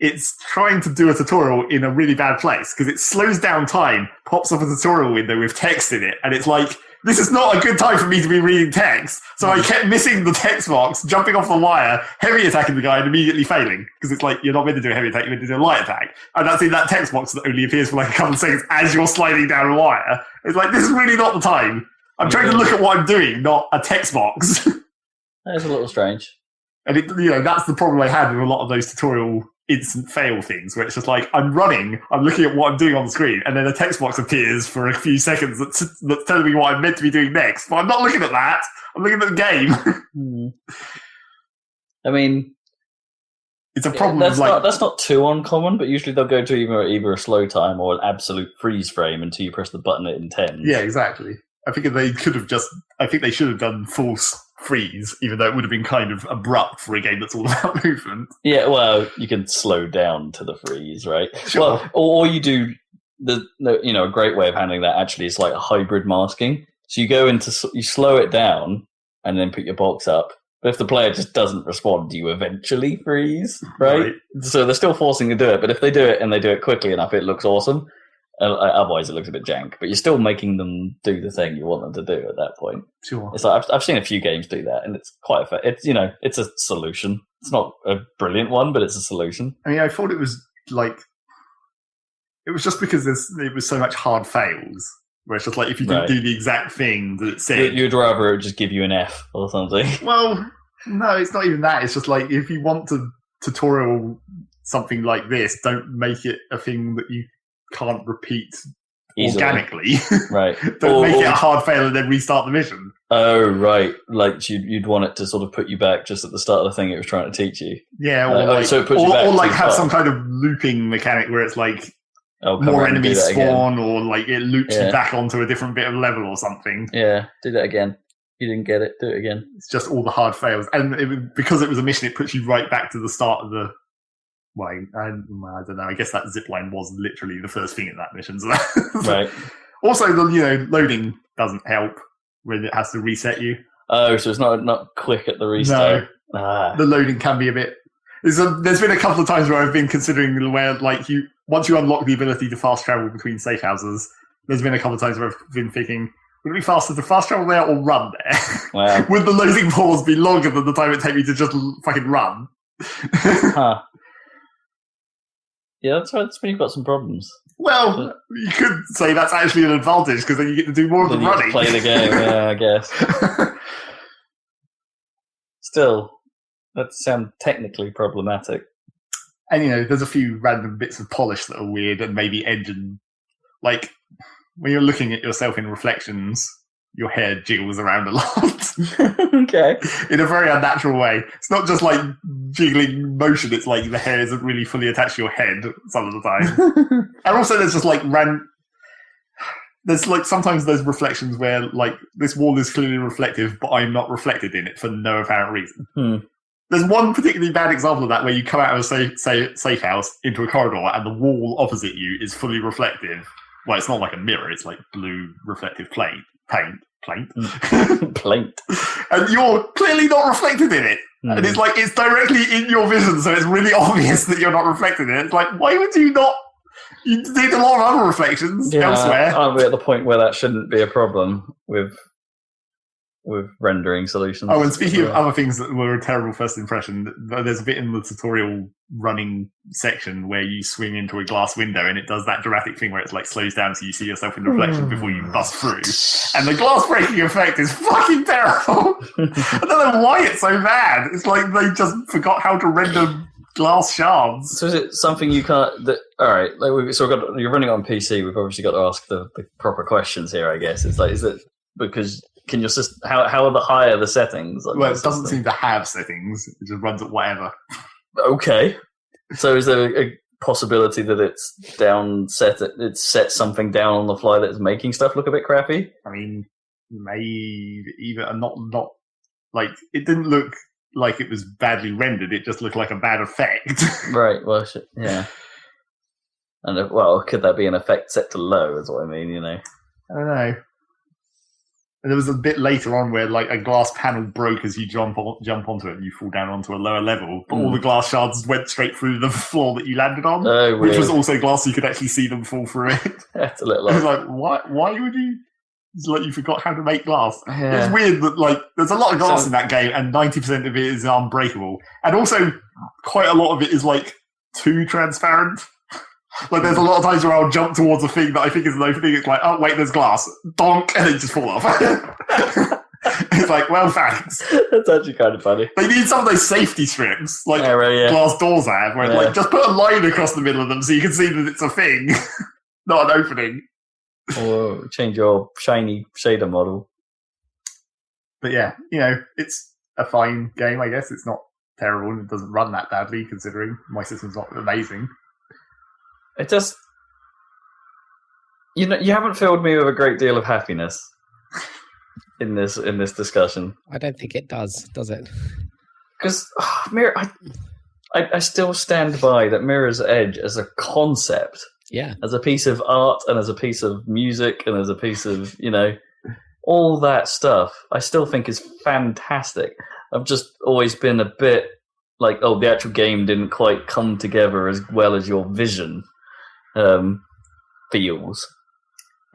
it's trying to do a tutorial in a really bad place, because it slows down time, pops up a tutorial window with text in it, and it's like, this is not a good time for me to be reading text. So I kept missing the text box, jumping off the wire, heavy attacking the guy, and immediately failing. Because it's like, you're not meant to do a heavy attack, you're meant to do a light attack. And that's in that text box that only appears for like a couple of seconds as you're sliding down a wire. It's like, this is really not the time. I'm trying to look at what I'm doing, not a text box. That is a little strange. And that's the problem I had with a lot of those tutorial instant fail things, where it's just like, I'm running, I'm looking at what I'm doing on the screen, and then a text box appears for a few seconds that's telling me what I'm meant to be doing next. But I'm not looking at that. I'm looking at the game. I mean, it's a problem. That's not too uncommon, but usually they'll go to either a slow time or an absolute freeze frame until you press the button it intends. Yeah, exactly. I think they should have done false freeze, even though it would have been kind of abrupt for a game that's all about movement. Yeah, well, you can slow down to the freeze, right? Sure. Well, or you do a great way of handling that actually is like a hybrid masking. So you slow it down and then put your box up. But if the player just doesn't respond, you eventually freeze, right? So they're still forcing to do it, but if they do it and they do it quickly enough, it looks awesome. Otherwise, it looks a bit jank. But you're still making them do the thing you want them to do at that point. Sure. It's like I've seen a few games do that, and it's quite effective. It's a solution. It's not a brilliant one, but it's a solution. I mean, I thought it was just because it was so much hard fails. Where it's just like, if you didn't do the exact thing that it said, you'd rather it just give you an F or something. Well, no, it's not even that. It's just like, if you want to tutorial something like this, don't make it a thing that you can't repeat easily, organically. Right. Don't make it a hard fail and then restart the mission. Oh, right. Like you'd want it to sort of put you back just at the start of the thing it was trying to teach you. Yeah, so it puts you back or like have some kind of looping mechanic where it's like more enemies spawn, or like it loops you back onto a different bit of level or something. Yeah, do that again. You didn't get it, do it again. It's just all the hard fails. And because it was a mission, it puts you right back to the start of the... Well, I don't know. I guess that zipline was literally the first thing in that mission. So right. Also, the loading doesn't help when it has to reset you. Oh, so it's not quick at the restart. No. The loading can be a bit... There's been a couple of times where I've been considering where, like, once you unlock the ability to fast travel between safe houses, there's been a couple of times where I've been thinking, would it be faster to fast travel there or run there? Wow. Would the loading pause be longer than the time it take me to just fucking run? Huh. Yeah, that's right. That's when you've got some problems. Well, you could say that's actually an advantage, because then you get to do more of the running. Play the game, yeah, I guess. Still, that sounds technically problematic. And there's a few random bits of polish that are weird, and maybe engine, like when you're looking at yourself in reflections, your hair jiggles around a lot. Okay. In a very unnatural way. It's not just like jiggling motion, it's like the hair isn't really fully attached to your head some of the time. And also there's just like there's like sometimes there's reflections where like this wall is clearly reflective, but I'm not reflected in it for no apparent reason. There's one particularly bad example of that where you come out of a safe house into a corridor and the wall opposite you is fully reflective. Well, it's not like a mirror, it's like blue reflective paint. And you're clearly not reflected in it. And it's like, it's directly in your vision, so it's really obvious that you're not reflected in it. It's like, why would you not? You need a lot of other reflections elsewhere. Aren't we at the point where that shouldn't be a problem with rendering solutions? Oh, and speaking of other things that were a terrible first impression, there's a bit in the tutorial running section where you swing into a glass window and it does that dramatic thing where it's like slows down so you see yourself in the reflection before you bust through. And the glass breaking effect is fucking terrible. I don't know why it's so bad. It's like they just forgot how to render glass shards. So is it something you can't... Alright, you're running on PC, we've obviously got to ask the proper questions here, I guess. It's like, is it because... Can your system? How are the higher the settings? Well, it doesn't seem to have settings. It just runs at whatever. Okay. So is there a possibility that it's set something down on the fly that's making stuff look a bit crappy? I mean, maybe even not like it didn't look like it was badly rendered. It just looked like a bad effect. Right. Well, yeah. And could that be an effect set to low? Is what I mean. I don't know. And there was a bit later on where like a glass panel broke as you jump onto it and you fall down onto a lower level, but all the glass shards went straight through the floor that you landed on, which was also glass, so you could actually see them fall through it. That's a little. I was like, why would you? It's like you forgot how to make glass. Yeah. It's weird that like there's a lot of glass in that game, and 90% of it is unbreakable, and also quite a lot of it is like too transparent. Like, there's a lot of times where I'll jump towards a thing that I think is an opening. It's like, oh, wait, there's glass. Donk, and then just fall off. It's like, well, thanks. That's actually kind of funny. They need some of those safety strips, like glass doors have, where like, just put a line across the middle of them so you can see that it's a thing, not an opening. Or change your shiny shader model. But yeah, it's a fine game, I guess. It's not terrible, and it doesn't run that badly, considering my system's not amazing. It just, you haven't filled me with a great deal of happiness in this discussion. I don't think it does it? Because Mirror, I still stand by that Mirror's Edge as a concept, as a piece of art and as a piece of music and as a piece of all that stuff. I still think is fantastic. I've just always been a bit like, the actual game didn't quite come together as well as your vision. Feels.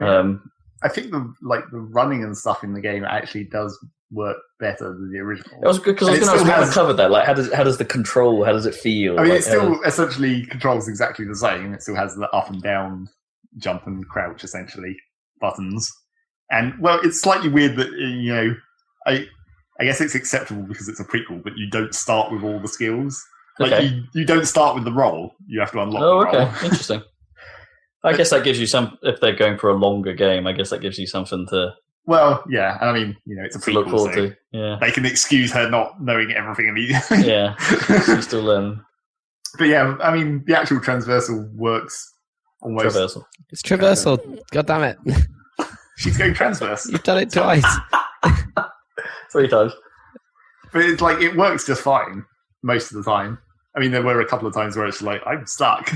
I think the running and stuff in the game actually does work better than the original. It was good because I was going to ask, we haven't covered that. Like, how does the control? How does it feel? I mean, it still essentially controls exactly the same. It still has the up and down, jump and crouch essentially buttons. And it's slightly weird that I guess it's acceptable because it's a prequel, but you don't start with all the skills. Like you don't start with the roll. You have to unlock the roll. Okay. Interesting. I guess that gives you if they're going for a longer game, I guess that gives you something to... Well, yeah. I mean, it's a prequel, look forward to. Yeah. They can excuse her not knowing everything immediately. Yeah. She's still learning. But yeah, I mean, the actual transversal works almost... Traversal. It's traversal. God damn it. She's going transverse. You've done it twice. 3 times. But it's like, it works just fine most of the time. I mean, there were a couple of times where it's like, I'm stuck.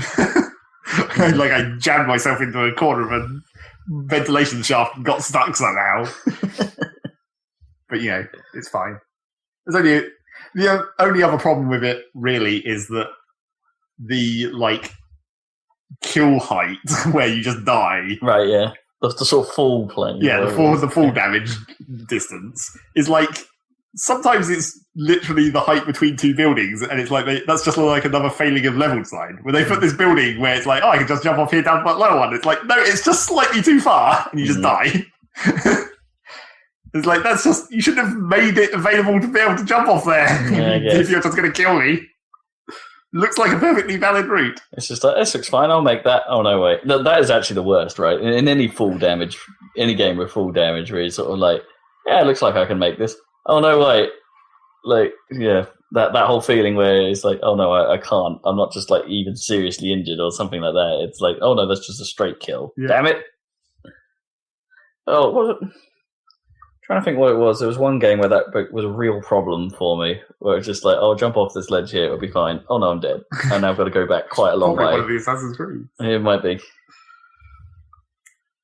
Like, I jammed myself into a corner of a ventilation shaft and got stuck somehow. But, it's fine. There's only... The only other problem with it, really, is that the, kill height, where you just die... Right, yeah. The sort of fall plane. Yeah, the fall damage distance is sometimes it's literally the height between 2 buildings, and it's like that's just like another failing of level design. When they put this building where it's like, I can just jump off here down to that lower one. It's like, no, it's just slightly too far, and you just die. It's like, that's just, you should have made it available to be able to jump off there if you're just going to kill me. looks like a perfectly valid route. It's just like, this looks fine, I'll make that. Oh, no, wait. That is actually the worst, right? In any game with full damage where you're sort of like, yeah, it looks like I can make this. Oh, no, wait. Like, yeah, that whole feeling where it's like, oh, no, I can't. I'm not just, like, even seriously injured or something like that. It's like, oh, no, that's just a straight kill. Yeah. Damn it. Oh, what was it? Trying to think what it was. There was one game where that was a real problem for me, where it's just like, oh, jump off this ledge here, it'll be fine. Oh no, I'm dead. And now I've got to go back quite a long way. One of the Assassin's Creed. It might be.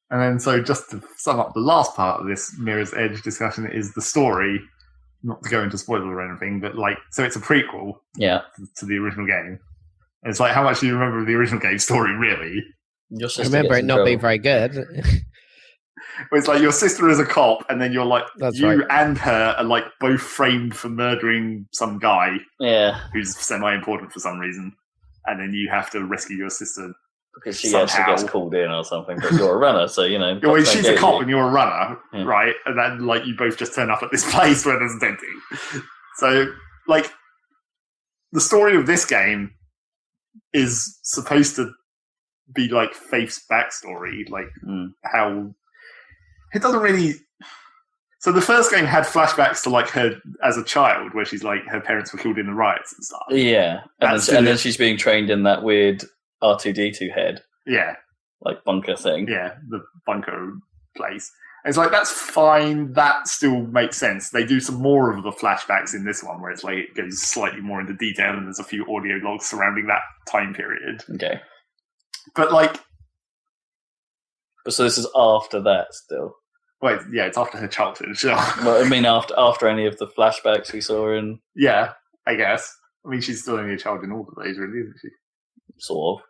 And then, so just to sum up the last part of this Mirror's Edge discussion is the story. Not to go into spoilers or anything, but like, so it's a prequel. Yeah. To the original game. And it's like, how much do you remember of the original game story, really? I remember it not being very good. It's like your sister is a cop, and then you're like, and her are like both framed for murdering some guy, who's semi-important for some reason, and then you have to rescue your sister because she actually gets called in or something. But you're a runner, so you know. Well, she's a cop and you're a runner, right? And then like you both just turn up at this place where there's a dead thing. So like, the story of this game is supposed to be like Faith's backstory, like how. It doesn't really. So the first game had flashbacks to like her as a child, where she's like her parents were killed in the riots and stuff. Yeah, and then she's being trained in that weird R2D2 head. Yeah, like bunker thing. Yeah, the bunker place. And it's like that's fine. That still makes sense. They do some more of the flashbacks in this one, where it's like it goes slightly more into detail, and there's a few audio logs surrounding that time period. Okay, but like. So this is after that still. Well, yeah, it's after her childhood. Sure. Well, I mean, after any of the flashbacks we saw in. Yeah, I guess. I mean, she's still only a child in all of those, really, isn't she? Sort of.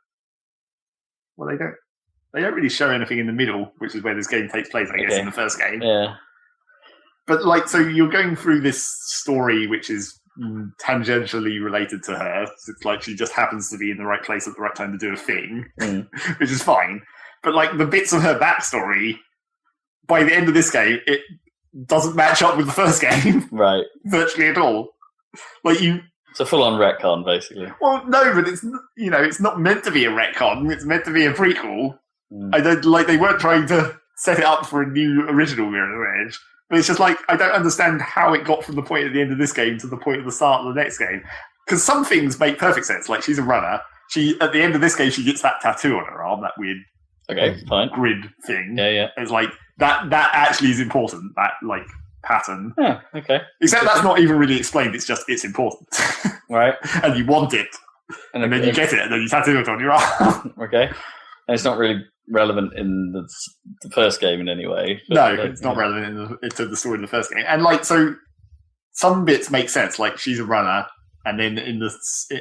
Well, they don't really show anything in the middle, which is where this game takes place, I guess, in the first game. Yeah. But like, so you're going through this story, which is tangentially related to her. It's like she just happens to be in the right place at the right time to do a thing, which is fine. But like the bits of her backstory, by the end of this game, it doesn't match up with the first game, right? Virtually at all. Like it's a full-on retcon, basically. Well, no, but it's not meant to be a retcon. It's meant to be a prequel. I don't like they weren't trying to set it up for a new original Mirror's Edge. But it's just like I don't understand how it got from the point at the end of this game to the point at the start of the next game. Because some things make perfect sense. Like she's a runner. At the end of this game, she gets that tattoo on her arm, that weird. Okay, fine. Grid thing. Yeah. It's like that actually is important, that like pattern. Yeah, okay. Except that's not even really explained, it's important. Right. And you want it. And then you get it, and then you tattoo it on your arm. Okay. And it's not really relevant in the first game in any way. No, it's not relevant to the story of the first game. And like, so some bits make sense, like she's a runner, and then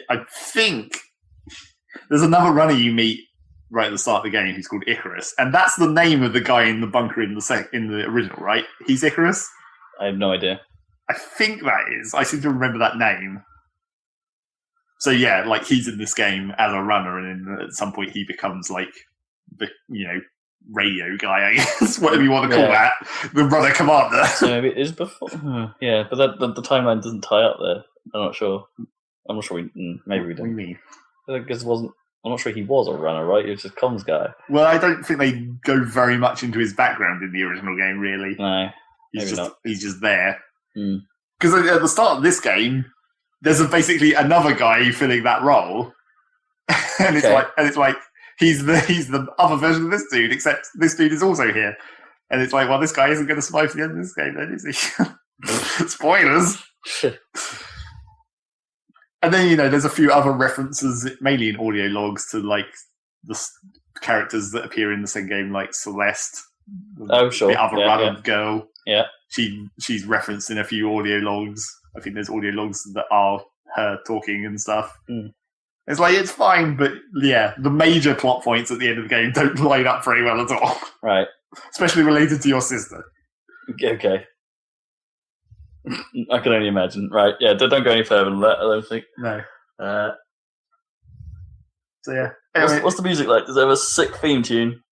I think there's another runner you meet right at the start of the game, who's called Icarus, and that's the name of the guy in the bunker in the original, right? He's Icarus. I have no idea. I think that is. I seem to remember that name. So yeah, like he's in this game as a runner, and then at some point he becomes like the radio guy, I guess, whatever you want to call that, the runner commander. So maybe it is before. Yeah, but the timeline doesn't tie up there. I'm not sure. Maybe we don't. What do you mean? Because I'm not sure he was a runner, right? He was just comms guy. Well, I don't think they go very much into his background in the original game, really. No, he's just there. Because at the start of this game, there's basically another guy filling that role, and it's like he's the other version of this dude, except this dude is also here, and it's like, well, this guy isn't going to survive the end of this game, then, is he? Spoilers. And then, there's a few other references, mainly in audio logs, to, like, the characters that appear in the same game, like Celeste. Oh, sure. The other runner girl. Yeah. She's referenced in a few audio logs. I think there's audio logs that are her talking and stuff. It's like, it's fine, but, yeah, the major plot points at the end of the game don't line up very well at all. Right. Especially related to your sister. Okay. I can only imagine. Right, yeah, don't go any further than that, I don't think. No. So yeah. What's the music like? Does it have a sick theme tune?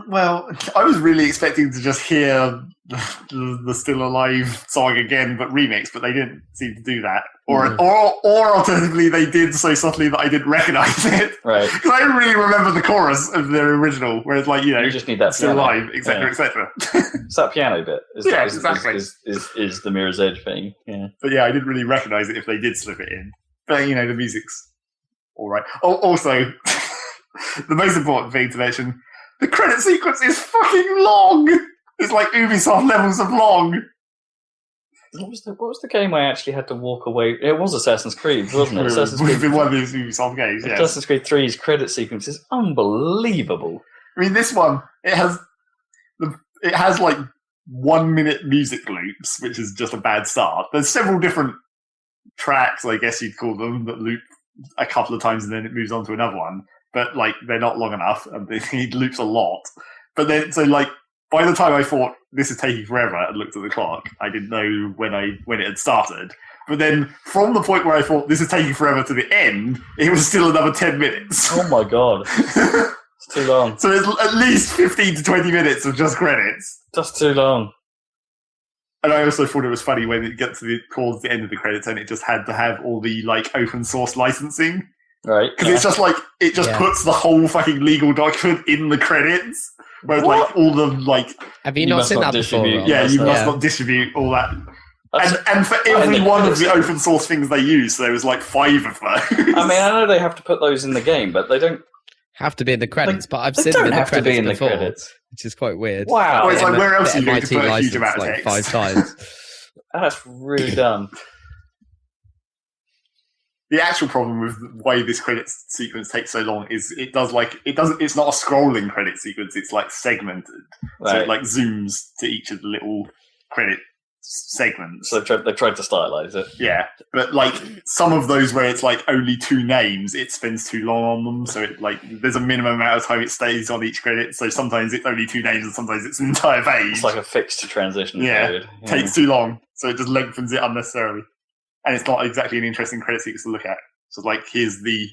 Well, I was really expecting to just hear the Still Alive song again, but remix, but they didn't seem to do that. Or alternatively, they did so subtly that I didn't recognize it. Right. Because I didn't really remember the chorus of their original, where it's like, you just need that Still piano. Alive, etc., etc. It's that piano bit. Exactly. Is the Mirror's Edge thing. Yeah. But yeah, I didn't really recognize it if they did slip it in. But, the music's all right. Oh, also, the most important thing to mention, the credit sequence is fucking long! It's like Ubisoft levels of long. What was the game I actually had to walk away? It was Assassin's Creed, wasn't it? Assassin's Creed. One of these Ubisoft games, yeah. Assassin's Creed 3's credit sequence is unbelievable. I mean, this one, it has like 1 minute music loops, which is just a bad start. There's several different tracks, I guess you'd call them, that loop a couple of times and then it moves on to another one. But like they're not long enough, and it loops a lot. But then, so like by the time I thought this is taking forever and looked at the clock, I didn't know when it had started. But then from the point where I thought this is taking forever to the end, it was still another 10 minutes. Oh my god, it's too long. So it's at least 15 to 20 minutes of just credits. Just too long. And I also thought it was funny when it gets towards the end of the credits and it just had to have all the like open source licensing. Right. Because it's just like, it just puts the whole fucking legal document in the credits. Whereas like all the like... Have you not seen that before? Yeah, you must not distribute all that. And for every one of the open source things they use, there was like 5 of those. I mean, I know they have to put those in the game, but they don't... Have to be in the credits, but I've seen them in the credits before, credits. Which is quite weird. Wow. Well, it's like, where else are you going to put a huge amount of text? 5 times. That's really dumb. The actual problem with why this credit sequence takes so long is it's not a scrolling credit sequence, it's like segmented. Right. So it like zooms to each of the little credit segments. So they tried to stylize it. Yeah. But like some of those where it's like only 2 names, it spends too long on them. So it like there's a minimum amount of time it stays on each credit. So sometimes it's only 2 names and sometimes it's an entire page. It's like a fixed transition period. Yeah. Takes too long. So it just lengthens it unnecessarily. And it's not exactly an interesting credit sequence to look at. So, like, here's the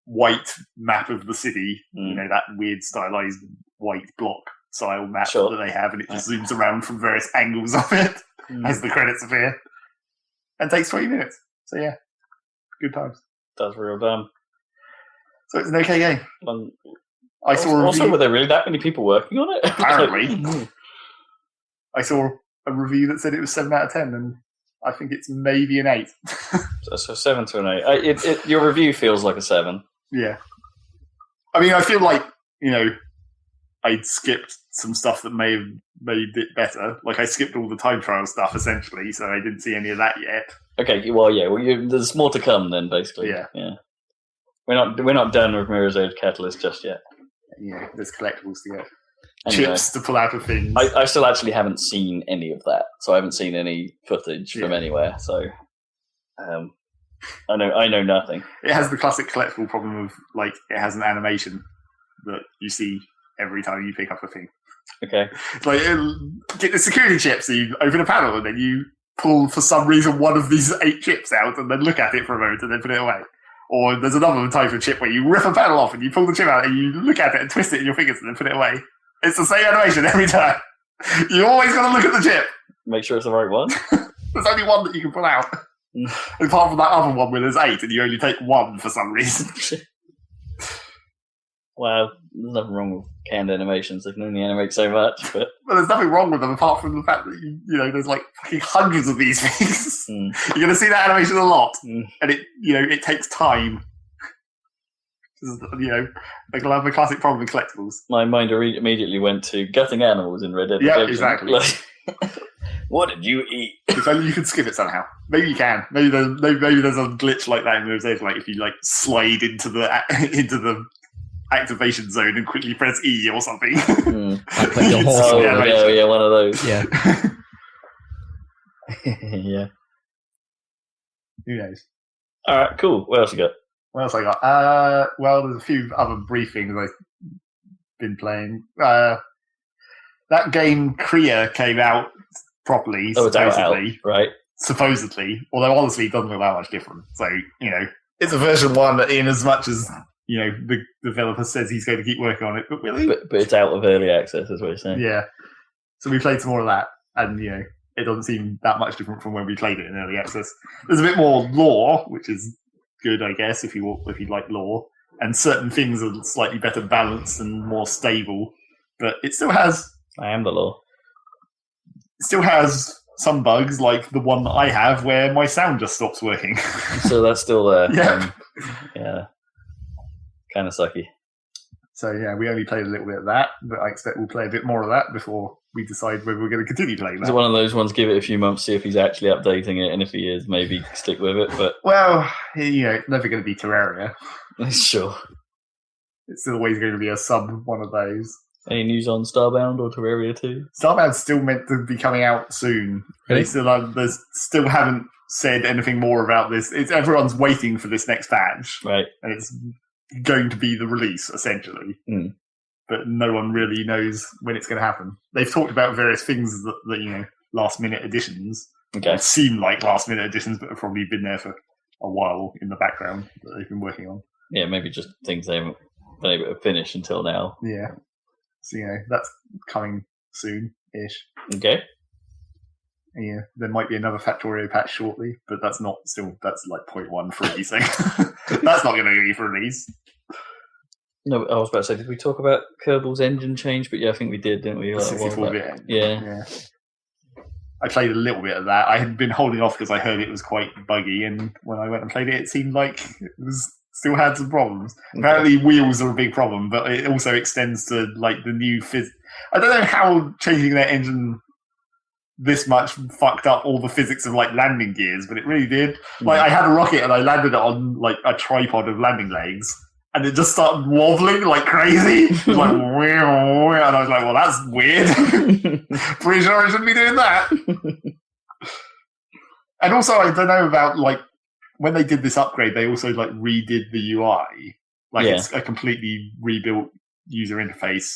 white map of the city, that weird stylized white block style map that they have, and it just zooms around from various angles of it as the credits appear. And takes 20 minutes. So, yeah, good times. That's real dumb. So, it's an okay game. I saw also, were there really that many people working on it? Apparently. I saw a review that said it was 7 out of 10, and I think it's maybe an 8. So 7 to an 8. Your review feels like a 7. Yeah. I mean, I feel like, I skipped some stuff that may have made it better. Like, I skipped all the time trial stuff, essentially, so I didn't see any of that yet. Okay, well, yeah. There's more to come then, basically. Yeah. We're not done with Mirror's Edge Catalyst just yet. Yeah, there's collectibles to get. Anyway, chips to pull out of things. I still actually haven't seen any of that, so I haven't seen any footage from anywhere. So, I know nothing. It has the classic collectible problem of like it has an animation that you see every time you pick up a thing. Okay, it's like get the security chips. So you open a panel and then you pull for some reason one of these 8 chips out and then look at it for a moment and then put it away. Or there's another type of chip where you rip a panel off and you pull the chip out and you look at it and twist it in your fingers and then put it away. It's the same animation every time. You always got to look at the chip. Make sure it's the right one. There's only one that you can pull out. Apart from that other one where there's 8 and you only take 1 for some reason. Well, there's nothing wrong with canned animations. They can only animate so much. But well, there's nothing wrong with them apart from the fact that there's like fucking hundreds of these things. You're going to see that animation a lot, and it takes time. Like I'll have a classic problem with collectibles. My mind immediately went to gutting animals in Red Dead Redemption. Yeah, exactly. What did you eat? If only you could skip it somehow. Maybe you can. Maybe there's a glitch like that in those days. Like if you like slide into the activation zone and quickly press E or something. Like put your horse on. Yeah, one of those. Yeah. Yeah. Who knows? All right, cool. What else you got? What else I got? Well, there's a few other brief things I've been playing. That game Kriya came out properly, supposedly. Out, right? Supposedly. Although honestly it doesn't look that much different. So, it's a version 1 in as much as the developer says he's going to keep working on it, but really? But it's out of early access, is what you're saying. Yeah. So we played some more of that, and it doesn't seem that much different from when we played it in early access. There's a bit more lore, which is good, I guess, if you like lore, and certain things are slightly better balanced and more stable. But it still has. I am the lore. It still has some bugs, like the one that I have, where my sound just stops working. So that's still there. Yeah. Yeah. Kind of sucky. So yeah, we only played a little bit of that, but I expect we'll play a bit more of that before we decide whether we're going to continue playing that. Is it one of those ones, give it a few months, see if he's actually updating it, and if he is, maybe stick with it? But well, it's never going to be Terraria. Sure. It's always going to be a sub one of those. Any news on Starbound or Terraria 2? Starbound's still meant to be coming out soon. Really? They still haven't said anything more about this. Everyone's waiting for this next patch. Right. And it's going to be the release, essentially. Mm. But no one really knows when it's going to happen. They've talked about various things that last-minute additions. Okay. Seem like last-minute additions, but have probably been there for a while in the background that they've been working on. Yeah, maybe just things they haven't been able to finish until now. Yeah. So, that's coming soon-ish. Okay. Yeah, there might be another Factorio patch shortly, but that's like 0.1 for releasing. That's not going to be for release. No, I was about to say, did we talk about Kerbal's engine change? But yeah, I think we did, didn't we? The 64-bit. Yeah. I played a little bit of that. I had been holding off because I heard it was quite buggy, and when I went and played it, it seemed like it still had some problems. Okay. Apparently, wheels are a big problem, but it also extends to the new I don't know how changing their engine this much fucked up all the physics of landing gears, but it really did. I had a rocket and I landed it on a tripod of landing legs, and it just started wobbling like crazy. And I was like, well, that's weird. Pretty sure I shouldn't be doing that. And also, I don't know about when they did this upgrade, they also redid the UI. It's a completely rebuilt user interface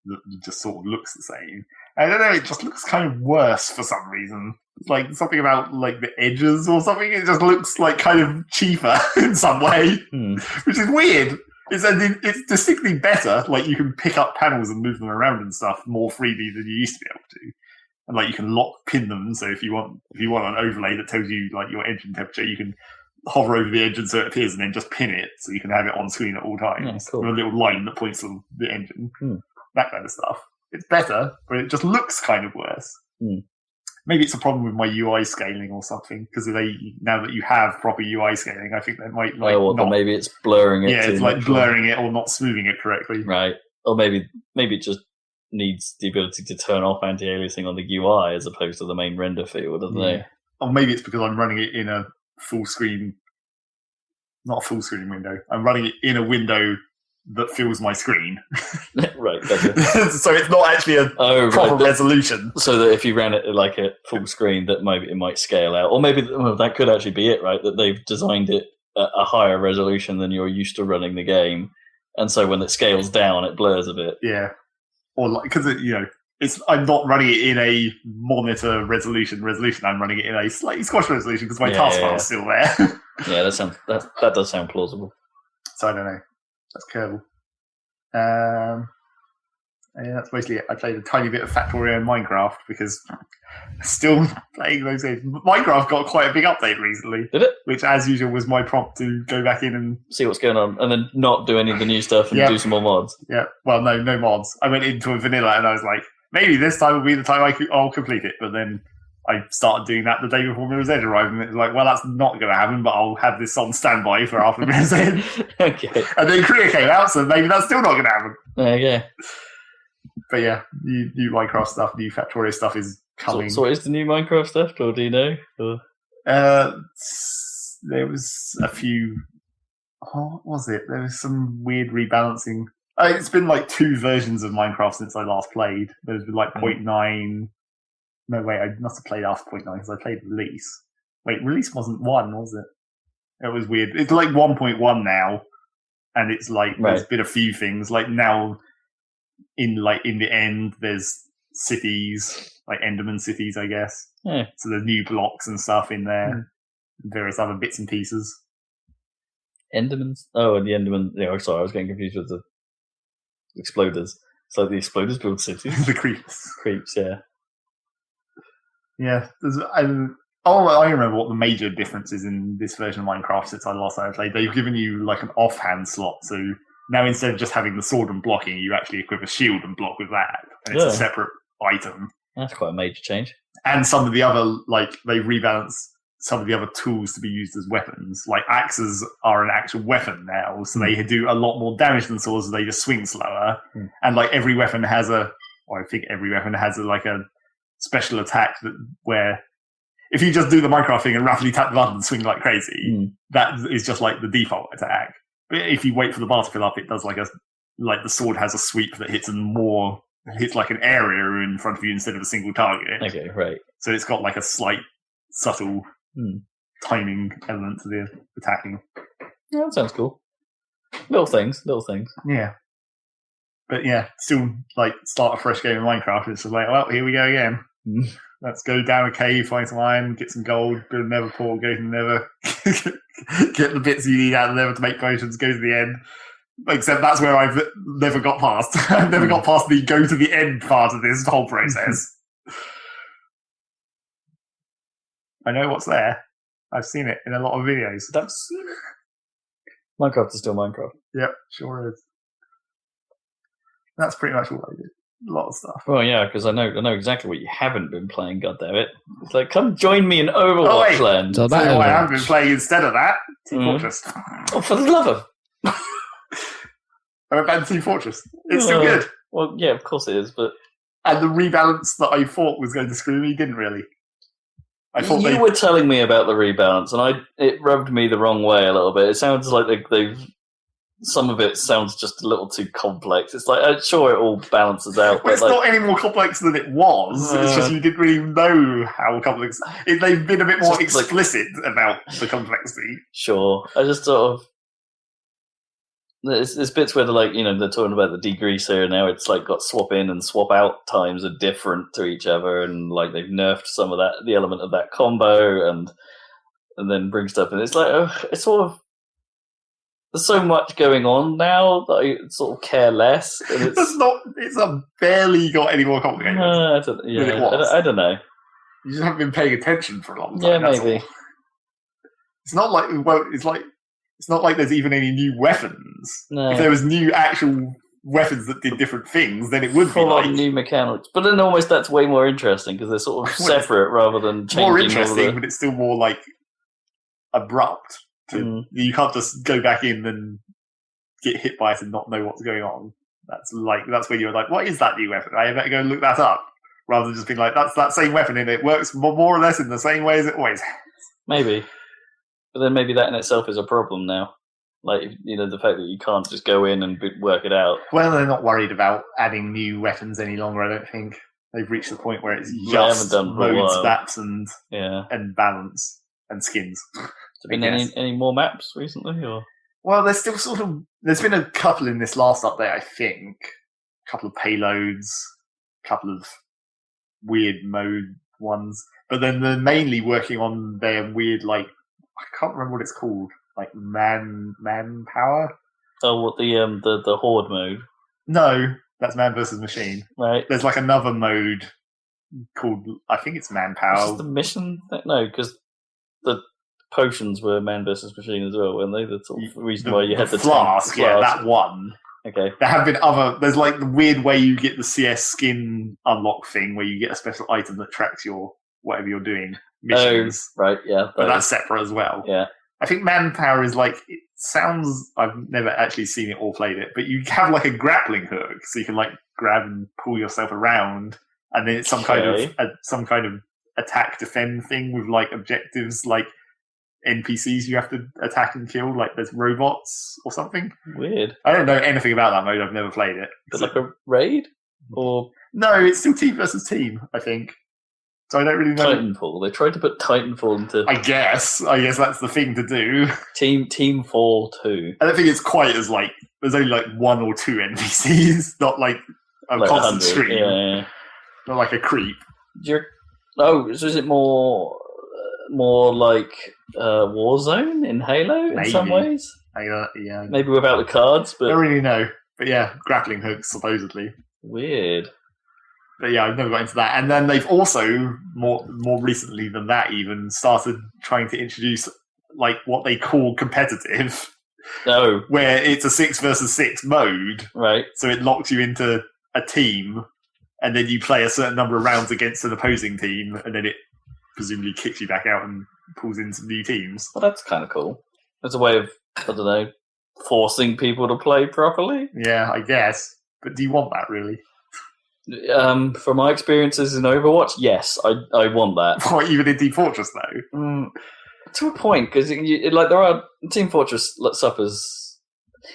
that just sort of looks the same. I don't know, it just looks kind of worse for some reason. It's something about the edges or something. It just looks kind of cheaper in some way, which is weird. It's distinctly better. You can pick up panels and move them around and stuff more freely than you used to be able to. And you can pin them. So if you want an overlay that tells you your engine temperature, you can hover over the engine so it appears and then just pin it so you can have it on screen at all times. Yeah, cool. With a little line that points to the engine. That kind of stuff. It's better, but it just looks kind of worse. Maybe it's a problem with my UI scaling or something, because now that you have proper UI scaling, I think they might maybe it's blurring it. Yeah, it's blurring it or not smoothing it correctly. Right. Or maybe it just needs the ability to turn off anti-aliasing on the UI as opposed to the main render field, doesn't it? Or maybe it's because I'm running it in a full screen, not a full screen window. I'm running it in a window that fills my screen. Right, gotcha. So it's not actually a proper resolution. So that if you ran it at full screen, that maybe it might scale out. Or maybe that could actually be it, right? That they've designed it at a higher resolution than you're used to running the game. And so when it scales down, it blurs a bit. Yeah. Or because I'm not running it in a monitor resolution. I'm running it in a slightly squashed resolution because my taskbar is still there. Yeah, that does sound plausible. So I don't know. That's Kerbal. That's mostly it. I played a tiny bit of Factorio and Minecraft because still playing those games. Minecraft got quite a big update recently. Did it? Which, as usual, was my prompt to go back in and see what's going on, and then not do any of the new stuff and do some more mods. Yeah. Well, no mods. I went into a vanilla and I was like, maybe this time will be the time I'll complete it. But then I started doing that the day before Mirror's Edge arrived, and it was like, well, that's not going to happen, but I'll have this on standby for after Mirror's Edge. Okay. And then Korea came out, so maybe that's still not going to happen. Okay. But yeah, new Minecraft stuff, new Factorio stuff is coming. So what is the new Minecraft stuff, or do you know? Or? There was a few... what was it? There was some weird rebalancing. It's been 2 versions of Minecraft since I last played. There's been 0.9... No, wait, I must have played after 0.9 because I played Release. Wait, Release wasn't 1, was it? It was weird. It's 1.1 now, and it's there's been a few things. Now, in the end, there's cities, Enderman cities, I guess. Yeah. So there's new blocks and stuff in there, and various other bits and pieces. Endermans. Oh, and the Enderman. Yeah, sorry, I was getting confused with the Exploders. So the Exploders build cities. The creeps. Creeps, yeah. Yeah. I remember what the major difference is in this version of Minecraft since I last time I played. They've given you like an offhand slot, so now instead of just having the sword and blocking, you actually equip a shield and block with that. And it's a separate item. That's quite a major change. And some of the other, like, they rebalance some of the other tools to be used as weapons. Like, axes are an actual weapon now, so they do a lot more damage than swords, so they just swing slower. And, like, every weapon has a special attack where if you just do the Minecraft thing and rapidly tap the button and swing like crazy, that is just like the default attack. But if you wait for the bar to fill up, it does like the sword has a sweep that hits like an area in front of you instead of a single target. Okay, right. So it's got like a slight, subtle timing element to the attacking. Yeah, that sounds cool. Little things. Yeah. But yeah, still like start a fresh game of Minecraft. It's just like, well, here we go again. Let's go down a cave, find some iron, get some gold, build a nether portal, go to the nether, get the bits you need out of the nether to make potions, go to the end. Except that's where I've never got past. I've never got past the go to the end part of this whole process. I know what's there. I've seen it in a lot of videos. Minecraft is still Minecraft. Yep, sure is. That's pretty much all I did. A lot of stuff. Well, yeah, because I know exactly what you haven't been playing, goddammit. It's like, come join me in Overwatch land. So what I haven't been playing instead of that, Team Fortress. Oh, for the love of... I went back to Team Fortress. It's still good. Well, yeah, of course it is, but... And the rebalance that I thought was going to screw me didn't really. I thought you were telling me about the rebalance, and it rubbed me the wrong way a little bit. It sounds like they've... Some of it sounds just a little too complex. It's like, sure, it all balances out. Well, it's not any more complex than it was. It's just you didn't really know how complex... They've been a bit more explicit about the complexity. Sure. I just sort of... There's bits where they're like, they're talking about the degreaser, and now it's like got swap in and swap out times are different to each other, and like they've nerfed some of that, the element of that combo, and then bring stuff in. It's like, it's sort of... There's so much going on now that I sort of care less. And it's barely got any more complicated. I don't know. You just haven't been paying attention for a long time. Yeah, maybe. It's not like it's not like there's even any new weapons. No. If there was new actual weapons that did different things, then it would be like new mechanics. But then almost that's way more interesting because they're sort of separate rather than changing. More interesting, but it's still more like abrupt. You can't just go back in and get hit by it and not know what's going on. That's when you're like, what is that new weapon? I better go and look that up. Rather than just being like, that's that same weapon and it works more or less in the same way as it always has. Maybe. But then maybe that in itself is a problem now. Like, the fact that you can't just go in and work it out. Well, they're not worried about adding new weapons any longer, I don't think. They've reached the point where it's just mode stats and balance and skins. Has there been any more maps recently? Or? Well, there's still there's been a couple in this last update, I think. A couple of payloads, a couple of weird mode ones. But then they're mainly working on their weird, I can't remember what it's called. Like manpower? Oh, what the horde mode? No, that's man versus machine. Right. There's another mode called, I think it's manpower. Is the mission? No, because the potions were man versus machine as well, weren't they? The sort of reason why you had the flask. Yeah, that one. Okay. There have been other. There's the weird way you get the CS skin unlock thing, where you get a special item that tracks your whatever you're doing missions. Oh, right. Yeah. But that's separate as well. Yeah. I think manpower is it sounds. I've never actually seen it or played it, but you have a grappling hook, so you can grab and pull yourself around, and then it's some kind of attack defend thing with objectives NPCs you have to attack and kill, there's robots or something. Weird. I don't know anything about that mode. I've never played it. Is it a raid? Or no, it's still team versus team, I think. So I don't really know. Titanfall. They tried to put Titanfall into... I guess that's the thing to do. Teamfall 2. I don't think it's quite as there's only one or two NPCs, not a constant stream. Yeah. Not like a creep. So is it more like Warzone in Halo in some ways? Yeah. Maybe without the cards, I but don't really know. But yeah, grappling hooks, supposedly. weird. But yeah, I've never got into that. And then they've also, more recently than that even, started trying to introduce like what they call competitive. No. Where it's a 6 versus 6 mode. Right. So it locks you into a team, and then you play a certain number of rounds against an opposing team, and then it presumably kicks you back out and pulls in some new teams. Well, that's kind of cool. It's a way of, I don't know, forcing people to play properly. Yeah, I guess. But do you want that, really? From my experiences in Overwatch, yes, I want that. Or even in Team Fortress, though? To a point, because like there are Team Fortress suffers.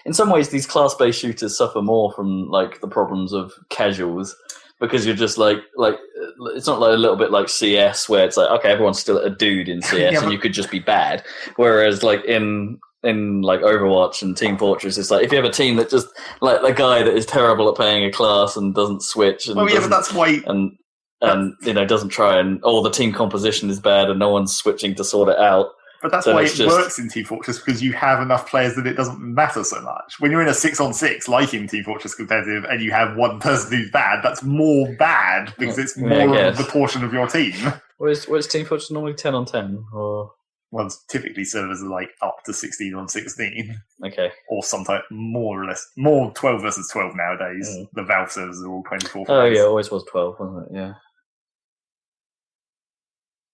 In some ways, these class-based shooters suffer more from like the problems of casuals, because you're just like it's not like a little bit like CS where it's like, okay, everyone's still a dude in CS and you could just be bad. Whereas like in like Overwatch and Team Fortress, it's like if you have a team that just like the guy that is terrible at playing a class and doesn't switch, and but that's why. And doesn't try, and the team composition is bad and no one's switching to sort it out. But that's why it works in Team Fortress, because you have enough players that it doesn't matter so much. When you're in a 6-on-6, like in Team Fortress Competitive, and you have one person who's bad, that's more bad, because it's more of the portion of your team. Whereas Team Fortress normally 10-on-10? Or... Well, typically servers are like up to 16-on-16. Okay. Or sometimes more or less, more 12 versus 12 nowadays. The Valve servers are all 24 players. Oh yeah, it always was 12, wasn't it? Yeah.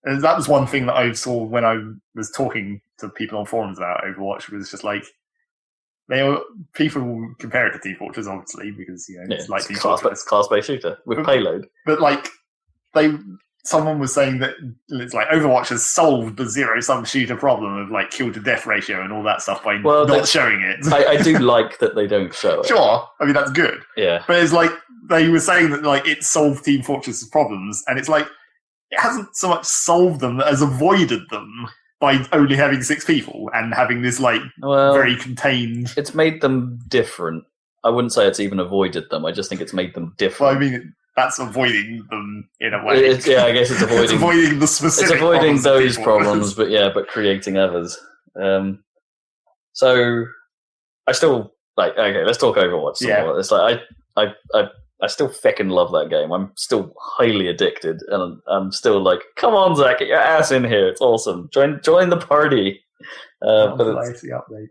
And that was one thing that I saw when I was talking to people on forums about Overwatch, was just like, people compare it to Team Fortress, obviously, because it's like Team Fortress. Class-based shooter with payload. But like, someone was saying that it's like Overwatch has solved the zero-sum shooter problem of like kill-to-death ratio and all that stuff by not showing it. I do like that they don't show it. Sure, I mean that's good. Yeah, but it's like they were saying that like it solved Team Fortress's problems, and it's like, it hasn't so much solved them as avoided them by only having 6 people and having this like very contained. It's made them different. I wouldn't say it's even avoided them. I just think it's made them different. Well, I mean, that's avoiding them in a way. I guess it's avoiding. It's avoiding the specific. It's avoiding those problems, but creating others. So I still like. Okay, let's talk Overwatch. More. It's like I still feckin' love that game. I'm still highly addicted, and I'm still like, come on, Zach, get your ass in here. It's awesome. Join the party. But it's the update.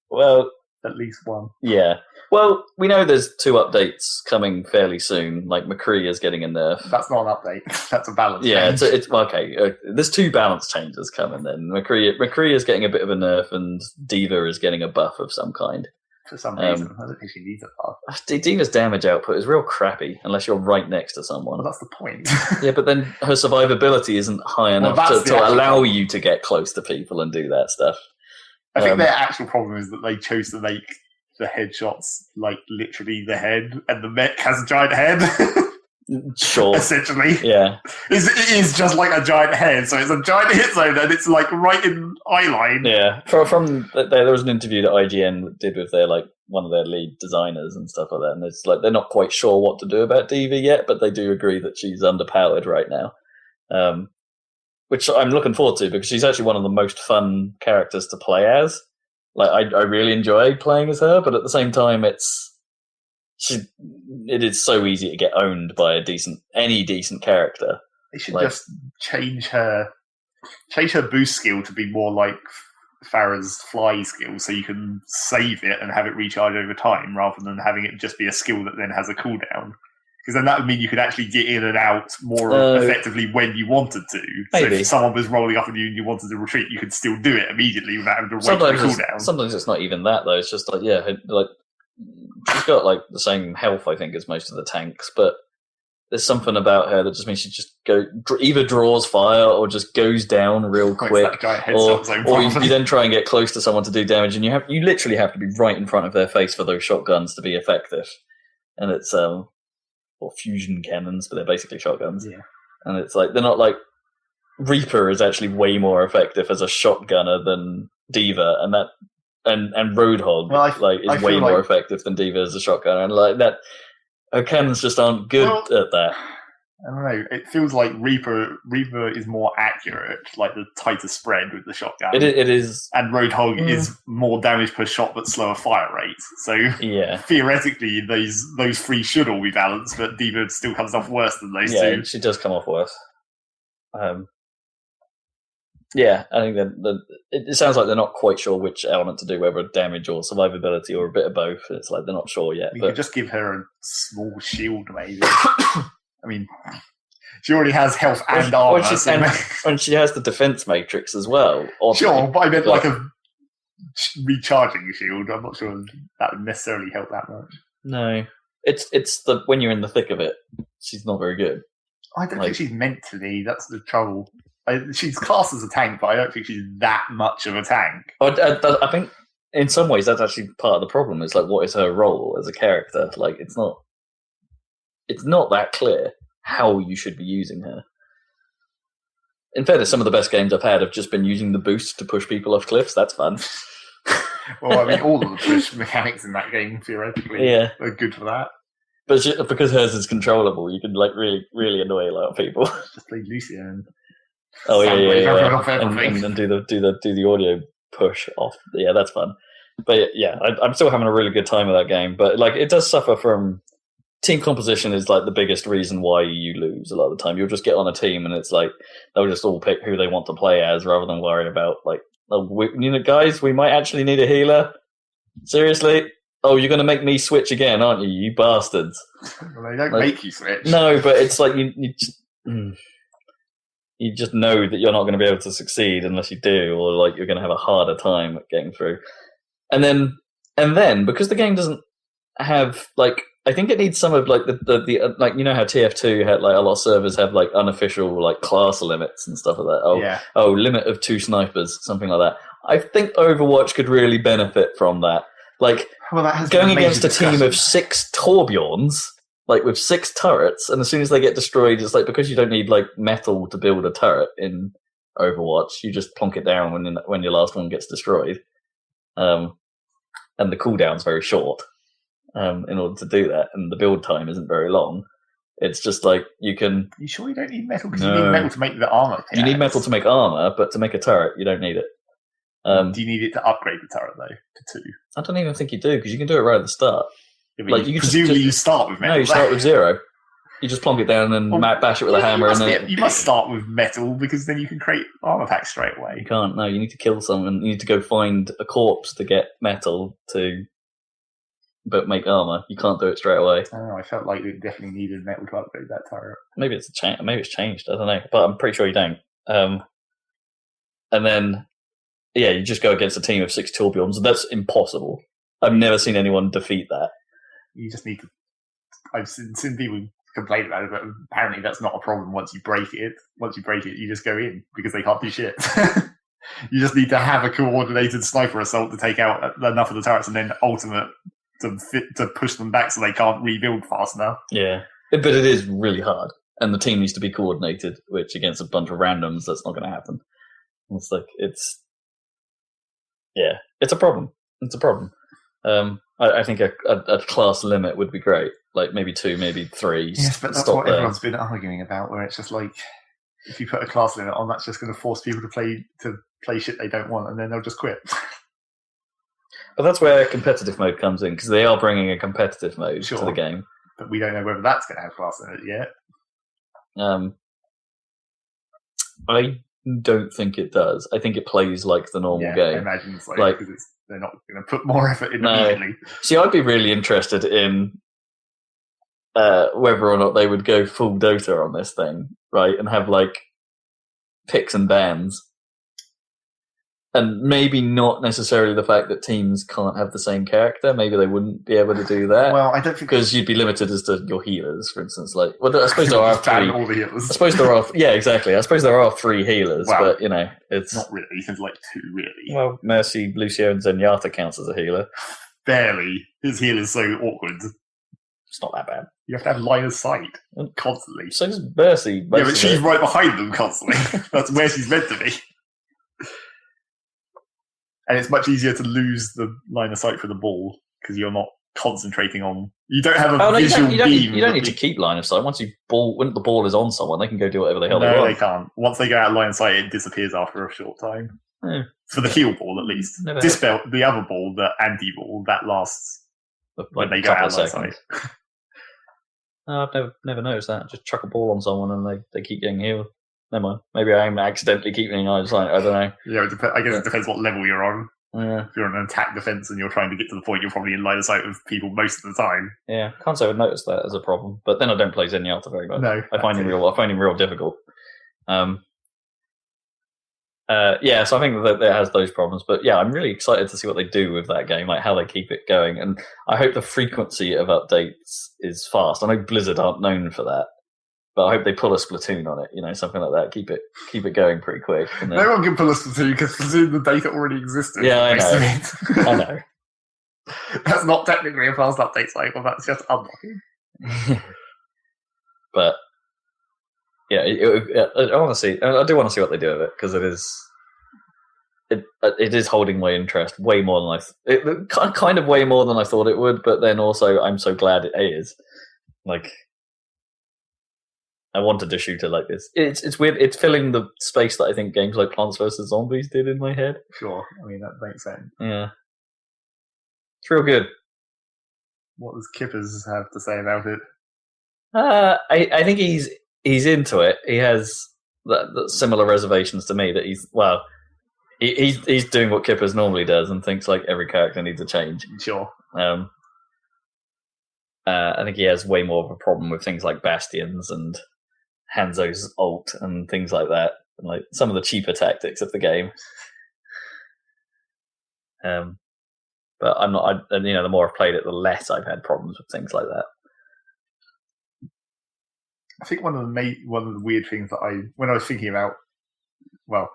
Well, at least one. Yeah. Well, we know there's 2 updates coming fairly soon. Like McCree is getting a nerf. That's not an update. That's a balance. Yeah, change. it's okay. There's 2 balance changes coming. Then McCree is getting a bit of a nerf, and D.Va is getting a buff of some kind. For some reason, I don't think she needs a buff. D.Va's damage output is real crappy unless you're right next to someone. Well, that's the point. Yeah, but then her survivability isn't high enough to allow you to get close to people and do that stuff. I think their actual problem is that they chose to make the headshots like literally the head, and the mech has a giant head. Sure. Essentially. Yeah. It is just like a giant head, so it's a giant hit zone, and it's like right in eye line. Yeah. From there was an interview that IGN did with their like one of their lead designers and stuff like that, and it's like they're not quite sure what to do about D.Va yet, but they do agree that she's underpowered right now. Which I'm looking forward to, because she's actually one of the most fun characters to play as. Like I really enjoy playing as her, but at the same time, it is so easy to get owned by any decent character. They should just change her boost skill to be more like Farah's fly skill, so you can save it and have it recharge over time, rather than having it just be a skill that then has a cooldown. Because then that would mean you could actually get in and out more effectively when you wanted to. So if someone was rolling up on you and you wanted to retreat, you could still do it immediately without having to wait for the cooldown. Sometimes it's not even that, though. It's just like, she's got like the same health, I think, as most of the tanks, but there's something about her that just means she just either draws fire or just goes down real quick, or you then try and get close to someone to do damage, and you literally have to be right in front of their face for those shotguns to be effective. And it's fusion cannons, but they're basically shotguns. Yeah. And it's like they're not like Reaper is actually way more effective as a shotgunner than D.Va, and that and Roadhog is way more effective than D.Va as a shotgunner, and like that. Her cannons just aren't good at that. I don't know. It feels like Reaper is more accurate, like the tighter spread with the shotgun. It is, and Roadhog is more damage per shot but slower fire rate. So theoretically, those three should all be balanced, but D.Va still comes off worse than those two. Yeah, she does come off worse. Yeah, I think that it sounds like they're not quite sure which element to do, whether damage or survivability or a bit of both. It's like they're not sure yet. You could just give her a small shield, maybe. I mean, she already has health and armor. And she has the defense matrix as well. Oddly. Sure, but I meant like a recharging shield. I'm not sure that would necessarily help that much. No, it's the when you're in the thick of it, she's not very good. I don't think she's meant to be. That's the trouble. She's classed as a tank, but I don't think she's that much of a tank. I think in some ways that's actually part of the problem. Is like, what is her role as a character? Like, it's not that clear how you should be using her. In fairness, some of the best games I've had have just been using the boost to push people off cliffs. That's fun. Well, I mean, all of the push mechanics in that game theoretically are good for that. But because hers is controllable, you can like really, really annoy a lot of people. Just play Lucia and and do the audio push off. Yeah, that's fun. But yeah, I'm still having a really good time with that game. But like, it does suffer from team composition. Is like the biggest reason why you lose a lot of the time. You'll just get on a team and it's like they'll just all pick who they want to play as, rather than worrying about like, guys, we might actually need a healer. Seriously. Oh, you're going to make me switch again, aren't you, you bastards? Well, they don't make you switch. No, but it's like you just know that you're not going to be able to succeed unless you do, or like you're going to have a harder time at getting through. And then because the game doesn't have like, I think it needs some of like the like, you know how TF2 had like a lot of servers have like unofficial like class limits and stuff like that. Limit of 2 snipers, something like that. I think Overwatch could really benefit from that. Like, going against a team of 6 Torbjorns, like with 6 turrets, and as soon as they get destroyed, it's like, because you don't need like metal to build a turret in Overwatch, you just plonk it down when your last one gets destroyed. And the cooldown's very short in order to do that, and the build time isn't very long. It's just like you can. You sure you don't need metal? Because you need metal to make the armor. You need metal to make armor, but to make a turret, you don't need it. Do you need it to upgrade the turret though to 2? I don't even think you do, because you can do it right at the start. Like you presumably you start with metal. No, you start with 0. You just plonk it down and bash it with a hammer, and then you must start with metal, because then you can create armor packs straight away. You can't. No, you need to kill someone. You need to go find a corpse to get metal but make armor. You can't do it straight away. I don't know. I felt like it definitely needed metal to upgrade that turret. Maybe it's changed. I don't know, but I'm pretty sure you don't. And then. Yeah, you just go against a team of 6 Torbjorns. That's impossible. I've never seen anyone defeat that. You just need to... I've seen people complain about it, but apparently that's not a problem once you break it. Once you break it, you just go in, because they can't do shit. You just need to have a coordinated sniper assault to take out enough of the turrets, and then ultimate to push them back so they can't rebuild fast enough. Yeah, but it is really hard. And the team needs to be coordinated, which against a bunch of randoms, that's not going to happen. It's like, yeah, it's a problem. It's a problem. I think a class limit would be great. Like maybe 2, maybe 3. Yes, but that's what everyone's been arguing about, where it's just like, if you put a class limit on, that's just going to force people to play shit they don't want, and then they'll just quit. But that's where competitive mode comes in, because they are bringing a competitive mode to the game. But we don't know whether that's going to have class limit yet. I don't think it does. I think it plays like the normal game. I imagine so, because they're not going to put more effort in immediately. See, I'd be really interested in whether or not they would go full Dota on this thing, right? And have like picks and bans. And maybe not necessarily the fact that teams can't have the same character. Maybe they wouldn't be able to do that. Well, I don't think, because you'd be limited as to your healers, for instance. Like, well, I suppose there are 3. All the healers. I suppose there are. Yeah, exactly. I suppose there are 3 healers, but it's not really. It's like 2, really. Well, Mercy, Lucio, and Zenyatta counts as a healer. Barely. His healer's so awkward. It's not that bad. You have to have line of sight constantly. So does Mercy. Yeah, but she's right behind them constantly. That's where she's meant to be. And it's much easier to lose the line of sight for the ball, because you're not concentrating on. You don't have a visual beam. You don't need to keep line of sight. Once the ball is on someone, they can go do whatever the hell they want. No, they can't. Once they go out of line of sight, it disappears after a short time. Yeah. For the heal ball, at least. Dispel the other ball, the anti-ball, that lasts when they go out of line of sight. I've never noticed that. Just chuck a ball on someone and they keep getting healed. Never mind. Maybe I am accidentally keeping line of sight. I don't know. Yeah, I guess it depends what level you're on. Yeah. If you're on an attack defense and you're trying to get to the point, you're probably in line of sight with people most of the time. Yeah, can't say I've noticed that as a problem. But then I don't play Zenyatta very much. No, I find him real difficult. Yeah, so I think that it has those problems. But yeah, I'm really excited to see what they do with that game, like how they keep it going. And I hope the frequency of updates is fast. I know Blizzard aren't known for that, but I hope they pull a Splatoon on it, something like that. Keep it going pretty quick. And then... No one can pull a Splatoon because Splatoon, the data already existed. Yeah, I know. I know. That's not technically a fast update cycle. That's just unlocking. But yeah, I want to see. I do want to see what they do with it because it is holding my interest way more than kind of way more than I thought it would. But then also, I'm so glad it is. Like, I wanted a shooter like this. It's weird. It's filling the space that I think games like Plants vs Zombies did in my head. Sure, I mean that makes sense. Yeah, it's real good. What does Kippers have to say about it? I think he's into it. He has that similar reservations to me that he's doing what Kippers normally does and thinks like every character needs a change. Sure. I think he has way more of a problem with things like Bastions and Hanzo's ult and things like that, and like some of the cheaper tactics of the game. But I'm not. The more I've played it, the less I've had problems with things like that. I think one of the weird things that when I was thinking about the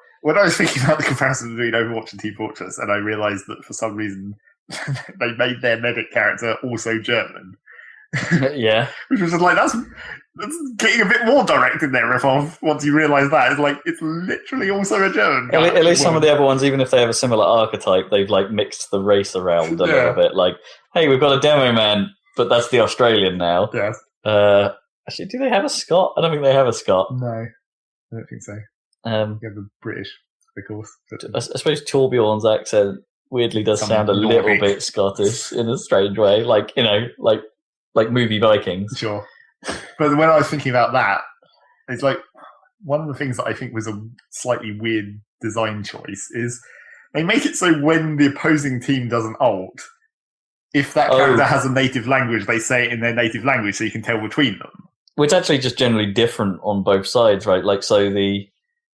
comparison between Overwatch and Team Fortress, and I realised that for some reason they made their medic character also German. Yeah, which was just like that's getting a bit more direct in there. Once you realise that it's literally also a German. At least some of the other ones, even if they have a similar archetype, they've like mixed the race around a little bit. Like, hey, we've got a demo man, but that's the Australian now. Yes. Actually, do they have a Scot? I don't think they have a Scot. No, I don't think so. You have the British, of course. I suppose Torbjorn's accent weirdly does sound a little bit Scottish in a strange way, like like movie Vikings. Sure. But when I was thinking about that, it's like one of the things that I think was a slightly weird design choice is they make it so when the opposing team does an ult, if that character has a native language, they say it in their native language so you can tell between them. Which actually just generally different on both sides, right? Like, so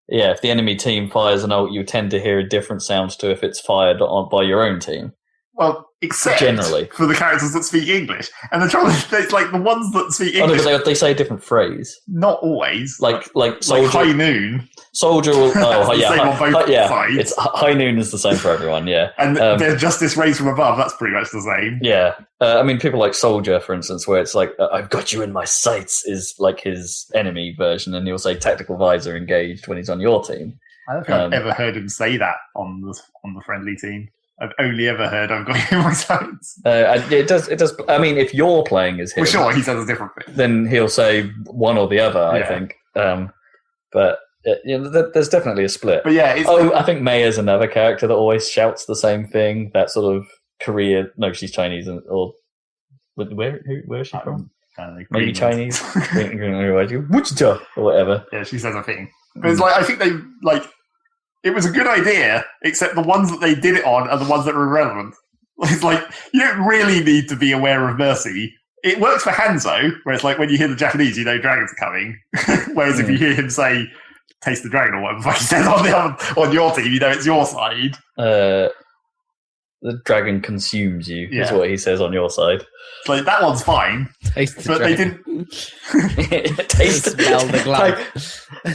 if the enemy team fires an ult, you tend to hear a different sound to if it's fired by your own team. Well, except generally for the characters that speak English. And the trouble is, it's like the ones that speak English... Oh, no, they say a different phrase. Not always. Like soldier, high noon. Soldier will... Oh, yeah. Same on both sides. It's high noon is the same for everyone, yeah. And there's justice rays from above, that's pretty much the same. Yeah. I mean, people like Soldier, for instance, where it's like, I've got you in my sights, is like his enemy version, and he'll say tactical visor engaged when he's on your team. I don't think I've ever heard him say that on the friendly team. I've only ever heard I've got you in my sights. It does. I mean, if you're playing as him... Well, sure, he says a different thing. Then he'll say one or the other, I think. But there's definitely a split. But yeah, I think Maya's another character that always shouts the same thing. That sort of Korea... No, she's Chinese. Where is she from? Maybe Chinese? Wichita or whatever. Yeah, she says a thing. But it's like, I think they... It was a good idea, except the ones that they did it on are the ones that are irrelevant. It's like, you don't really need to be aware of Mercy. It works for Hanzo, where it's like when you hear the Japanese, you know dragons are coming. Whereas if you hear him say, taste the dragon or whatever he says on your team, you know it's your side. The dragon consumes you, is what he says on your side. So that one's fine. Taste the but dragon. They didn't... Smell the glove.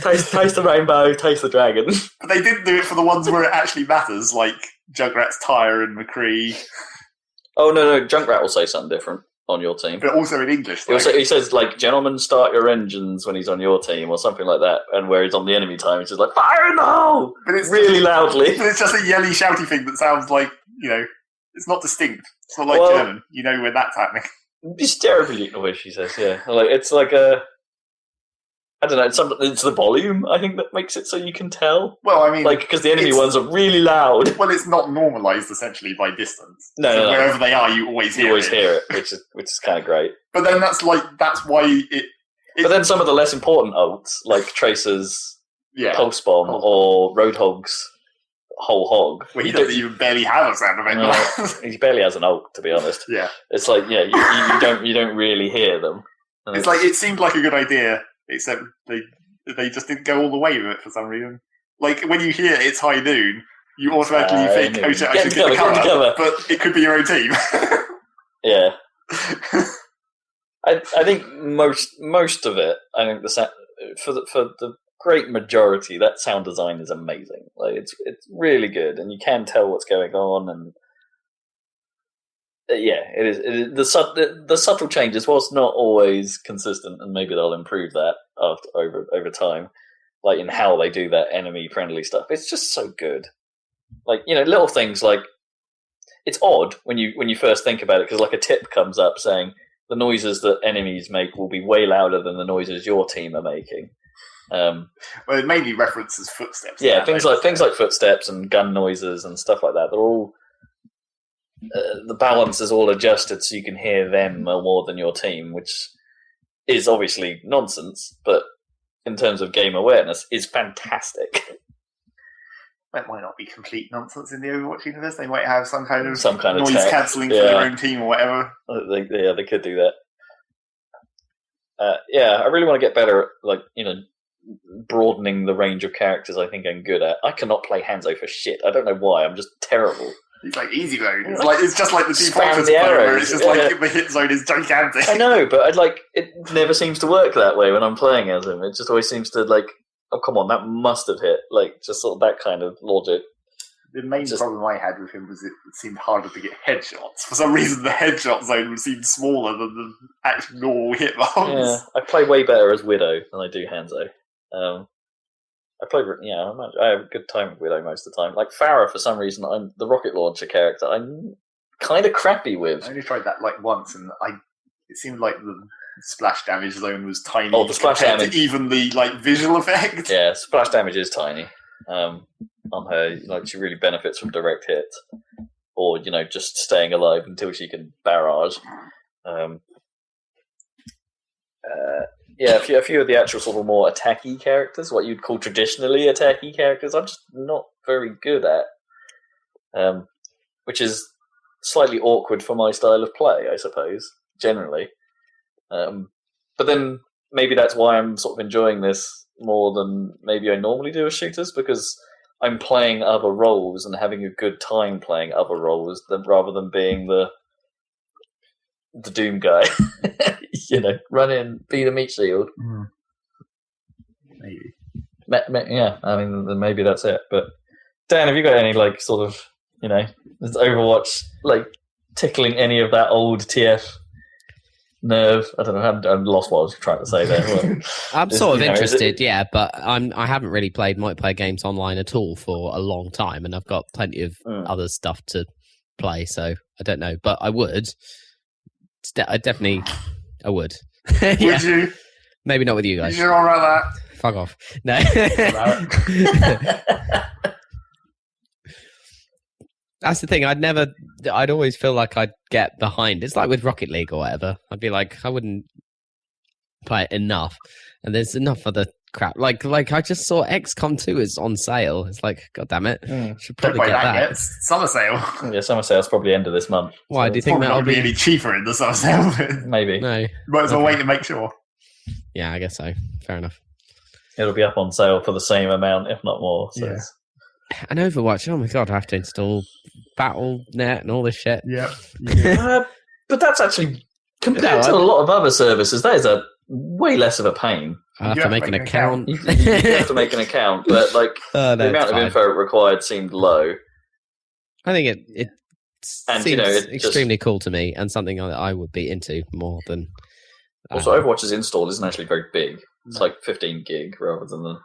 Taste the rainbow, taste the dragon. But they didn't do it for the ones where it actually matters, like Jugrat's Tyre and McCree. Oh, no, Junkrat will say something different on your team. But also in English. He says, like, gentlemen, start your engines when he's on your team or something like that. And where he's on the enemy time, he's just like, fire in the hole! But it's really loudly. But it's just a yelly, shouty thing that sounds like, It's not distinct. It's not like German. You know when that's happening. It's terribly the way she says, yeah. Like it's like a, I don't know. It's the volume I think that makes it so you can tell. Well, I mean, like because the enemy ones are really loud. Well, it's not normalized essentially by distance. No. Wherever they are, you always hear it, which is kind of great. But then that's why it. But then some of the less important ults, like Tracer's Pulse Bomb or Roadhog's Whole Hog. Well, he doesn't even barely have a sound effect. He barely has an ult, to be honest. Yeah, it's like you don't really hear them. It's like it seemed like a good idea, except they just didn't go all the way with it for some reason. Like when you hear it's high noon, you automatically think, "Oh shit, I should get the cover," but it could be your own team. Yeah. I think most of it. I think for the great majority, that sound design is amazing. Like it's really good, and you can tell what's going on. And it is the subtle changes. Whilst not always consistent, and maybe they'll improve that over time. Like in how they do that enemy friendly stuff, it's just so good. Like little things like it's odd when you first think about it because like a tip comes up saying the noises that enemies make will be way louder than the noises your team are making. Well, it mainly references footsteps. Yeah, things like footsteps and gun noises and stuff like that. They're all the balance is all adjusted so you can hear them more than your team, which is obviously nonsense, but in terms of game awareness, is fantastic. That might not be complete nonsense in the Overwatch universe. They might have some kind of noise tech cancelling for their own team or whatever. They could do that. I really want to get better at, broadening the range of characters I think I'm good at. I cannot play Hanzo for shit. I don't know why. I'm just terrible. It's like easy mode. It's just like the Team Fortress player where it's just like the hit zone is gigantic. I know, but it never seems to work that way when I'm playing as him. It just always seems to oh, come on, that must have hit. Just sort of that kind of logic. The main problem I had with him was it seemed harder to get headshots. For some reason, the headshot zone seemed smaller than the actual normal hitbox. Yeah, I play way better as Widow than I do Hanzo. I have a good time with Widow most of the time. Like Farah, for some reason, I'm the rocket launcher character. I'm kind of crappy with. I only tried that once, and it seemed like the splash damage zone was tiny. Oh, the splash damage, even the visual effect. Yeah, splash damage is tiny. On her, she really benefits from direct hits, or just staying alive until she can barrage. A few of the actual sort of more attacky characters, what you'd call traditionally attacky characters, I'm just not very good at, which is slightly awkward for my style of play, I suppose, generally. But then maybe that's why I'm sort of enjoying this more than maybe I normally do with shooters, because I'm playing other roles and having a good time playing other roles rather than being the Doom guy. Run in, be the meat shield. Maybe. Yeah, I mean, then maybe that's it. But Dan, have you got any sort of this Overwatch tickling any of that old TF nerve? I don't know. I'm lost what I was trying to say there. I'm sort of interested, but I haven't really played multiplayer games online at all for a long time, and I've got plenty of other stuff to play, so I don't know. But I would. I would. Would you? Maybe not with you guys. You're all right with that? Fuck off. No. That's the thing. I'd always feel like I'd get behind. It's like with Rocket League or whatever. I'd be like, I wouldn't play it enough. And there's enough other crap. Like I just saw XCOM 2 is on sale. It's like, God damn it. Should probably get that. Yet. Summer sale. Yeah, summer sale's probably end of this month. Why? So do you think that'll be any cheaper in the summer sale? Maybe. No. You might as well wait to make sure. Yeah, I guess so. Fair enough. It'll be up on sale for the same amount, if not more. So. Yeah. And Overwatch, oh my God, I have to install Battle.net and all this shit. Yeah. But that's actually, compared to a lot of other services, that is a way less of a pain. I have to make an account. You have to make an account, but the amount of info required seemed low. I think it seems extremely cool to me, and something that I would be into more than... Also, Overwatch's install isn't actually very big. It's 15 gig rather than the,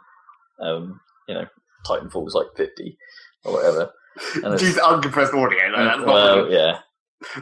Titanfall's 50 or whatever. Use uncompressed audio. Like, that's not yeah.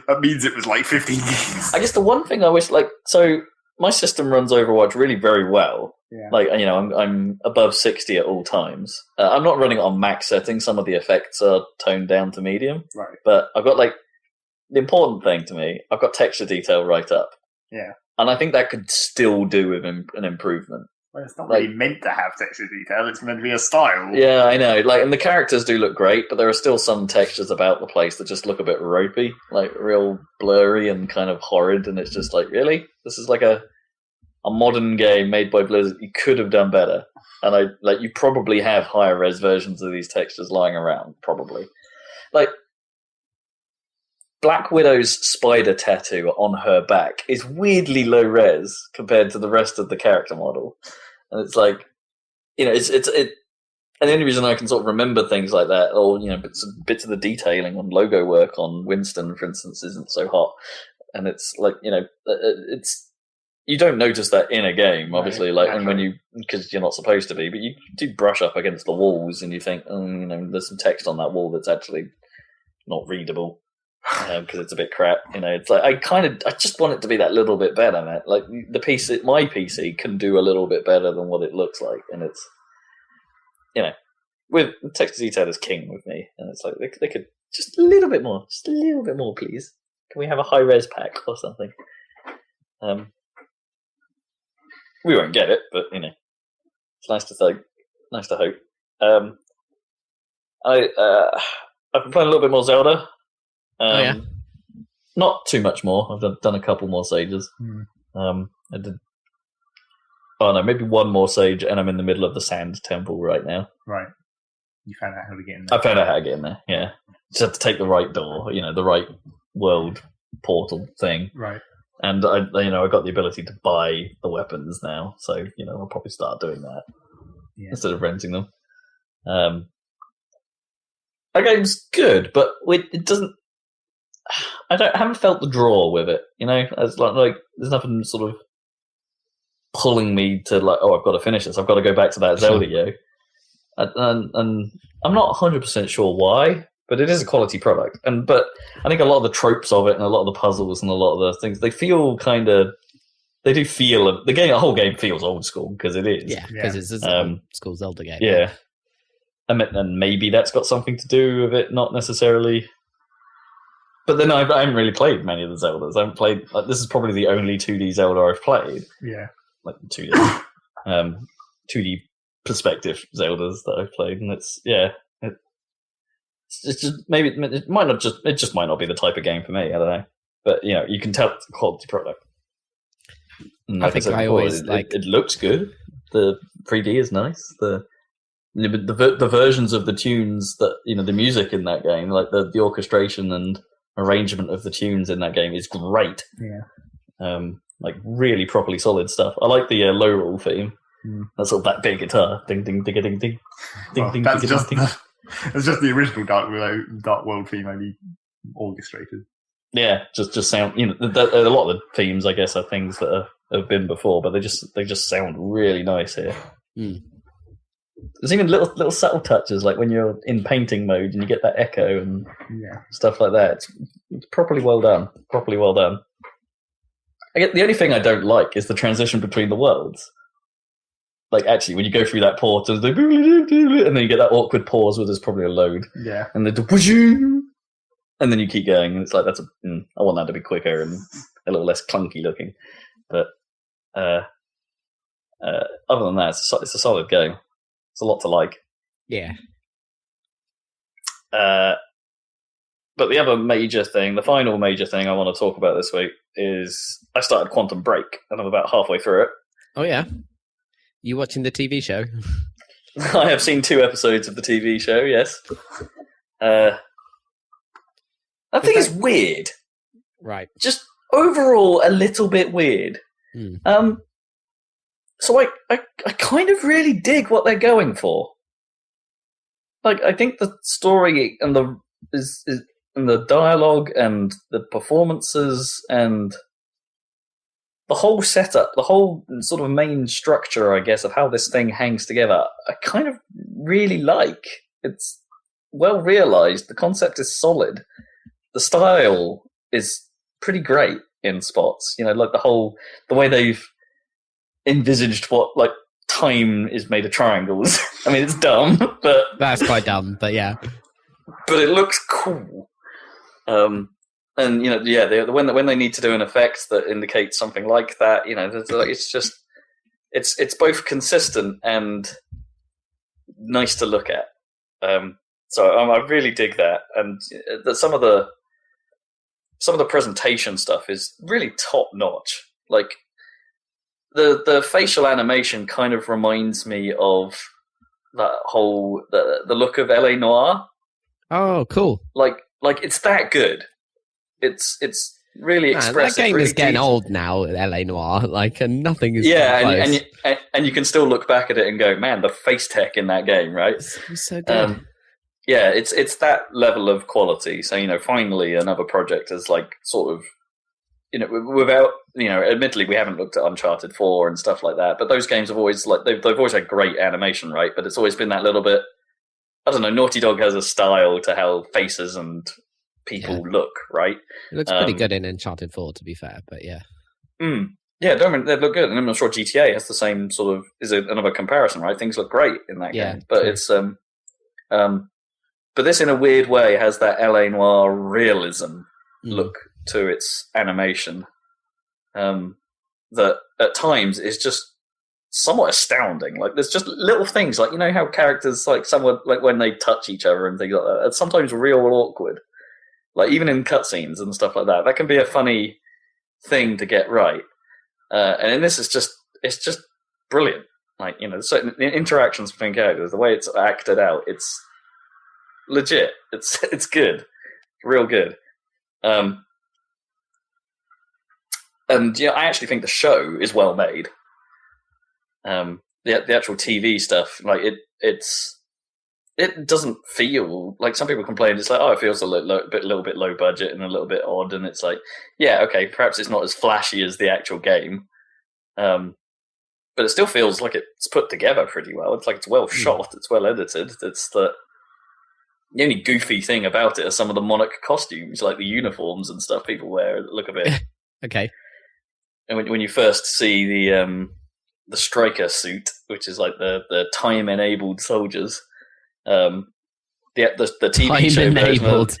That means it was like 15 gigs. I guess the one thing I wish, so my system runs Overwatch really very well. Yeah. I'm above 60 at all times. I'm not running it on max settings. Some of the effects are toned down to medium. Right. But I've got the important thing to me, I've got texture detail right up. Yeah. And I think that could still do with an improvement. Well, it's not really meant to have texture detail. It's meant to be a style. Yeah, I know. And the characters do look great, but there are still some textures about the place that just look a bit ropey, real blurry and kind of horrid. And it's just really? This is like a modern game made by Blizzard. You could have done better. And you probably have higher res versions of these textures lying around, probably. Black Widow's spider tattoo on her back is weirdly low res compared to the rest of the character model. And it's and the only reason I can sort of remember things like that, or bits of the detailing on logo work on Winston, for instance, isn't so hot. And it's it's you don't notice that in a game, obviously, and when because you're not supposed to be, but you do brush up against the walls and you think, there's some text on that wall that's actually not readable. Because it's a bit crap, It's I just want it to be that little bit better, man. The PC, my PC can do a little bit better than what it looks like, and it's, with text detail is king with me, and it's they could just a little bit more, please. Can we have a high res pack or something? We won't get it, but it's nice to hope. I've been playing a little bit more Zelda. Not too much more. I've done a couple more sages. I did. Oh no, maybe one more sage, and I'm in the middle of the Sand Temple right now. Right. You found out how to get in there. I found out how to get in there. Yeah, just have to take the right door. The right world portal thing. Right. And I got the ability to buy the weapons now, so I'll probably start doing that instead of renting them. That game's good, but it doesn't. I haven't felt the draw with it, It's there's nothing sort of pulling me to I've got to finish this. I've got to go back to that Zelda, and I'm not 100% sure why, but it is a quality product. But I think a lot of the tropes of it and a lot of the puzzles and a lot of the things they feel the whole game feels old school because it is. Yeah, because it's an old school Zelda game. Yeah, and maybe that's got something to do with it, not necessarily. But then I haven't really played many of the Zeldas. I haven't played. This is probably the only 2D Zelda I've played. Yeah, 2D, 2D perspective Zeldas that I've played, and it's just maybe it might not be the type of game for me. I don't know, but you can tell it's a quality product. And I think I always it looks good. The 3D is nice. The versions of the tunes that the music in that game, the orchestration and arrangement of the tunes in that game is great. Yeah. Really properly solid stuff. I like the low roll theme. That's sort of that big guitar. Ding ding ding ding ding. Ding That's ding just ding. it's just the original Dark World theme, only orchestrated. Yeah, just sound. A lot of the themes, I guess, are things that have been before, but they just sound really nice here. There's even little subtle touches, like when you're in painting mode and you get that echo and stuff like that. It's properly well done. The only thing I don't like is the transition between the worlds. Actually, when you go through that port, and then you get that awkward pause where there's probably a load. Yeah. And then and then you keep going, and it's I want that to be quicker and a little less clunky looking. But other than that, it's a solid game. It's a lot to like. Yeah. But the other major thing, the final major thing I want to talk about this week is I started Quantum Break, and I'm about halfway through it. Oh, yeah? You watching the TV show? I have seen 2 episodes of the TV show, yes. I think it's weird. Right. Just overall a little bit weird. So I kind of really dig what they're going for. I think the story and the dialogue and the performances and the whole setup, the whole sort of main structure, I guess, of how this thing hangs together, I kind of really like. well realized. The concept is solid. The style is pretty great in spots. You know, like the way they've envisaged what like time is made of triangles. I mean, it's dumb, but that's quite dumb. But yeah, but it looks cool. And you know, yeah, when they need to do an effect that indicates something like that, you know, it's just it's both consistent and nice to look at. So I really dig that, and some of the presentation stuff is really top notch. Like the facial animation kind of reminds me of that whole the look of LA Noire. Oh, cool! Like it's that good. It's really expressive. That game really is getting detailed. old now, LA Noire. Like, and nothing is close. And you can still look back at it and go, man, the face tech in that game, right? It's so good. Yeah, it's that level of quality. So, you know, finally another project is like sort of, you know, without, you know, admittedly we haven't looked at Uncharted 4 and stuff like that, but those games have always like they've always had great animation, right? But it's always been that little bit, I don't know, Naughty Dog has a style to how faces and people look, right? It looks pretty good in Uncharted 4, to be fair, but yeah. Yeah, they look good, and I'm not sure GTA has the same sort of another comparison, right? Things look great in that game, but it's but this in a weird way has that LA Noire realism look to its animation that at times is just somewhat astounding. Like there's just little things, like you know how characters like someone like when they touch each other and things like that, it's sometimes real awkward. Like even in cutscenes and stuff like that, that can be a funny thing to get right. And in this, it's just brilliant. Like you know, certain interactions between characters, the way it's acted out, it's legit. It's good, real good. And yeah, I actually think the show is well made. The actual TV stuff, like it doesn't feel like some people complain. It's like, oh, it feels a little bit low budget and a little bit odd. And it's like, yeah, okay, perhaps it's not as flashy as the actual game, but it still feels like it's put together pretty well. It's like it's well shot, it's well edited. It's the only goofy thing about it are some of the Monarch costumes, like the uniforms and stuff people wear. Look a bit okay. And when you first see the striker suit, which is like the time-enabled soldiers. The TV time show enabled.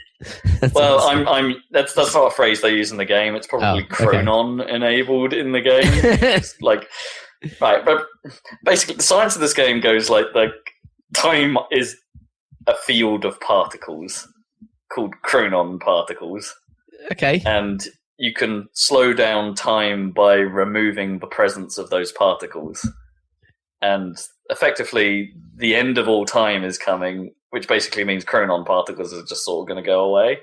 Well, awesome. That's not a phrase they use in the game. It's probably Chronon enabled in the game. It's like right, but basically the science of this game goes like time is a field of particles called Chronon particles. Okay, and you can slow down time by removing the presence of those particles. And effectively, the end of all time is coming, which basically means Chronon particles are just sort of going to go away.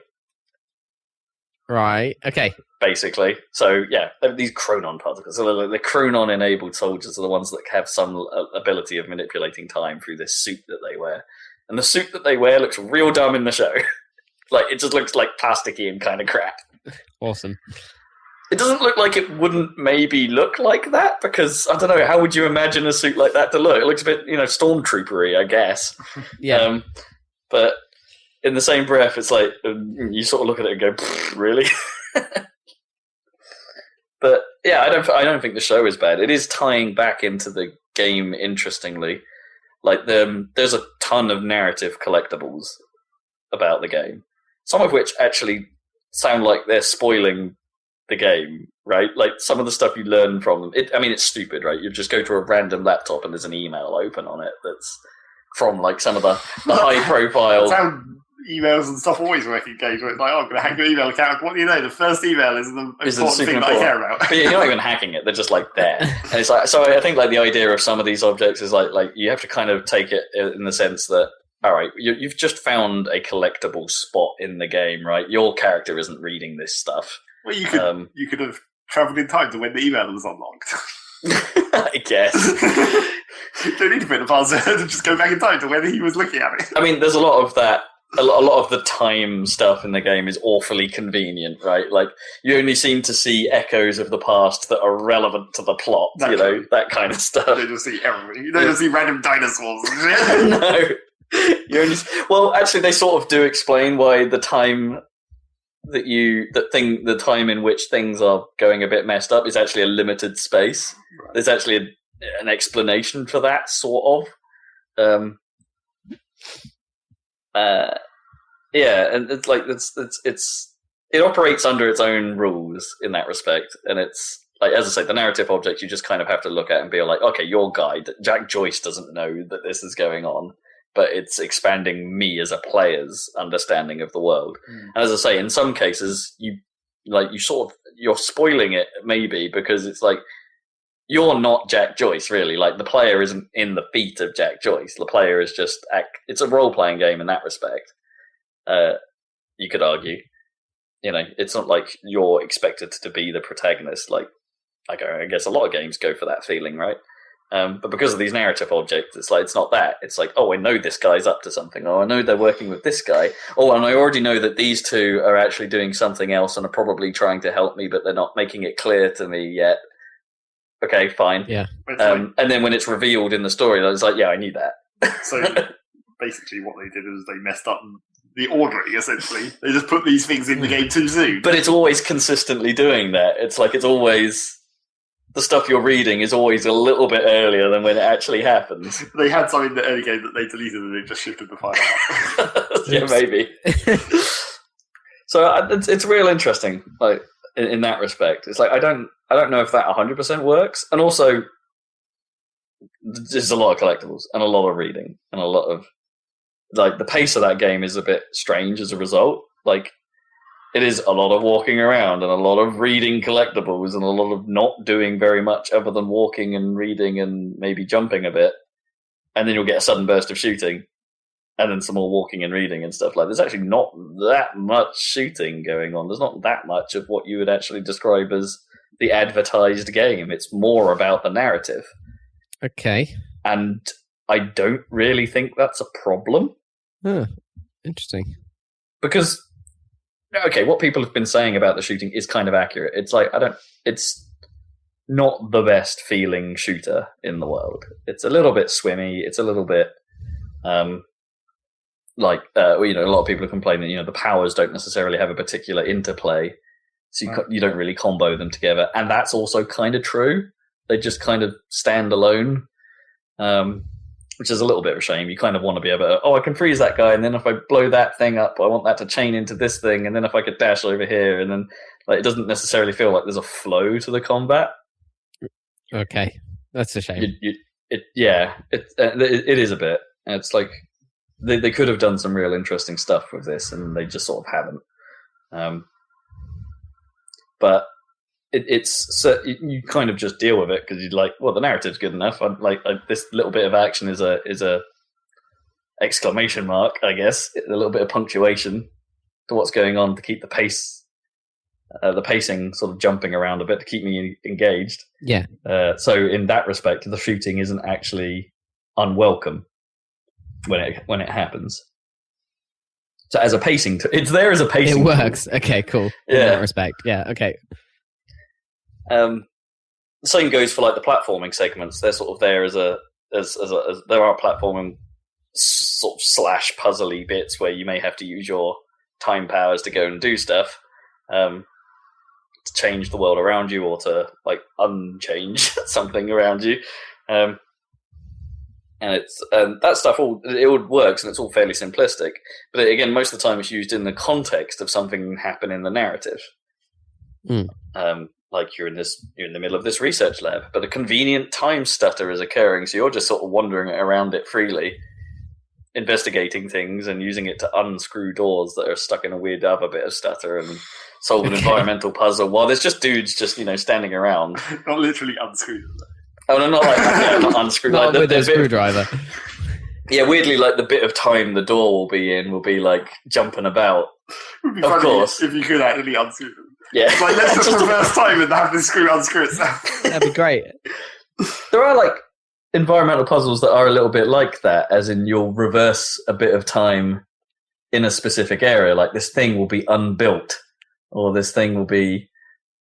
Right, okay. Basically. So, yeah, these Chronon particles, so the Chronon-enabled soldiers are the ones that have some ability of manipulating time through this suit that they wear. And the suit that they wear looks real dumb in the show. Like, it just looks like plasticky and kind of crap. Awesome. It doesn't look like it wouldn't maybe look like that, because, I don't know, how would you imagine a suit like that to look? It looks a bit, stormtroopery, I guess. Yeah. But in the same breath, it's like, you sort of look at it and go, really? But, yeah, I don't think the show is bad. It is tying back into the game interestingly. Like, there's a ton of narrative collectibles about the game, some of which actually sound like they're spoiling the game, right? Like some of the stuff you learn from them. It's stupid, right? You just go to a random laptop and there's an email open on it that's from like some of the high profile. That's how emails and stuff always work in games. Where it's like, oh, I'm going to hack your email account. What do you know? The first email is the important thing that I care about. But you're not even hacking it; they're just like there. And it's like, so I think like the idea of some of these objects is like you have to kind of take it in the sense that, all right, you've just found a collectible spot in the game, right? Your character isn't reading this stuff. Well, you could have travelled in time to when the email was unlocked. I guess. You don't need to put the password and just go back in time to when he was looking at it. I mean, there's a lot of that. A lot of the time stuff in the game is awfully convenient, right? Like, you only seem to see echoes of the past that are relevant to the plot, that kind of stuff. You don't just see everything. You don't just see random dinosaurs. No. Well, actually, they sort of do explain why the time the time in which things are going a bit messed up is actually a limited space. Right. There's actually an explanation for that, sort of. Yeah, and it's like it operates under its own rules in that respect, and it's like, as I say, the narrative objects you just kind of have to look at and be like, okay, your guide, Jack Joyce doesn't know that this is going on, but it's expanding me as a player's understanding of the world. And as I say, in some cases, you're spoiling it maybe because it's like you're not Jack Joyce really. Like the player isn't in the feet of Jack Joyce. The player is just it's a role playing game in that respect. You could argue, it's not like you're expected to be the protagonist. Like I guess a lot of games go for that feeling, right? But because of these narrative objects, it's like it's not that. It's like, oh, I know this guy's up to something. Oh, I know they're working with this guy. Oh, and I already know that these two are actually doing something else and are probably trying to help me, but they're not making it clear to me yet. Okay, fine. Yeah. And then when it's revealed in the story, it's like, yeah, I knew that. So basically, what they did is they messed up the ordering. Essentially, they just put these things in the game too soon. But it's always consistently doing that. It's like it's always. The stuff you're reading is always a little bit earlier than when it actually happens. They had some in the early game that they deleted and they just shifted the file out. Yeah, maybe. So it's real interesting, like in that respect. It's like I don't know if that 100% works, and also there's a lot of collectibles and a lot of reading and a lot of like the pace of that game is a bit strange as a result. Like. It is a lot of walking around and a lot of reading collectibles and a lot of not doing very much other than walking and reading and maybe jumping a bit. And then you'll get a sudden burst of shooting and then some more walking and reading and stuff. Like there's actually not that much shooting going on. There's not that much of what you would actually describe as the advertised game. It's more about the narrative. Okay. And I don't really think that's a problem. Huh. Interesting. Because... Okay, what people have been saying about the shooting is kind of accurate. It's like it's not the best feeling shooter in the world. It's a little bit swimmy. It's a little bit a lot of people are complaining. The powers don't necessarily have a particular interplay, so you don't really combo them together. And that's also kind of true. They just kind of stand alone. Which is a little bit of a shame. You kind of want to be able to, I can freeze that guy, and then if I blow that thing up, I want that to chain into this thing, and then if I could dash over here, and then it doesn't necessarily feel like there's a flow to the combat. Okay, that's a shame. It is a bit. It's like they could have done some real interesting stuff with this, and they just sort of haven't. But you kind of just deal with it because you're like, well, the narrative's good enough. This little bit of action is a exclamation mark, I guess, a little bit of punctuation to what's going on to keep the pacing sort of jumping around a bit to keep me engaged. Yeah. So in that respect, the shooting isn't actually unwelcome when it happens. So as a pacing, it's there as a pacing. It works. Tool. Okay, cool. In that respect, yeah. Okay. The same goes for the platforming segments. They're sort of there as there are platforming sort of slash puzzly bits where you may have to use your time powers to go and do stuff to change the world around you or to unchange something around you. And that stuff it works and it's all fairly simplistic. But again, most of the time it's used in the context of something happening in the narrative. You're in the middle of this research lab, but a convenient time stutter is occurring, so you're just sort of wandering around it freely, investigating things and using it to unscrew doors that are stuck in a weird other bit of stutter and solve an environmental puzzle while there's just dudes just standing around. Not literally unscrew. Oh no, not like that. Not unscrew. Not with a screwdriver. Yeah, weirdly, the bit of time the door will be jumping about. It would be of funny course, if you could actually unscrew them. Yeah, let's just reverse time and have this screw unscrew itself. That'd be great. There are environmental puzzles that are a little bit like that, as in you'll reverse a bit of time in a specific area. Like this thing will be unbuilt, or this thing will be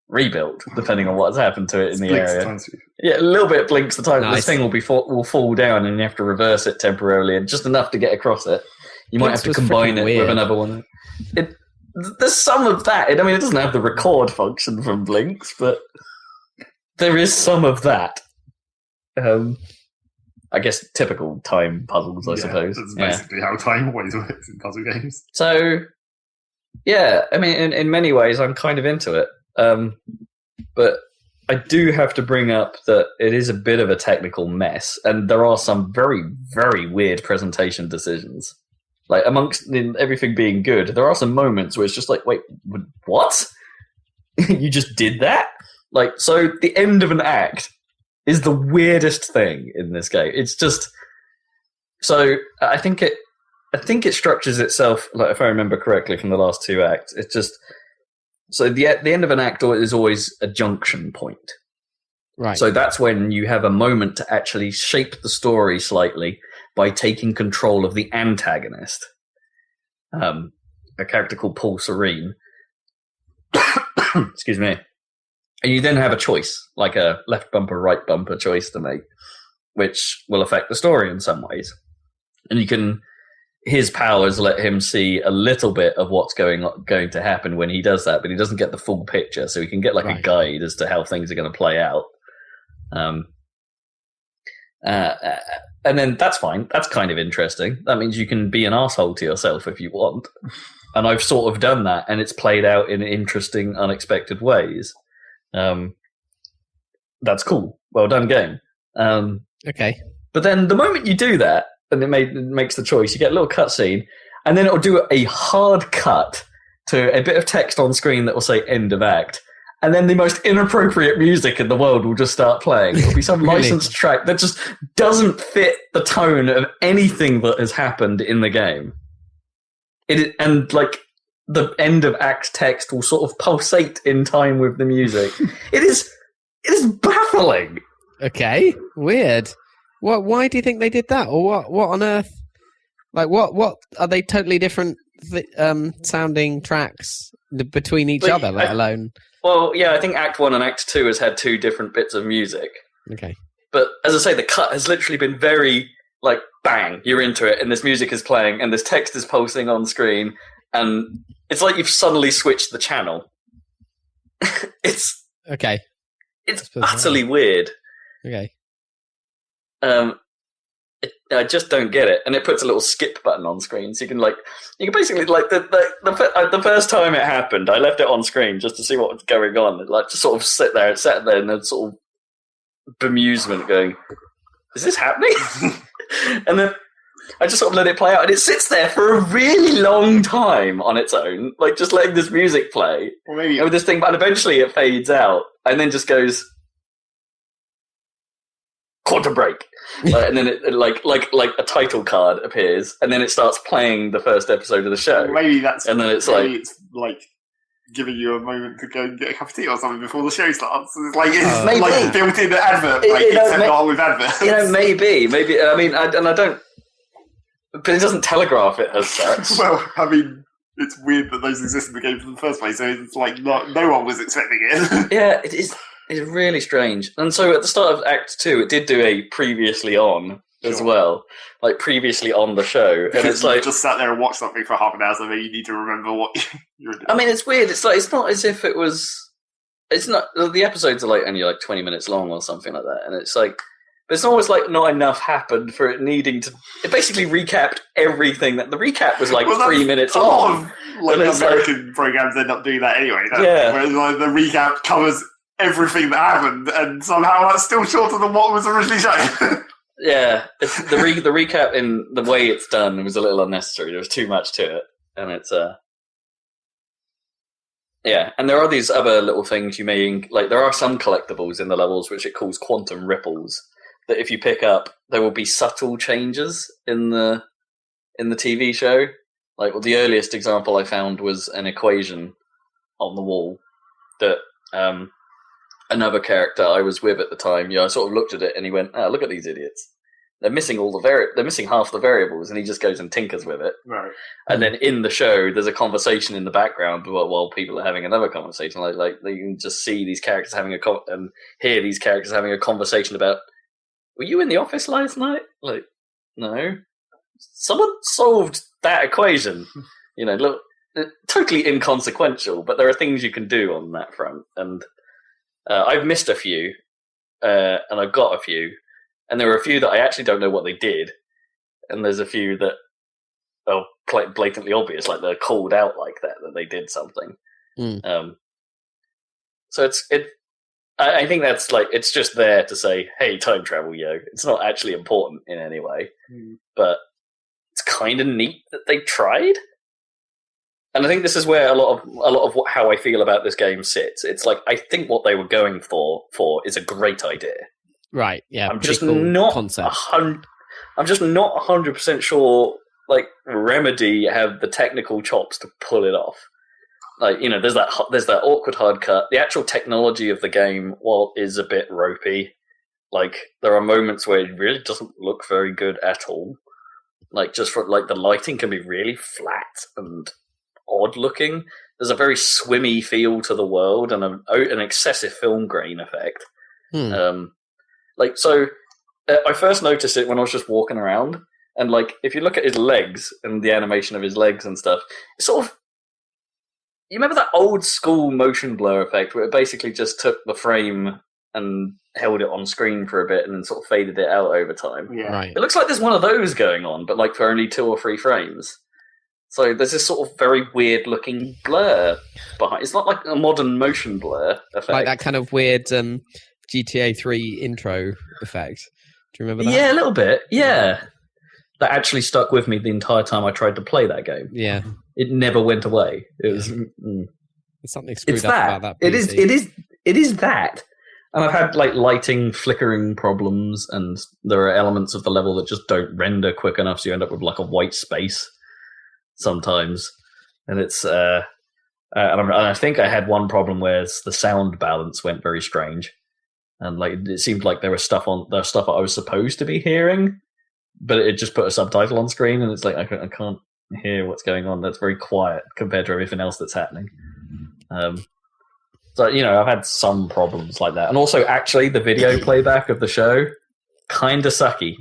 rebuilt, depending on what has happened to it in the Blinks area. time sweep. Yeah, a little bit blinks the time. Nice. This thing will fall down, and you have to reverse it temporarily, and just enough to get across it. You might Blinks have to was combine freaking it weird. with another one. There's some of that. It doesn't have the record function from Blinks, but there is some of that. I guess typical time puzzles, I suppose. That's basically how time always works in puzzle games. So, yeah, in many ways, I'm kind of into it. But I do have to bring up that it is a bit of a technical mess, and there are some very, very weird presentation decisions. Like, amongst everything being good, there are some moments where it's just like, wait, what? You just did that? Like, so the end of an act is the weirdest thing in this game. It's just... So, I think it structures itself, like, if I remember correctly from the last two acts, it's just... So the end of an act is always a junction point. Right. So that's when you have a moment to actually shape the story slightly by taking control of the antagonist. A character called Paul Serene. Excuse me. And you then have a choice, like a left bumper, right bumper choice to make, which will affect the story in some ways. And you can... His powers let him see a little bit of what's going to happen when he does that, but he doesn't get the full picture, so he can get a guide as to how things are going to play out. And then that's fine. That's kind of interesting. That means you can be an arsehole to yourself if you want. And I've sort of done that, and it's played out in interesting, unexpected ways. That's cool. Well done, game. Okay. But then the moment you do that, and it makes the choice, you get a little cutscene, and then it'll do a hard cut to a bit of text on screen that will say end of act, and then the most inappropriate music in the world will just start playing. It'll be some Really? licensed track that just doesn't fit the tone of anything that has happened in the game. And the end of act text will sort of pulsate in time with the music. It is baffling. Okay. Weird. Why do you think they did that? Or what on earth? Like, what are they totally different sounding tracks between each other, let alone... Well, yeah, I think Act 1 and Act 2 has had two different bits of music. Okay. But, as I say, the cut has literally been very, bang, you're into it, and this music is playing, and this text is pulsing on screen, and it's like you've suddenly switched the channel. It's utterly weird. Okay. I just don't get it, and it puts a little skip button on screen, so you can basically the first time it happened, I left it on screen just to see what was going on, just sort of sat there in a sort of bemusement, going, "Is this happening?" And then I just sort of let it play out, and it sits there for a really long time on its own, just letting this music play, Or maybe with this thing, but eventually it fades out, and then just goes. Quarter break, and then it like a title card appears, and then it starts playing the first episode of the show. maybe that's and then it's it's giving you a moment to go and get a cup of tea or something before the show starts. It's Maybe. built-in advert, except not with adverts. Maybe. I don't, but it doesn't telegraph it as such. Well, it's weird that those exist in the game in the first place. So it's no one was expecting it. Yeah, it is. It's really strange. And so at the start of Act 2, it did do a previously on as well. Previously on the show. And it's you just sat there and watched something for half an hour, so maybe you need to remember what you're doing. It's weird. It's not as if it was... It's not... The episodes are only 20 minutes long or something like that. And it's but it's almost not enough happened for it needing to... It basically recapped everything. The recap was 3 minutes long. A lot of American programs end up doing that anyway. Yeah. Whereas the recap covers everything that happened, and somehow that's still shorter than what was originally shown. Yeah, the recap in the way it's done was a little unnecessary. There was too much to it, and it's yeah. And there are these other little things you may there are some collectibles in the levels which it calls quantum ripples that if you pick up, there will be subtle changes in the TV show. The earliest example I found was an equation on the wall that another character I was with at the time, I sort of looked at it and he went, "Oh, look at these idiots." they're missing they're missing half the variables, and he just goes and tinkers with it. Right. And then in the show, there's a conversation in the background while people are having another conversation. Like you can just see these characters having and hear these characters having a conversation about, were you in the office last night? Like, no. Someone solved that equation. Look, totally inconsequential, but there are things you can do on that front. And I've missed a few, and I've got a few. And there are a few that I actually don't know what they did. And there's a few that are blatantly obvious, like they're called out like that they did something. So I think that's like, it's just there to say, hey, time travel, yo. It's not actually important in any way. But it's kind of neat that they tried. And I think this is where a lot of how I feel about this game sits. It's like, I think what they were going for is a great idea. Right. Yeah. I'm just not 100% sure. Like, Remedy have the technical chops to pull it off. Like, there's that awkward hard cut. The actual technology of the game, is a bit ropey. Like, there are moments where it really doesn't look very good at all. Like, just for the lighting can be really flat and odd looking. There's a very swimmy feel to the world and an excessive film grain effect. I first noticed it when I was just walking around, and if you look at his legs and the animation of his legs and stuff, it's sort of, you remember that old school motion blur effect where it basically just took the frame and held it on screen for a bit and then sort of faded it out over time. Yeah. Right. It looks like there's one of those going on, but for only 2 or 3 frames. So there's this sort of very weird looking blur behind. It's not like a modern motion blur effect. Like that kind of weird GTA 3 intro effect. Do you remember that? Yeah, a little bit. Yeah. That actually stuck with me the entire time I tried to play that game. Yeah. It never went away. It was... There's something screwed up about that PC. It is that. And I've had lighting flickering problems, and there are elements of the level that just don't render quick enough, so you end up with a white space sometimes. And it's and I think I had one problem where the sound balance went very strange, and it seemed like there was stuff that I was supposed to be hearing, but it just put a subtitle on screen, and it's like I can't hear what's going on. That's very quiet compared to everything else that's happening. So I've had some problems like that, and also actually the video playback of the show kind of sucky.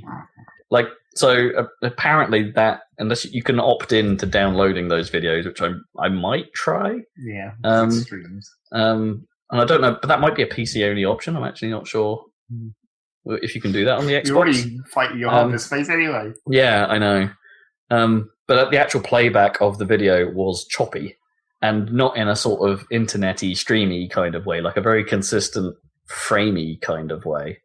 So apparently that, unless you can opt in to downloading those videos, which I might try. Yeah. Streams. And I don't know, but that might be a PC only option. I'm actually not sure if you can do that on the Xbox. You're already fighting your hardest space anyway. Yeah, I know. But the actual playback of the video was choppy, and not in a sort of internet-y, streamy kind of way, like a very consistent, framey kind of way.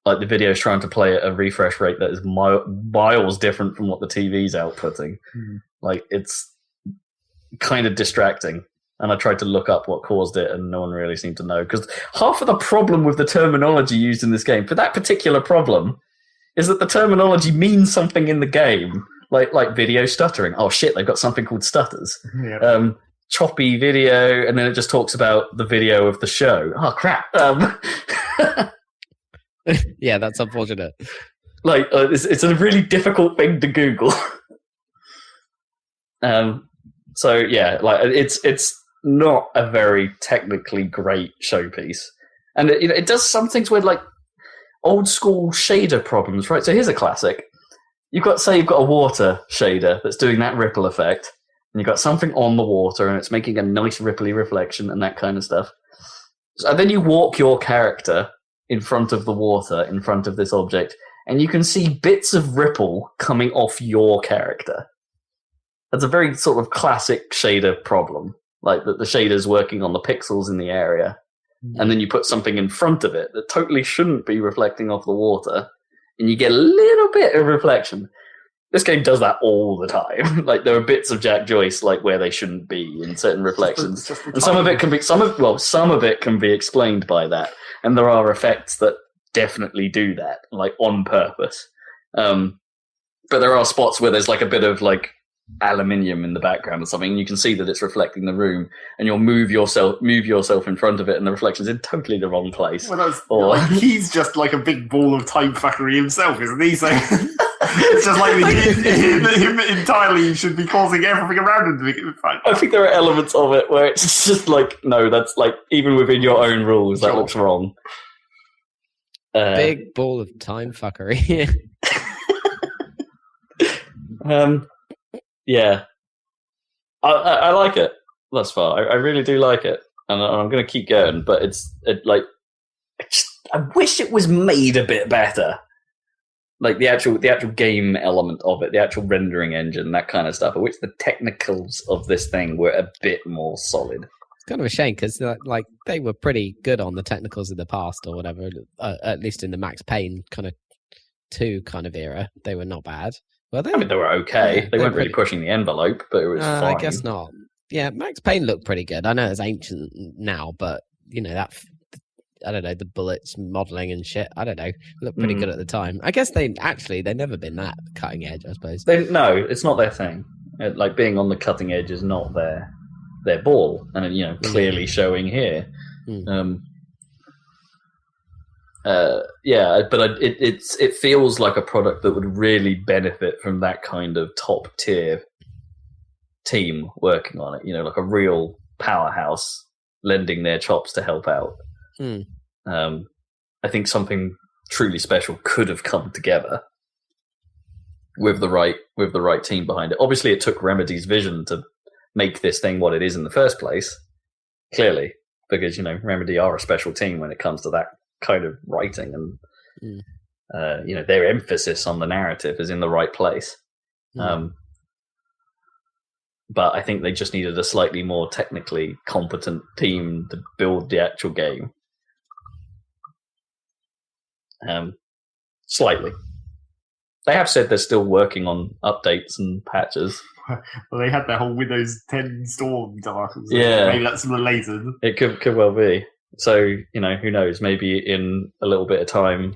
Like the video's trying to play at a refresh rate that is miles different from what the TV's outputting. It's kind of distracting. And I tried to look up what caused it, and no one really seemed to know. Because half of the problem with the terminology used in this game, for that particular problem, is that the terminology means something in the game. Like video stuttering. Oh shit, they've got something called stutters. Yeah. Choppy video, and then it just talks about the video of the show. Oh crap. Yeah, that's unfortunate. It's a really difficult thing to Google. So yeah, it's not a very technically great showpiece, and it does some things with old school shader problems, right? So here's a classic. You've got a water shader that's doing that ripple effect, and you've got something on the water, and it's making a nice ripply reflection and that kind of stuff. So then you walk your character in front of the water, in front of this object, and you can see bits of ripple coming off your character. That's a very sort of classic shader problem, like that the shader's working on the pixels in the area, and then you put something in front of it that totally shouldn't be reflecting off the water, and you get a little bit of reflection. This game does that all the time. There are bits of Jack Joyce where they shouldn't be in certain reflections, and some of it can be explained by that. And there are effects that definitely do that, on purpose. But there are spots where there's a bit of aluminium in the background or something, and you can see that it's reflecting the room, and you'll move yourself in front of it, and the reflection's in totally the wrong place. Well, he's just like a big ball of time fuckery himself, isn't he? So it's just like him entirely should be causing everything around him to be fine. I think there are elements of it where it's just like, no, that's like, even within your own rules, that looks wrong. Big ball of time fuckery. Yeah, I like it thus far. I really do like it, and I'm going to keep going. But I wish it was made a bit better, like the actual game element of it, the actual rendering engine, that kind of stuff. I wish the technicals of this thing were a bit more solid. It's kind of a shame because like they were pretty good on the technicals in the past or whatever. At least in the Max Payne kind of 2 kind of era, they were not bad. Well, I mean, they were okay. Yeah, they weren't really pushing the envelope, but it was fine. I guess not. Yeah, Max Payne looked pretty good. I know it's ancient now, but you know that. I don't know, the bullets modelling and shit. I don't know. Looked pretty good at the time. I guess they've never been that cutting edge. I suppose. No, it's not their thing. Like being on the cutting edge is not their ball, and clearly showing here. Yeah, but it feels like a product that would really benefit from that kind of top tier team working on it. Like a real powerhouse lending their chops to help out. I think something truly special could have come together with the right team behind it. Obviously, it took Remedy's vision to make this thing what it is in the first place. Clearly, because Remedy are a special team when it comes to that kind of writing, and their emphasis on the narrative is in the right place. But I think they just needed a slightly more technically competent team to build the actual game. Slightly. They have said they're still working on updates and patches. Well, they had their whole Windows 10 storm dark. Yeah. Maybe that's related. It could well be. So, who knows? Maybe in a little bit of time,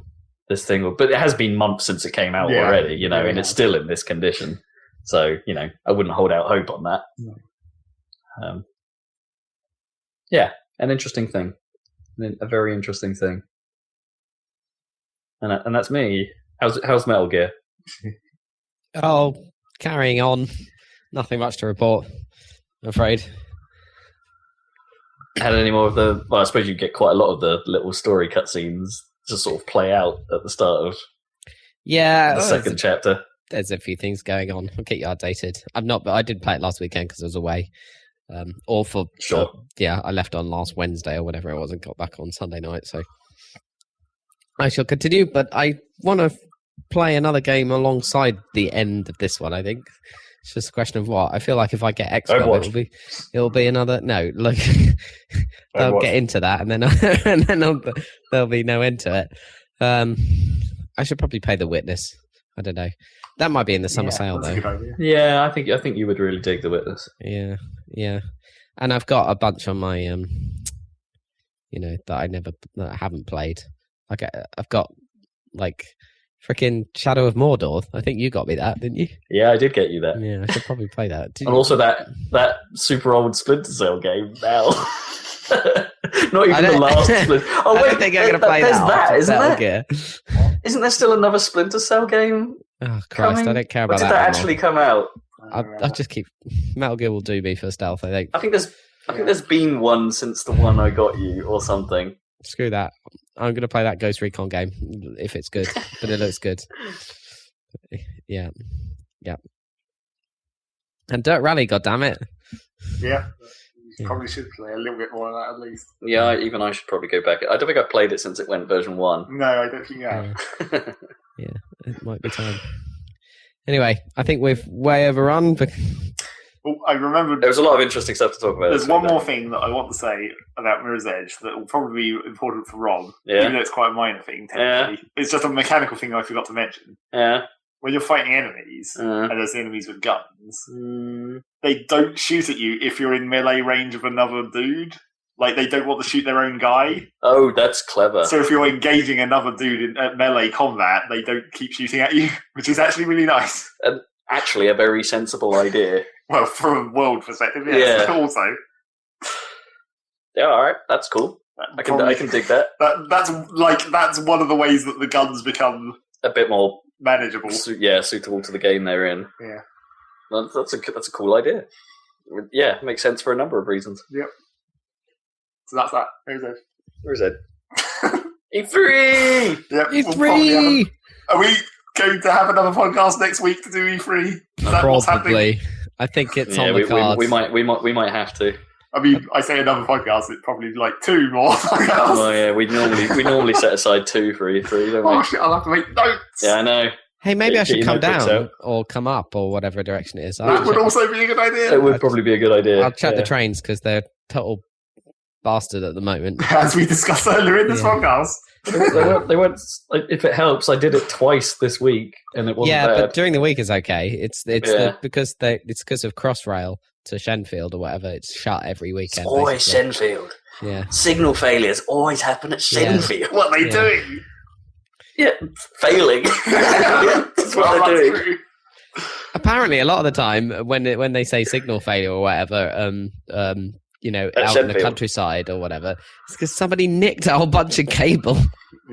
this thing will... But it has been months since it came out already, and it's still in this condition. So, I wouldn't hold out hope on that. No. Yeah, an interesting thing. A very interesting thing. And that's me. How's Metal Gear? Oh, carrying on. Nothing much to report, I'm afraid. Had any more of the... Well, I suppose you get quite a lot of the little story cutscenes to sort of play out at the start of the second chapter. There's a few things going on. I'll keep you updated. But I did play it last weekend because I was away. Sure. I left on last Wednesday or whatever it was and got back on Sunday night, so I shall continue, but I want to play another game alongside the end of this one, I think. It's just a question of what. I feel like if I get Xbox, it'll be another... No, look, they'll get into that, and then there'll be no end to it. I should probably pay The Witness. I don't know. That might be in the summer sale, though. Yeah, I think you would really dig The Witness. Yeah. And I've got a bunch on my, that I haven't played. Like I've got like freaking Shadow of Mordor. I think you got me that, didn't you? Yeah, I did get you that. Yeah, I should probably play that. And also that super old Splinter Cell game now. Not even the last Splinter. Oh wait, I don't think I'm going to play that. Isn't there? Isn't there still another Splinter Cell game? Oh Christ, coming? I don't care about that. Did that actually come out? I'll just keep... Metal Gear will do me for stealth, I think. I think there's been one since the one I got you or something. Screw that. I'm going to play that Ghost Recon game if it's good, but it looks good. Yeah. And Dirt Rally, goddammit. Yeah. Probably should play a little bit more of that at least. Yeah, I should probably go back. I don't think I've played it since it went version 1. No, I don't think you have. Yeah, it might be time. Anyway, I think we've way overrun. Well, I remember there was a lot of interesting stuff to talk about. There's one more thing that I want to say about Mirror's Edge that will probably be important for Rob, even though it's quite a minor thing, technically. Yeah. It's just a mechanical thing I forgot to mention. Yeah. When you're fighting enemies, and there's enemies with guns, they don't shoot at you if you're in melee range of another dude. Like, they don't want to shoot their own guy. Oh, that's clever. So if you're engaging another dude at melee combat, they don't keep shooting at you, which is actually really nice. actually a very sensible idea. Well, from a world perspective, yes. Yeah. Also, Yeah, all right, that's cool. I can dig that. That's one of the ways that the guns become A bit more, manageable. suitable to the game they're in. Yeah. That's a cool idea. Yeah, makes sense for a number of reasons. Yep. So that's that. Where's it? E3! Yep. E3! Are we going to have another podcast next week to do E3? Is that what's happening? Probably. I think it's on the cards. We might have to. I mean, I say another podcast, it's probably like 2 more podcasts. Oh yeah, we normally set aside 2 for E3, don't we? Oh shit, I'll have to make notes. Yeah, I know. Hey, maybe I should your come notebooks down out. or come up or whatever direction it is. That would also be a good idea. It would probably be a good idea. I'll check the trains because they're total bastard at the moment. As we discussed earlier in this podcast. They weren't. If it helps, I did it twice this week, and it wasn't Yeah, bad. but during the week is okay. It's Yeah. because of Crossrail to Shenfield or whatever. It's shut every weekend. It's always basically. Shenfield. Yeah. Signal failures always happen at Shenfield. What are they doing? Yeah, failing. Yeah, that's what they're doing. True. Apparently, a lot of the time when they say signal failure or whatever, out in the Shenfield. countryside or whatever, it's because somebody nicked a whole bunch of cable.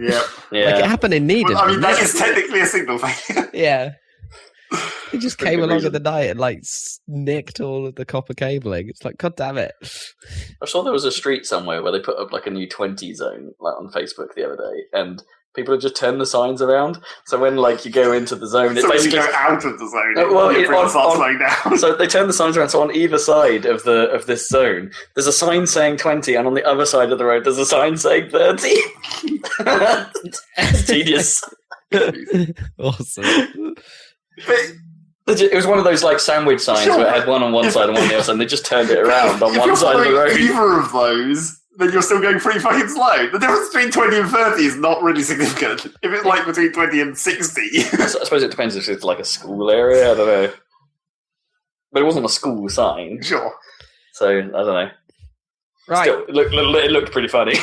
Yeah. Yeah. Like it happened in Needham. Well, I mean, that is technically a signal failure. Yeah. He just For came good along reason. at the night and nicked all of the copper cabling. It's like, God damn it. I saw there was a street somewhere where they put up like a new 20 zone on Facebook the other day, and people had just turned the signs around. So when you go into the zone, it's So when you basically go out of the zone, it starts slowing down. So they turn the signs around. So on either side of this zone, there's a sign saying 20, and on the other side of the road, there's a sign saying 30. It's tedious. Awesome. It was one of those sandwich signs where it had one on one side and one on the other side, and they just turned it around on one side of the road. If you're following either of those, then you're still going pretty fucking slow. The difference between 20 and 30 is not really significant. If it's between 20 and 60. I suppose it depends if it's a school area. I don't know, but it wasn't a school sign, Sure. so I don't know. Right. Still, it looked pretty funny.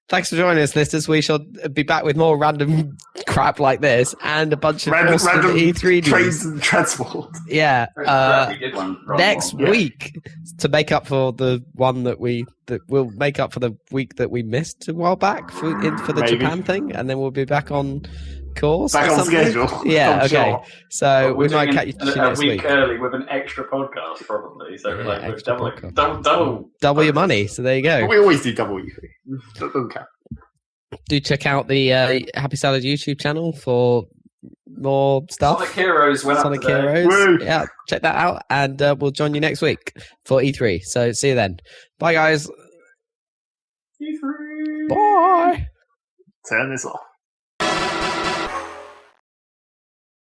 Thanks for joining us, listeners. We shall be back with more random crap like this and a bunch of Random awesome E3 trains news. and transport. Yeah. We did one Next Yeah. week to make up for the one that we'll make up for the week that we missed a while back for the Maybe. Japan thing, and then we'll be back on course. Back or on something. schedule. Yeah. I'm Okay. sure. So we might catch you a next week week. early with an extra podcast, probably. So Yeah, we're extra double, podcast. Double your money. So there you go. We always do double E3. That doesn't count. Do check out the Happy Salad YouTube channel for more stuff. Sonic Heroes went Sonic up today. Heroes. Woo. Yeah, check that out, and we'll join you next week for E3. So see you then. Bye, guys. E3. Bye. Turn this off.